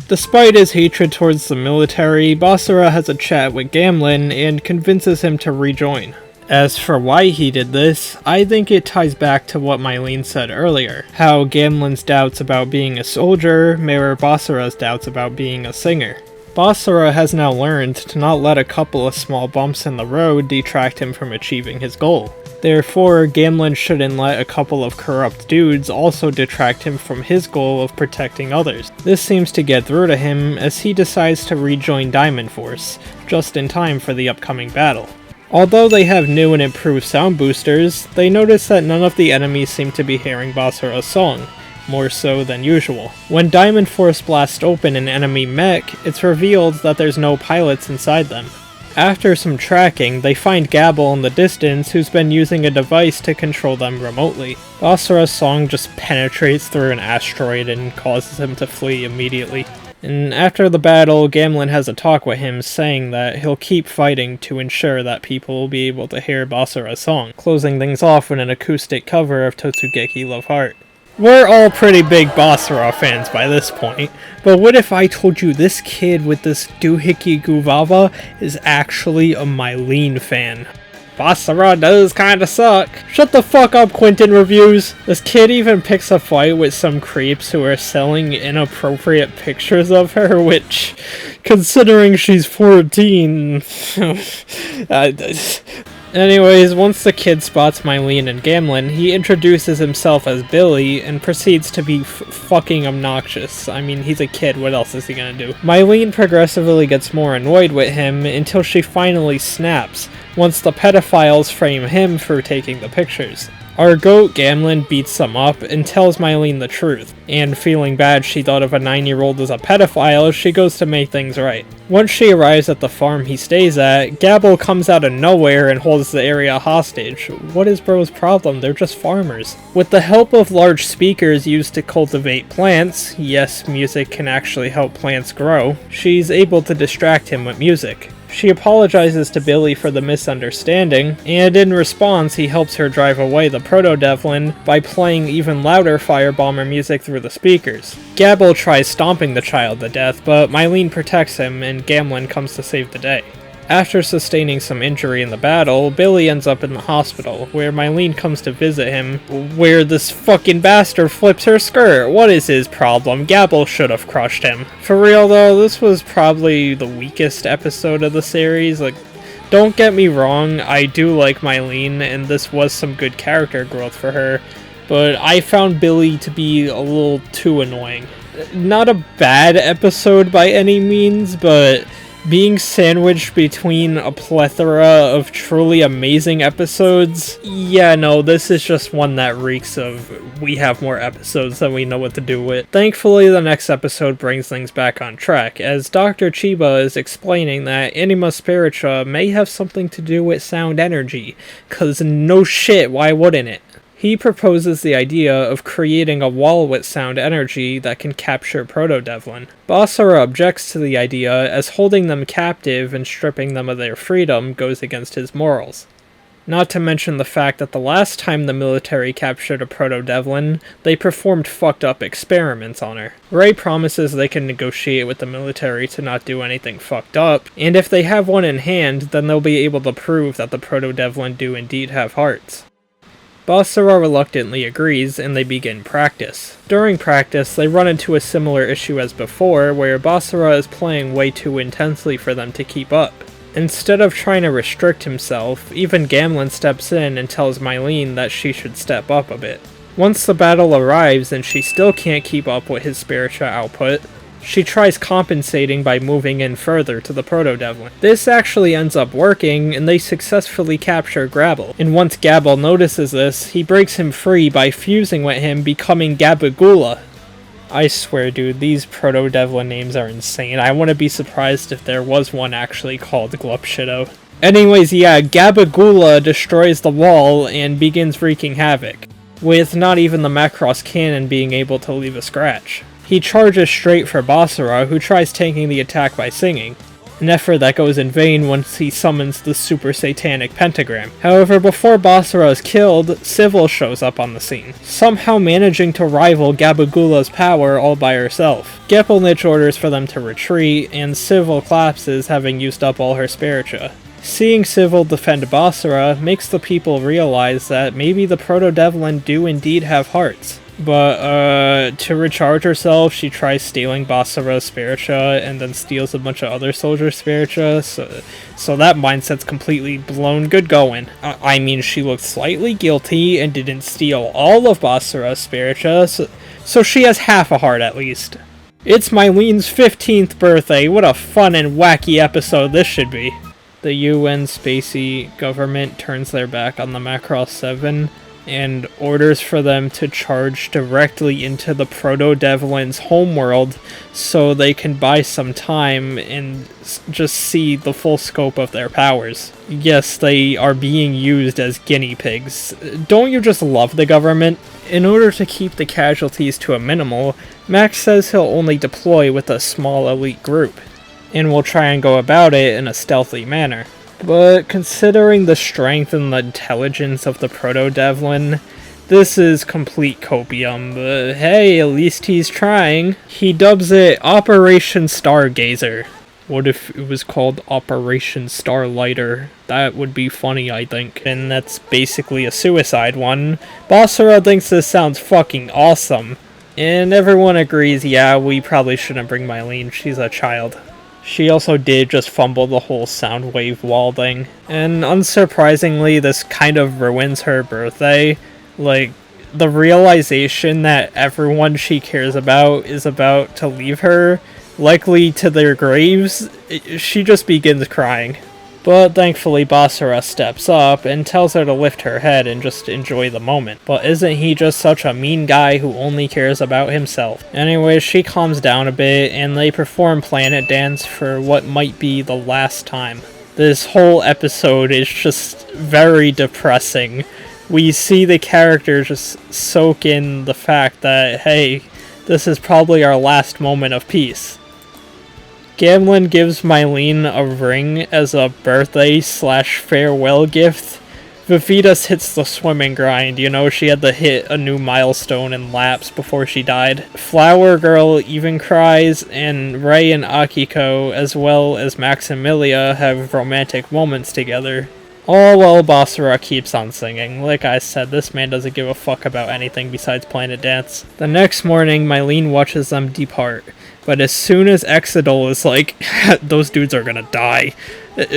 Despite his hatred towards the military, Basara has a chat with Gamlen and convinces him to rejoin. As for why he did this, I think it ties back to what Mylene said earlier, how Gamlen's doubts about being a soldier mirror Basara's doubts about being a singer. Basara has now learned to not let a couple of small bumps in the road detract him from achieving his goal. Therefore, Gamlen shouldn't let a couple of corrupt dudes also detract him from his goal of protecting others. This seems to get through to him as he decides to rejoin Diamond Force, just in time for the upcoming battle. Although they have new and improved sound boosters, they notice that none of the enemies seem to be hearing Basara's song, more so than usual. When Diamond Force blasts open an enemy mech, it's revealed that there's no pilots inside them. After some tracking, they find Gabble in the distance who's been using a device to control them remotely. Basara's song just penetrates through an asteroid and causes him to flee immediately. And after the battle, Gamlen has a talk with him saying that he'll keep fighting to ensure that people will be able to hear Basara's song, closing things off with an acoustic cover of Totsugeki Love Heart. We're all pretty big Basara fans by this point, but what if I told you this kid with this doohickey guvava is actually a Mylene fan? Basara does kinda suck. Shut the fuck up, Quentin Reviews! This kid even picks a fight with some creeps who are selling inappropriate pictures of her, which, considering she's 14... Anyways, once the kid spots Mylene and Gamlen, he introduces himself as Billy and proceeds to be fucking obnoxious. I mean, he's a kid, what else is he gonna do? Mylene progressively gets more annoyed with him until she finally snaps, once the pedophiles frame him for taking the pictures. Our goat, Gamlen, beats them up and tells Mylene the truth, and feeling bad she thought of a 9-year-old as a pedophile, she goes to make things right. Once she arrives at the farm he stays at, Gabble comes out of nowhere and holds the area hostage. What is bro's problem? They're just farmers. With the help of large speakers used to cultivate plants, yes, music can actually help plants grow, she's able to distract him with music. She apologizes to Billy for the misunderstanding, and in response he helps her drive away the Proto Deviln by playing even louder Firebomber music through the speakers. Gabble tries stomping the child to death, but Mylene protects him and Gamlen comes to save the day. After sustaining some injury in the battle, Billy ends up in the hospital, where Mylene comes to visit him, where this fucking bastard flips her skirt. What is his problem? Gabble should have crushed him. For real though, this was probably the weakest episode of the series. Like, don't get me wrong, I do like Mylene, and this was some good character growth for her, but I found Billy to be a little too annoying. Not a bad episode by any means, but being sandwiched between a plethora of truly amazing episodes, yeah, no, this is just one that reeks of we have more episodes than we know what to do with. Thankfully, the next episode brings things back on track, as Dr. Chiba is explaining that Anima Spiritia may have something to do with sound energy, cause no shit, why wouldn't it? He proposes the idea of creating a wall with sound energy that can capture Proto Deviln. Basara objects to the idea, as holding them captive and stripping them of their freedom goes against his morals. Not to mention the fact that the last time the military captured a Proto Deviln, they performed fucked up experiments on her. Ray promises they can negotiate with the military to not do anything fucked up, and if they have one in hand, then they'll be able to prove that the Proto Deviln do indeed have hearts. Basara reluctantly agrees, and they begin practice. During practice, they run into a similar issue as before, where Basara is playing way too intensely for them to keep up. Instead of trying to restrict himself, even Gamlen steps in and tells Mylene that she should step up a bit. Once the battle arrives and she still can't keep up with his spiritual output, she tries compensating by moving in further to the Proto Deviln. This actually ends up working, and they successfully capture Gabble. And once Gabble notices this, he breaks him free by fusing with him, becoming Gabagula. I swear, dude, these Proto Deviln names are insane. I wouldn't be surprised if there was one actually called Glupshido. Anyways, yeah, Gabagula destroys the wall and begins wreaking havoc, with not even the Macross cannon being able to leave a scratch. He charges straight for Basara, who tries taking the attack by singing, an effort that goes in vain once he summons the super satanic pentagram. However, before Basara is killed, Civil shows up on the scene, somehow managing to rival Gabagula's power all by herself. Gepelnich orders for them to retreat, and Civil collapses, having used up all her spiritia. Seeing Civil defend Basara makes the people realize that maybe the Proto Deviln do indeed have hearts. But, to recharge herself, she tries stealing Basara's spiritia and then steals a bunch of other soldiers' spiritia, so that mindset's completely blown. Good going. I mean, she looked slightly guilty and didn't steal all of Basara's spiritia, so she has half a heart at least. It's Mylene's 15th birthday. What a fun and wacky episode this should be. The UN spacey government turns their back on the Macross 7, and orders for them to charge directly into the Proto Deviln's homeworld so they can buy some time and just see the full scope of their powers. Yes, they are being used as guinea pigs. Don't you just love the government? In order to keep the casualties to a minimal, Max says he'll only deploy with a small elite group, and will try and go about it in a stealthy manner. But considering the strength and the intelligence of the Proto Deviln, this is complete copium, but hey, at least he's trying. He dubs it Operation Stargazer. What if it was called Operation Starlighter? That would be funny, I think. And that's basically a suicide one. Basara thinks this sounds fucking awesome. And everyone agrees, yeah, we probably shouldn't bring Mylene, she's a child. She also did just fumble the whole sound wave wall thing. And unsurprisingly, this kind of ruins her birthday. Like, the realization that everyone she cares about is about to leave her, likely to their graves, she just begins crying. But thankfully Basara steps up and tells her to lift her head and just enjoy the moment. But isn't he just such a mean guy who only cares about himself? Anyways, she calms down a bit and they perform Planet Dance for what might be the last time. This whole episode is just very depressing. We see the characters just soak in the fact that, hey, this is probably our last moment of peace. Gamlin gives Mylene a ring as a birthday/farewell gift. Vivitas hits the swimming grind, you know, she had to hit a new milestone in laps before she died. Flower Girl even cries, and Ray and Akiko, as well as Maximilia, have romantic moments together. All while Basara keeps on singing. Like I said, this man doesn't give a fuck about anything besides Planet Dance. The next morning, Mylene watches them depart. But as soon as Exidol is like, those dudes are gonna die,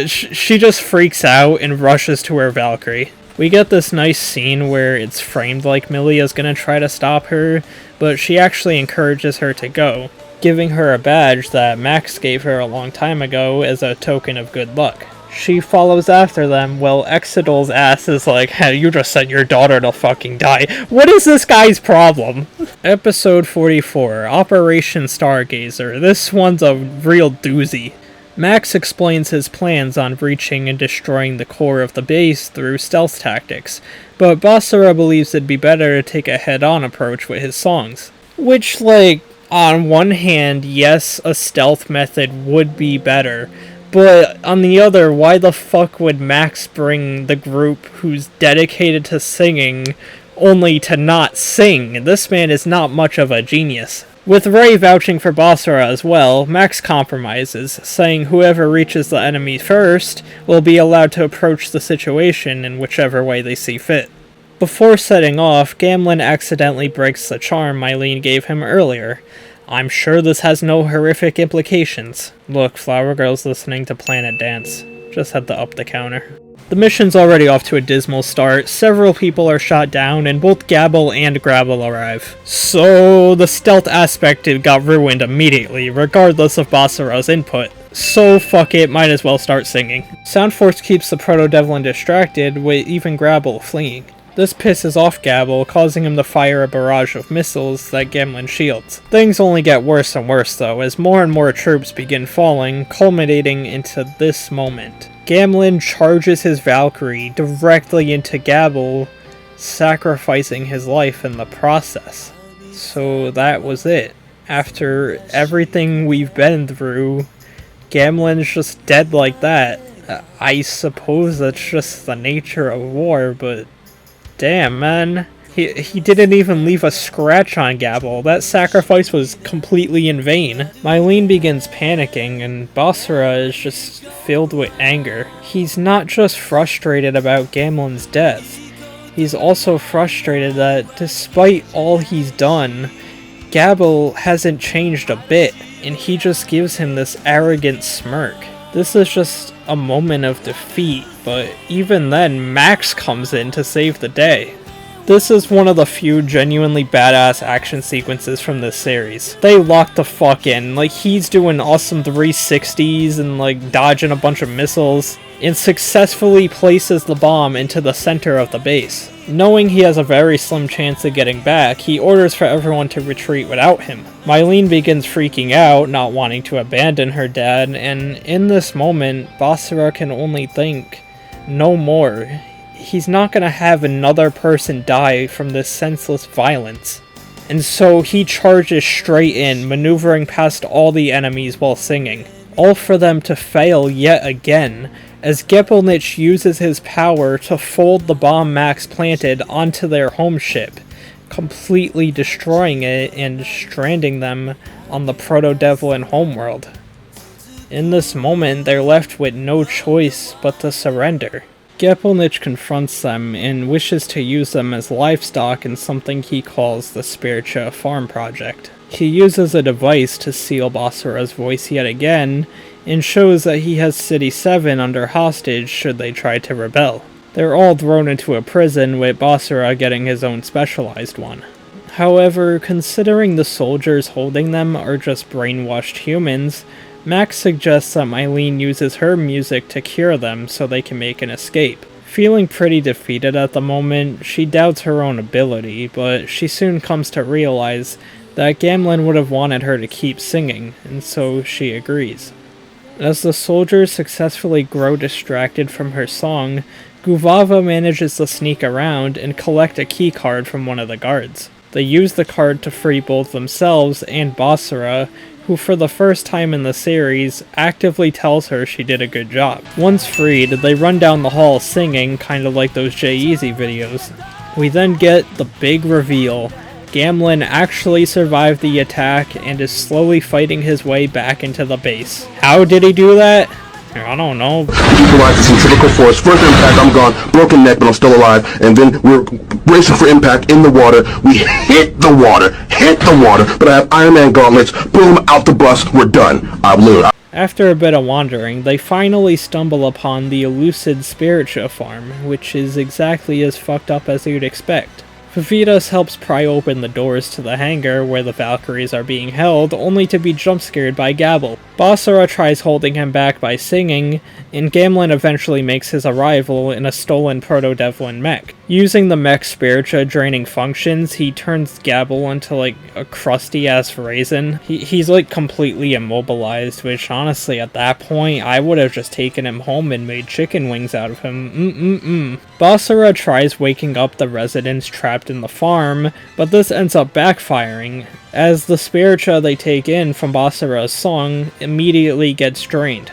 she just freaks out and rushes to her Valkyrie. We get this nice scene where it's framed like Milia's gonna try to stop her, but she actually encourages her to go, giving her a badge that Max gave her a long time ago as a token of good luck. She follows after them while Exidol's ass is like, hey, you just sent your daughter to fucking die. What is this guy's problem? Episode 44, Operation Stargazer. This one's a real doozy. Max explains his plans on reaching and destroying the core of the base through stealth tactics, but Basara believes it'd be better to take a head-on approach with his songs. Which, like, on one hand, yes, a stealth method would be better, but on the other, why the fuck would Max bring the group who's dedicated to singing only to not sing? This man is not much of a genius. With Ray vouching for Basara as well, Max compromises, saying whoever reaches the enemy first will be allowed to approach the situation in whichever way they see fit. Before setting off, Gamlin accidentally breaks the charm Mylene gave him earlier. I'm sure this has no horrific implications. Look, Flower Girl's listening to Planet Dance. Just had to up the counter. The mission's already off to a dismal start. Several people are shot down, and both Gabble and Grabble arrive. So, the stealth aspect got ruined immediately, regardless of Basara's input. So fuck it, might as well start singing. Soundforce keeps the Proto Deviln distracted, with even Grabble fleeing. This pisses off Gabble, causing him to fire a barrage of missiles that Gamlin shields. Things only get worse and worse though, as more and more troops begin falling, culminating into this moment. Gamlin charges his Valkyrie directly into Gabble, sacrificing his life in the process. So that was it. After everything we've been through, Gamlin's just dead like that. I suppose that's just the nature of war, but damn, man. He didn't even leave a scratch on Gabble. That sacrifice was completely in vain. Mylene begins panicking, and Basara is just filled with anger. He's not just frustrated about Gamlin's death. He's also frustrated that despite all he's done, Gabble hasn't changed a bit, and he just gives him this arrogant smirk. This is just a moment of defeat, but even then, Max comes in to save the day. This is one of the few genuinely badass action sequences from this series. They lock the fuck in, like he's doing awesome 360s and like dodging a bunch of missiles, and successfully places the bomb into the center of the base. Knowing he has a very slim chance of getting back, he orders for everyone to retreat without him. Mylene begins freaking out, not wanting to abandon her dad, and in this moment, Basara can only think, no more. He's not gonna have another person die from this senseless violence. And so he charges straight in, maneuvering past all the enemies while singing. All for them to fail yet again, as Gepelnich uses his power to fold the bomb Max planted onto their home ship, completely destroying it and stranding them on the Proto Deviln homeworld. In this moment, they're left with no choice but to surrender. Gepelnich confronts them and wishes to use them as livestock in something he calls the Spiritia farm project. He uses a device to seal Basara's voice yet again, and shows that he has City 7 under hostage should they try to rebel. They're all thrown into a prison, with Basara getting his own specialized one. However, considering the soldiers holding them are just brainwashed humans, Max suggests that Mylene uses her music to cure them so they can make an escape. Feeling pretty defeated at the moment, she doubts her own ability, but she soon comes to realize that Gamlen would have wanted her to keep singing, and so she agrees. As the soldiers successfully grow distracted from her song, Guvava manages to sneak around and collect a key card from one of the guards. They use the card to free both themselves and Basara, who for the first time in the series actively tells her she did a good job. Once freed, they run down the hall singing, kind of like those J-Eazy videos. We then get the big reveal. Gamlen actually survived the attack and is slowly fighting his way back into the base. How did he do that? I don't know. Equalize the centrifugal force. First impact, I'm gone. Broken neck, but I'm still alive. And then we're bracing for impact in the water. We hit the water. But I have Iron Man gauntlets. Boom, out the bus. We're done. I blew. After a bit of wandering, they finally stumble upon the elusive Spiritia farm, which is exactly as fucked up as you'd expect. Vivitas helps pry open the doors to the hangar where the Valkyries are being held, only to be jump-scared by Gabble. Basara tries holding him back by singing, and Gamlen eventually makes his arrival in a stolen Proto Deviln mech. Using the mech's Spiritia draining functions, he turns Gabble into like a crusty-ass raisin. He's like completely immobilized, which honestly at that point, I would have just taken him home and made chicken wings out of him. Basara tries waking up the residents trapped in the farm, but this ends up backfiring, as the Spiritia they take in from Basara's song immediately gets drained.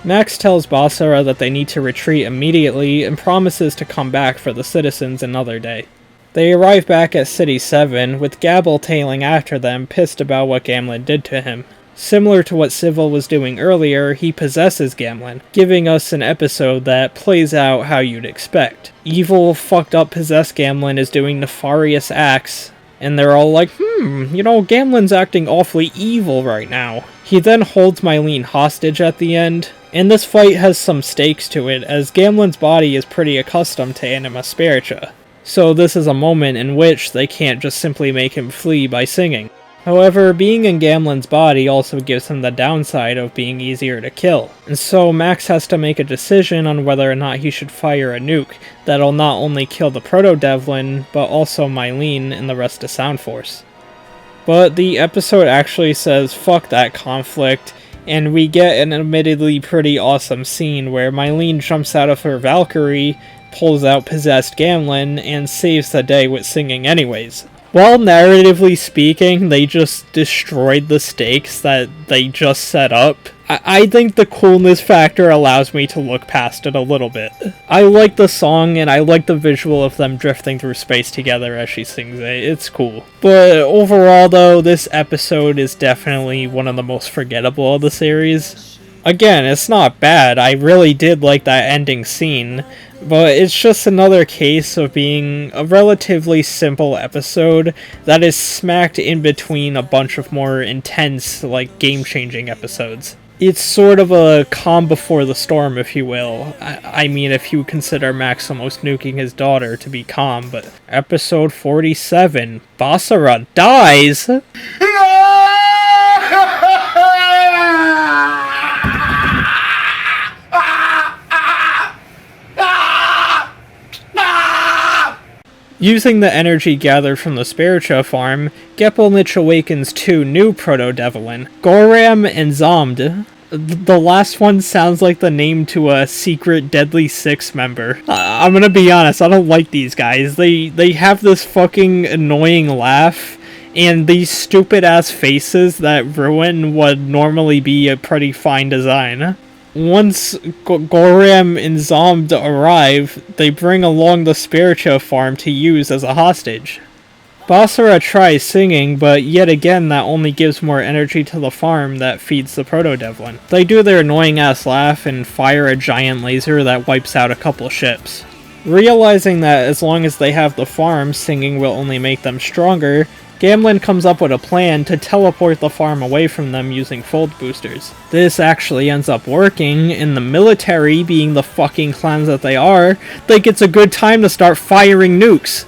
Max tells Basara that they need to retreat immediately and promises to come back for the citizens another day. They arrive back at City 7, with Gabble tailing after them, pissed about what Gamlen did to him. Similar to what Civil was doing earlier, he possesses Gamlen, giving us an episode that plays out how you'd expect. Evil, fucked up possessed Gamlen is doing nefarious acts, and they're all like, Gamlen's acting awfully evil right now. He then holds Mylene hostage at the end, and this fight has some stakes to it, as Gamlen's body is pretty accustomed to Anima Spiritia. So this is a moment in which they can't just simply make him flee by singing. However, being in Gamlen's body also gives him the downside of being easier to kill, and so Max has to make a decision on whether or not he should fire a nuke that'll not only kill the Proto Deviln, but also Mylene and the rest of Sound Force. But the episode actually says fuck that conflict, and we get an admittedly pretty awesome scene where Mylene jumps out of her Valkyrie, pulls out possessed Gamlen, and saves the day with singing anyways. While narratively speaking, they just destroyed the stakes that they just set up, I think the coolness factor allows me to look past it a little bit. I like the song, and I like the visual of them drifting through space together as she sings it. It's cool. But overall, though, this episode is definitely one of the most forgettable of the series. Again, it's not bad. I really did like that ending scene. But it's just another case of being a relatively simple episode that is smacked in between a bunch of more intense, like, game-changing episodes. It's sort of a calm before the storm, if you will. I mean, if you consider Maximos nuking his daughter to be calm, but episode 47, Basara dies! Using the energy gathered from the Spiritia farm, Gepelnich awakens 2 new Proto Deviln, Goram and Zomd. The last one sounds like the name to a secret Deadly Six member. I'm gonna be honest, I don't like these guys. They have this fucking annoying laugh, and these stupid ass faces that ruin what normally be a pretty fine design. Once Goram and Zomd arrive, they bring along the Spiritia farm to use as a hostage. Basara tries singing, but yet again that only gives more energy to the farm that feeds the Proto Deviln. They do their annoying ass laugh and fire a giant laser that wipes out a couple ships. Realizing that as long as they have the farm, singing will only make them stronger, Gamlen comes up with a plan to teleport the farm away from them using fold boosters. This actually ends up working, and the military, being the fucking clowns that they are, think it's a good time to start firing nukes.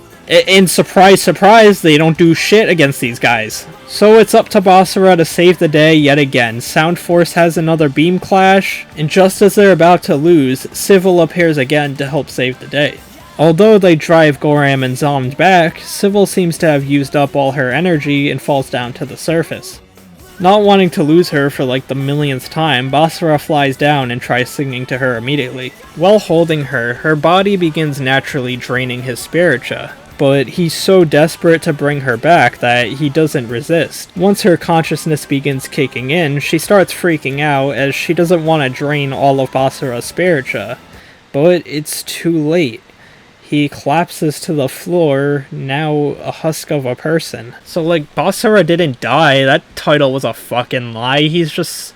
And surprise, surprise, they don't do shit against these guys. So it's up to Basara to save the day yet again. Sound Force has another beam clash, and just as they're about to lose, Civil appears again to help save the day. Although they drive Goram and Zomd back, Civil seems to have used up all her energy and falls down to the surface. Not wanting to lose her for like the millionth time, Basara flies down and tries singing to her immediately. While holding her, her body begins naturally draining his Spiritia, but he's so desperate to bring her back that he doesn't resist. Once her consciousness begins kicking in, she starts freaking out as she doesn't want to drain all of Basara's Spiritia, but it's too late. He collapses to the floor, now a husk of a person. So, like, Basara didn't die. That title was a fucking lie. He's just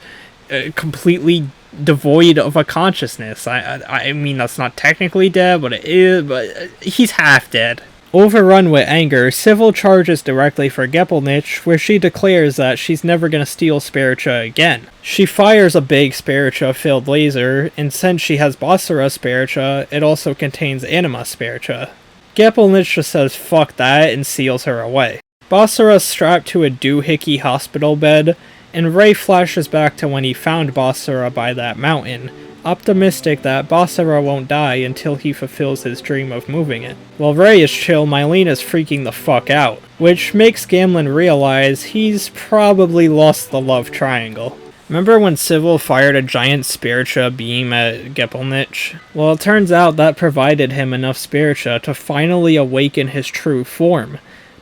completely devoid of a consciousness. I mean, that's not technically dead, but it is, but he's half dead. Overrun with anger, Civil charges directly for Gepelnich, where she declares that she's never gonna steal Spiritia again. She fires a big Spiritia-filled laser, and since she has Basara Spiritia, it also contains Anima Spiritia. Gepelnich just says fuck that and seals her away. Basara's strapped to a doohickey hospital bed, and Ray flashes back to when he found Basara by that mountain, optimistic that Basara won't die until he fulfills his dream of moving it. While Ray is chill, Mylene is freaking the fuck out, which makes Gamlen realize he's probably lost the love triangle. Remember when Civil fired a giant Spiritia beam at Gepelnich? Well, it turns out that provided him enough Spiritia to finally awaken his true form.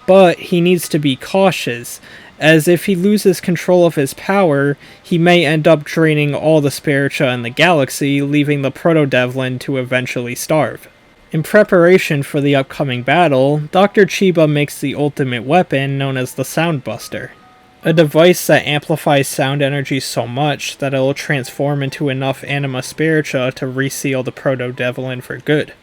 But he needs to be cautious, as if he loses control of his power, he may end up draining all the Spiritia in the galaxy, leaving the Proto Deviln to eventually starve. In preparation for the upcoming battle, Dr. Chiba makes the ultimate weapon known as the Sound Buster, a device that amplifies sound energy so much that it will transform into enough Anima Spiritia to reseal the Proto Deviln for good.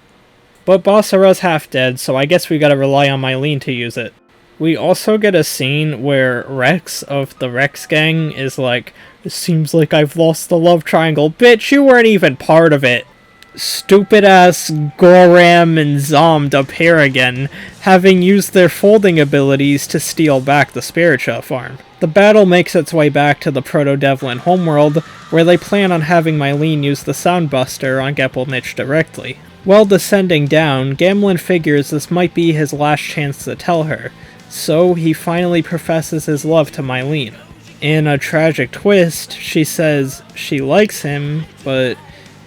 But Basara's half dead, so I guess we gotta rely on Mylene to use it. We also get a scene where Rex of the Rex Gang is like, it seems like I've lost the love triangle. Bitch, you weren't even part of it. Stupid ass Goram and Zomd appear again, having used their folding abilities to steal back the Spiritia farm. The battle makes its way back to the Proto Deviln homeworld, where they plan on having Mylene use the Sound Buster on Gepelnich directly. While descending down, Gamlen figures this might be his last chance to tell her, so he finally professes his love to Mylene. In a tragic twist, she says she likes him, but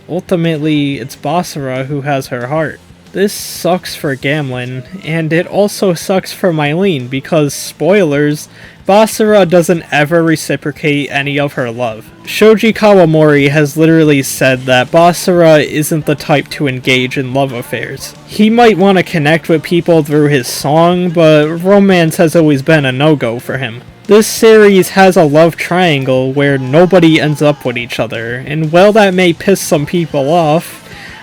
ultimately it's Basara who has her heart. This sucks for Gamlen, and it also sucks for Mylene because, spoilers, Basara doesn't ever reciprocate any of her love. Shoji Kawamori has literally said that Basara isn't the type to engage in love affairs. He might want to connect with people through his song, but romance has always been a no-go for him. This series has a love triangle where nobody ends up with each other, and while that may piss some people off,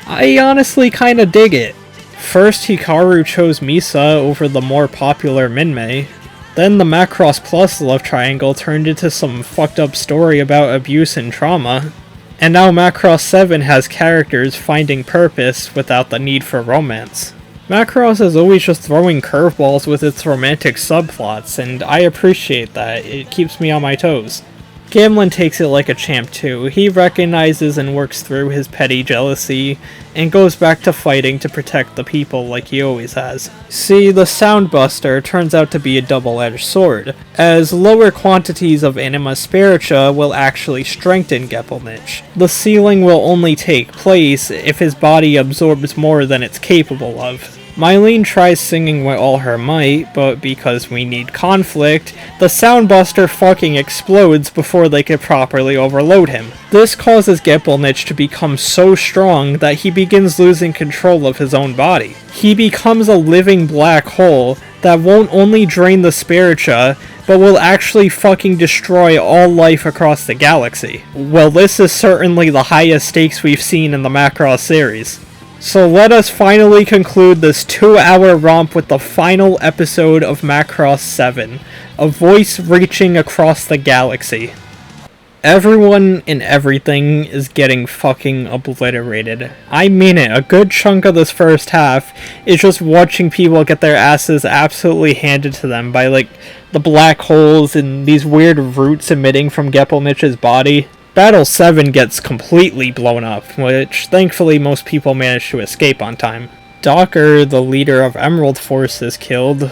I honestly kinda dig it. First, Hikaru chose Misa over the more popular Minmei. Then the Macross Plus love triangle turned into some fucked up story about abuse and trauma. And now Macross 7 has characters finding purpose without the need for romance. Macross is always just throwing curveballs with its romantic subplots, and I appreciate that. It keeps me on my toes. Gamlen takes it like a champ too. He recognizes and works through his petty jealousy, and goes back to fighting to protect the people like he always has. See, the Soundbuster turns out to be a double-edged sword, as lower quantities of Anima Spiritia will actually strengthen Gepelnich. The ceiling will only take place if his body absorbs more than it's capable of. Mylene tries singing with all her might, but because we need conflict, the Soundbuster fucking explodes before they could properly overload him. This causes Gepelnich to become so strong that he begins losing control of his own body. He becomes a living black hole that won't only drain the Spiritia, but will actually fucking destroy all life across the galaxy. Well, this is certainly the highest stakes we've seen in the Macross series. So let us finally conclude this 2-hour romp with the final episode of Macross 7, a voice reaching across the galaxy. Everyone and everything is getting fucking obliterated. I mean it, a good chunk of this first half is just watching people get their asses absolutely handed to them by, like, the black holes and these weird roots emitting from Gepelnich's body. Battle 7 gets completely blown up, which thankfully most people manage to escape on time. Docker, the leader of Emerald Force, is killed.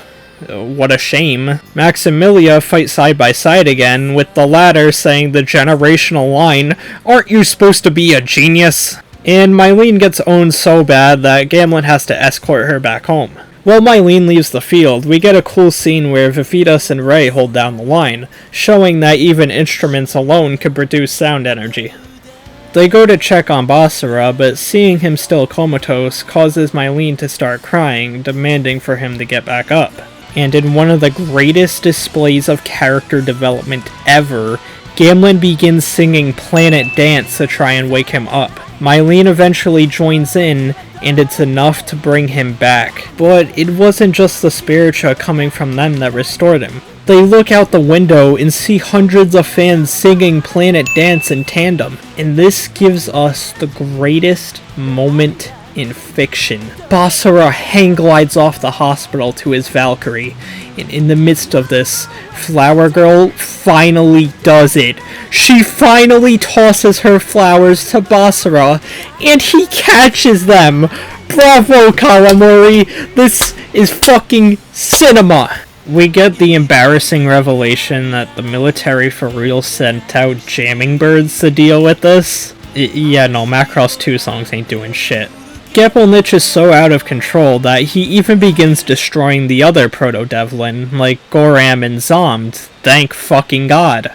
What a shame. Max and Milia fight side by side again, with the latter saying the generational line, "Aren't you supposed to be a genius?" And Mylene gets owned so bad that Gamlen has to escort her back home. While Mylene leaves the field, we get a cool scene where Vivitas and Ray hold down the line, showing that even instruments alone could produce sound energy. They go to check on Basara, but seeing him still comatose causes Mylene to start crying, demanding for him to get back up. And in one of the greatest displays of character development ever, Gamlen begins singing Planet Dance to try and wake him up. Mylene eventually joins in, and it's enough to bring him back. But it wasn't just the Spiritia coming from them that restored him. They look out the window and see hundreds of fans singing Planet Dance in tandem. And this gives us the greatest moment in fiction. Basara hang glides off the hospital to his Valkyrie, and in the midst of this, Flower Girl finally does it. She finally tosses her flowers to Basara, and he catches them! Bravo, Kawamori! This is fucking cinema! We get the embarrassing revelation that the military for real sent out jamming birds to deal with this. Yeah, no, Macross 2 songs ain't doing shit. Gepelnich is so out of control that he even begins destroying the other Proto Deviln, like Goram and Zomd. Thank fucking god.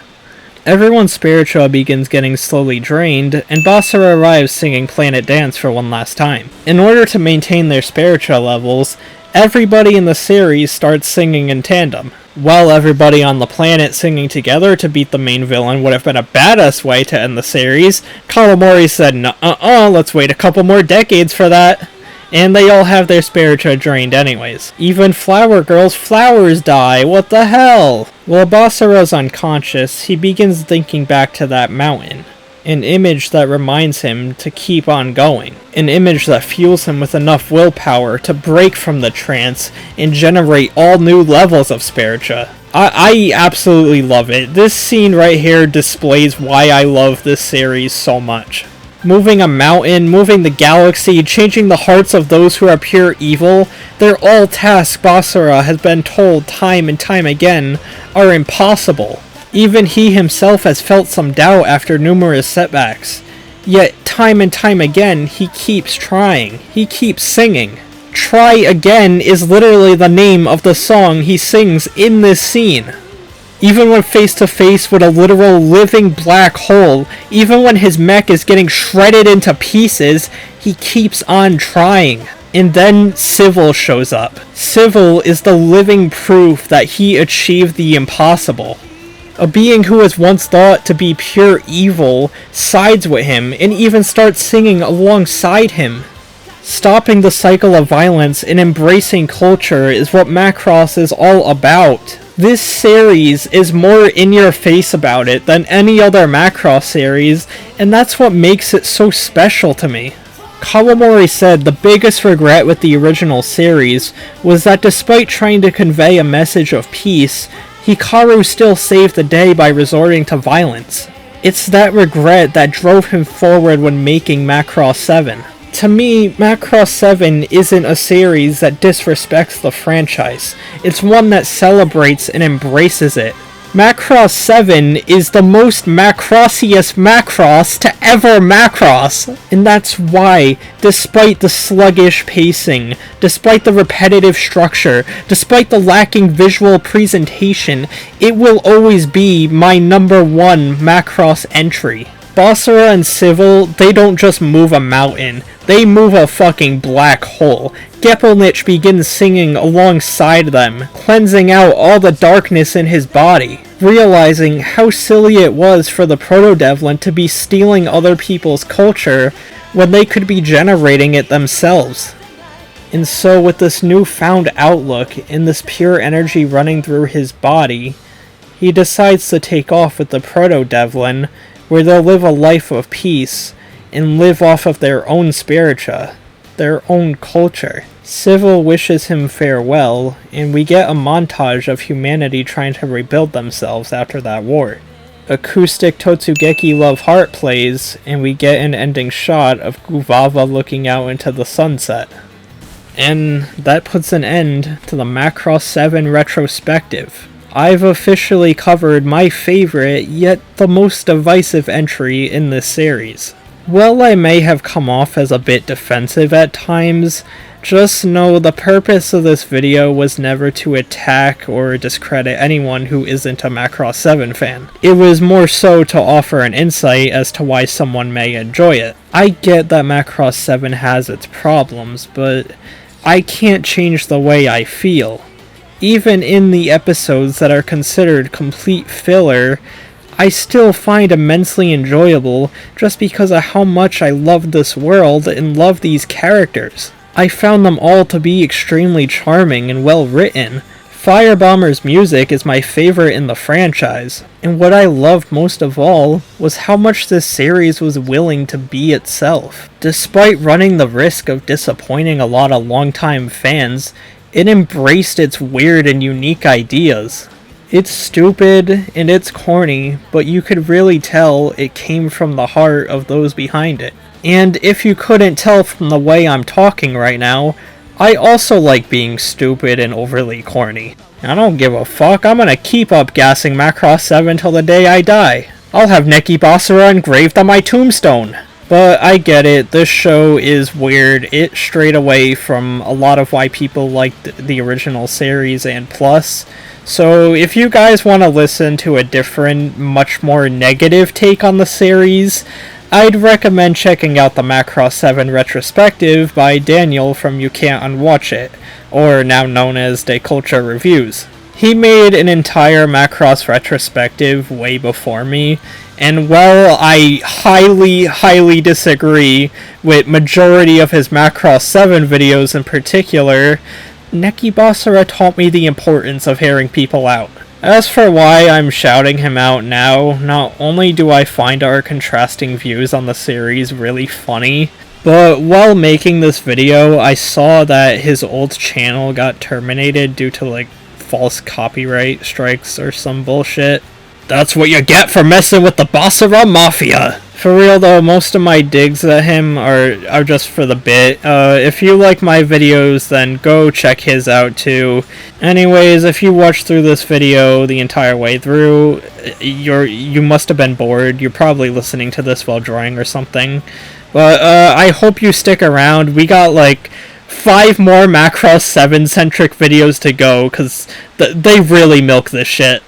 Everyone's Spiritua begins getting slowly drained, and Basara arrives singing Planet Dance for one last time. In order to maintain their Spiritua levels, everybody in the series starts singing in tandem. While everybody on the planet singing together to beat the main villain would have been a badass way to end the series, Kawamori said, let's wait a couple more decades for that. And they all have their Spiritua drained anyways. Even Flower Girl's flowers die, what the hell? While Basara's unconscious, he begins thinking back to that mountain. An image that reminds him to keep on going. An image that fuels him with enough willpower to break from the trance and generate all new levels of Spiritua. I absolutely love it. This scene right here displays why I love this series so much. Moving a mountain, moving the galaxy, changing the hearts of those who are pure evil, they're all tasks Basara has been told time and time again are impossible. Even he himself has felt some doubt after numerous setbacks. Yet, time and time again, he keeps trying. He keeps singing. Try Again is literally the name of the song he sings in this scene. Even when face to face with a literal living black hole, even when his mech is getting shredded into pieces, he keeps on trying. And then Civil shows up. Civil is the living proof that he achieved the impossible. A being who was once thought to be pure evil sides with him and even starts singing alongside him. Stopping the cycle of violence and embracing culture is what Macross is all about. This series is more in your face about it than any other Macross series, and that's what makes it so special to me. Kawamori said the biggest regret with the original series was that despite trying to convey a message of peace, Hikaru still saved the day by resorting to violence. It's that regret that drove him forward when making Macross 7. To me, Macross 7 isn't a series that disrespects the franchise. It's one that celebrates and embraces it. Macross 7 is the most Macrossiest Macross to ever Macross, and that's why, despite the sluggish pacing, despite the repetitive structure, despite the lacking visual presentation, it will always be my number 1 Macross entry. Basara and Civil, they don't just move a mountain, they move a fucking black hole. Gepelnich begins singing alongside them, cleansing out all the darkness in his body, realizing how silly it was for the Proto Deviln to be stealing other people's culture when they could be generating it themselves. And so with this newfound outlook and this pure energy running through his body, he decides to take off with the Proto Deviln, where they'll live a life of peace and live off of their own spiritia, their own culture. Civil wishes him farewell, and we get a montage of humanity trying to rebuild themselves after that war. Acoustic Totsugeki Love Heart plays, and we get an ending shot of Guvava looking out into the sunset. And that puts an end to the Macross 7 retrospective. I've officially covered my favorite, yet the most divisive entry in this series. While I may have come off as a bit defensive at times, just know the purpose of this video was never to attack or discredit anyone who isn't a Macross 7 fan. It was more so to offer an insight as to why someone may enjoy it. I get that Macross 7 has its problems, but I can't change the way I feel. Even in the episodes that are considered complete filler, I still find immensely enjoyable just because of how much I love this world and love these characters. I found them all to be extremely charming and well written. Firebomber's music is my favorite in the franchise, and what I loved most of all was how much this series was willing to be itself. Despite running the risk of disappointing a lot of longtime fans, it embraced its weird and unique ideas. It's stupid and it's corny, but you could really tell it came from the heart of those behind it. And if you couldn't tell from the way I'm talking right now, I also like being stupid and overly corny. I don't give a fuck, I'm gonna keep up gassing Macross 7 till the day I die. I'll have Neki Basara engraved on my tombstone. But I get it, this show is weird. It strayed away from a lot of why people liked the original series and Plus. So if you guys want to listen to a different, much more negative take on the series, I'd recommend checking out the Macross 7 Retrospective by Daniel from You Can't Unwatch It, or now known as Protoculture Reviews. He made an entire Macross retrospective way before me, and while I highly disagree with majority of his Macross 7 videos in particular, Neki Basara taught me the importance of hearing people out. As for why I'm shouting him out now, not only do I find our contrasting views on the series really funny, but while making this video, I saw that his old channel got terminated due to false copyright strikes or some bullshit. That's what you get for messing with the Basara Mafia! For real though, most of my digs at him are just for the bit. If you like my videos, then go check his out too. Anyways, if you watched through this video the entire way through, you must have been bored. You're probably listening to this while drawing or something. But I hope you stick around. We got 5 more Macross 7 centric videos to go, because they really milk this shit.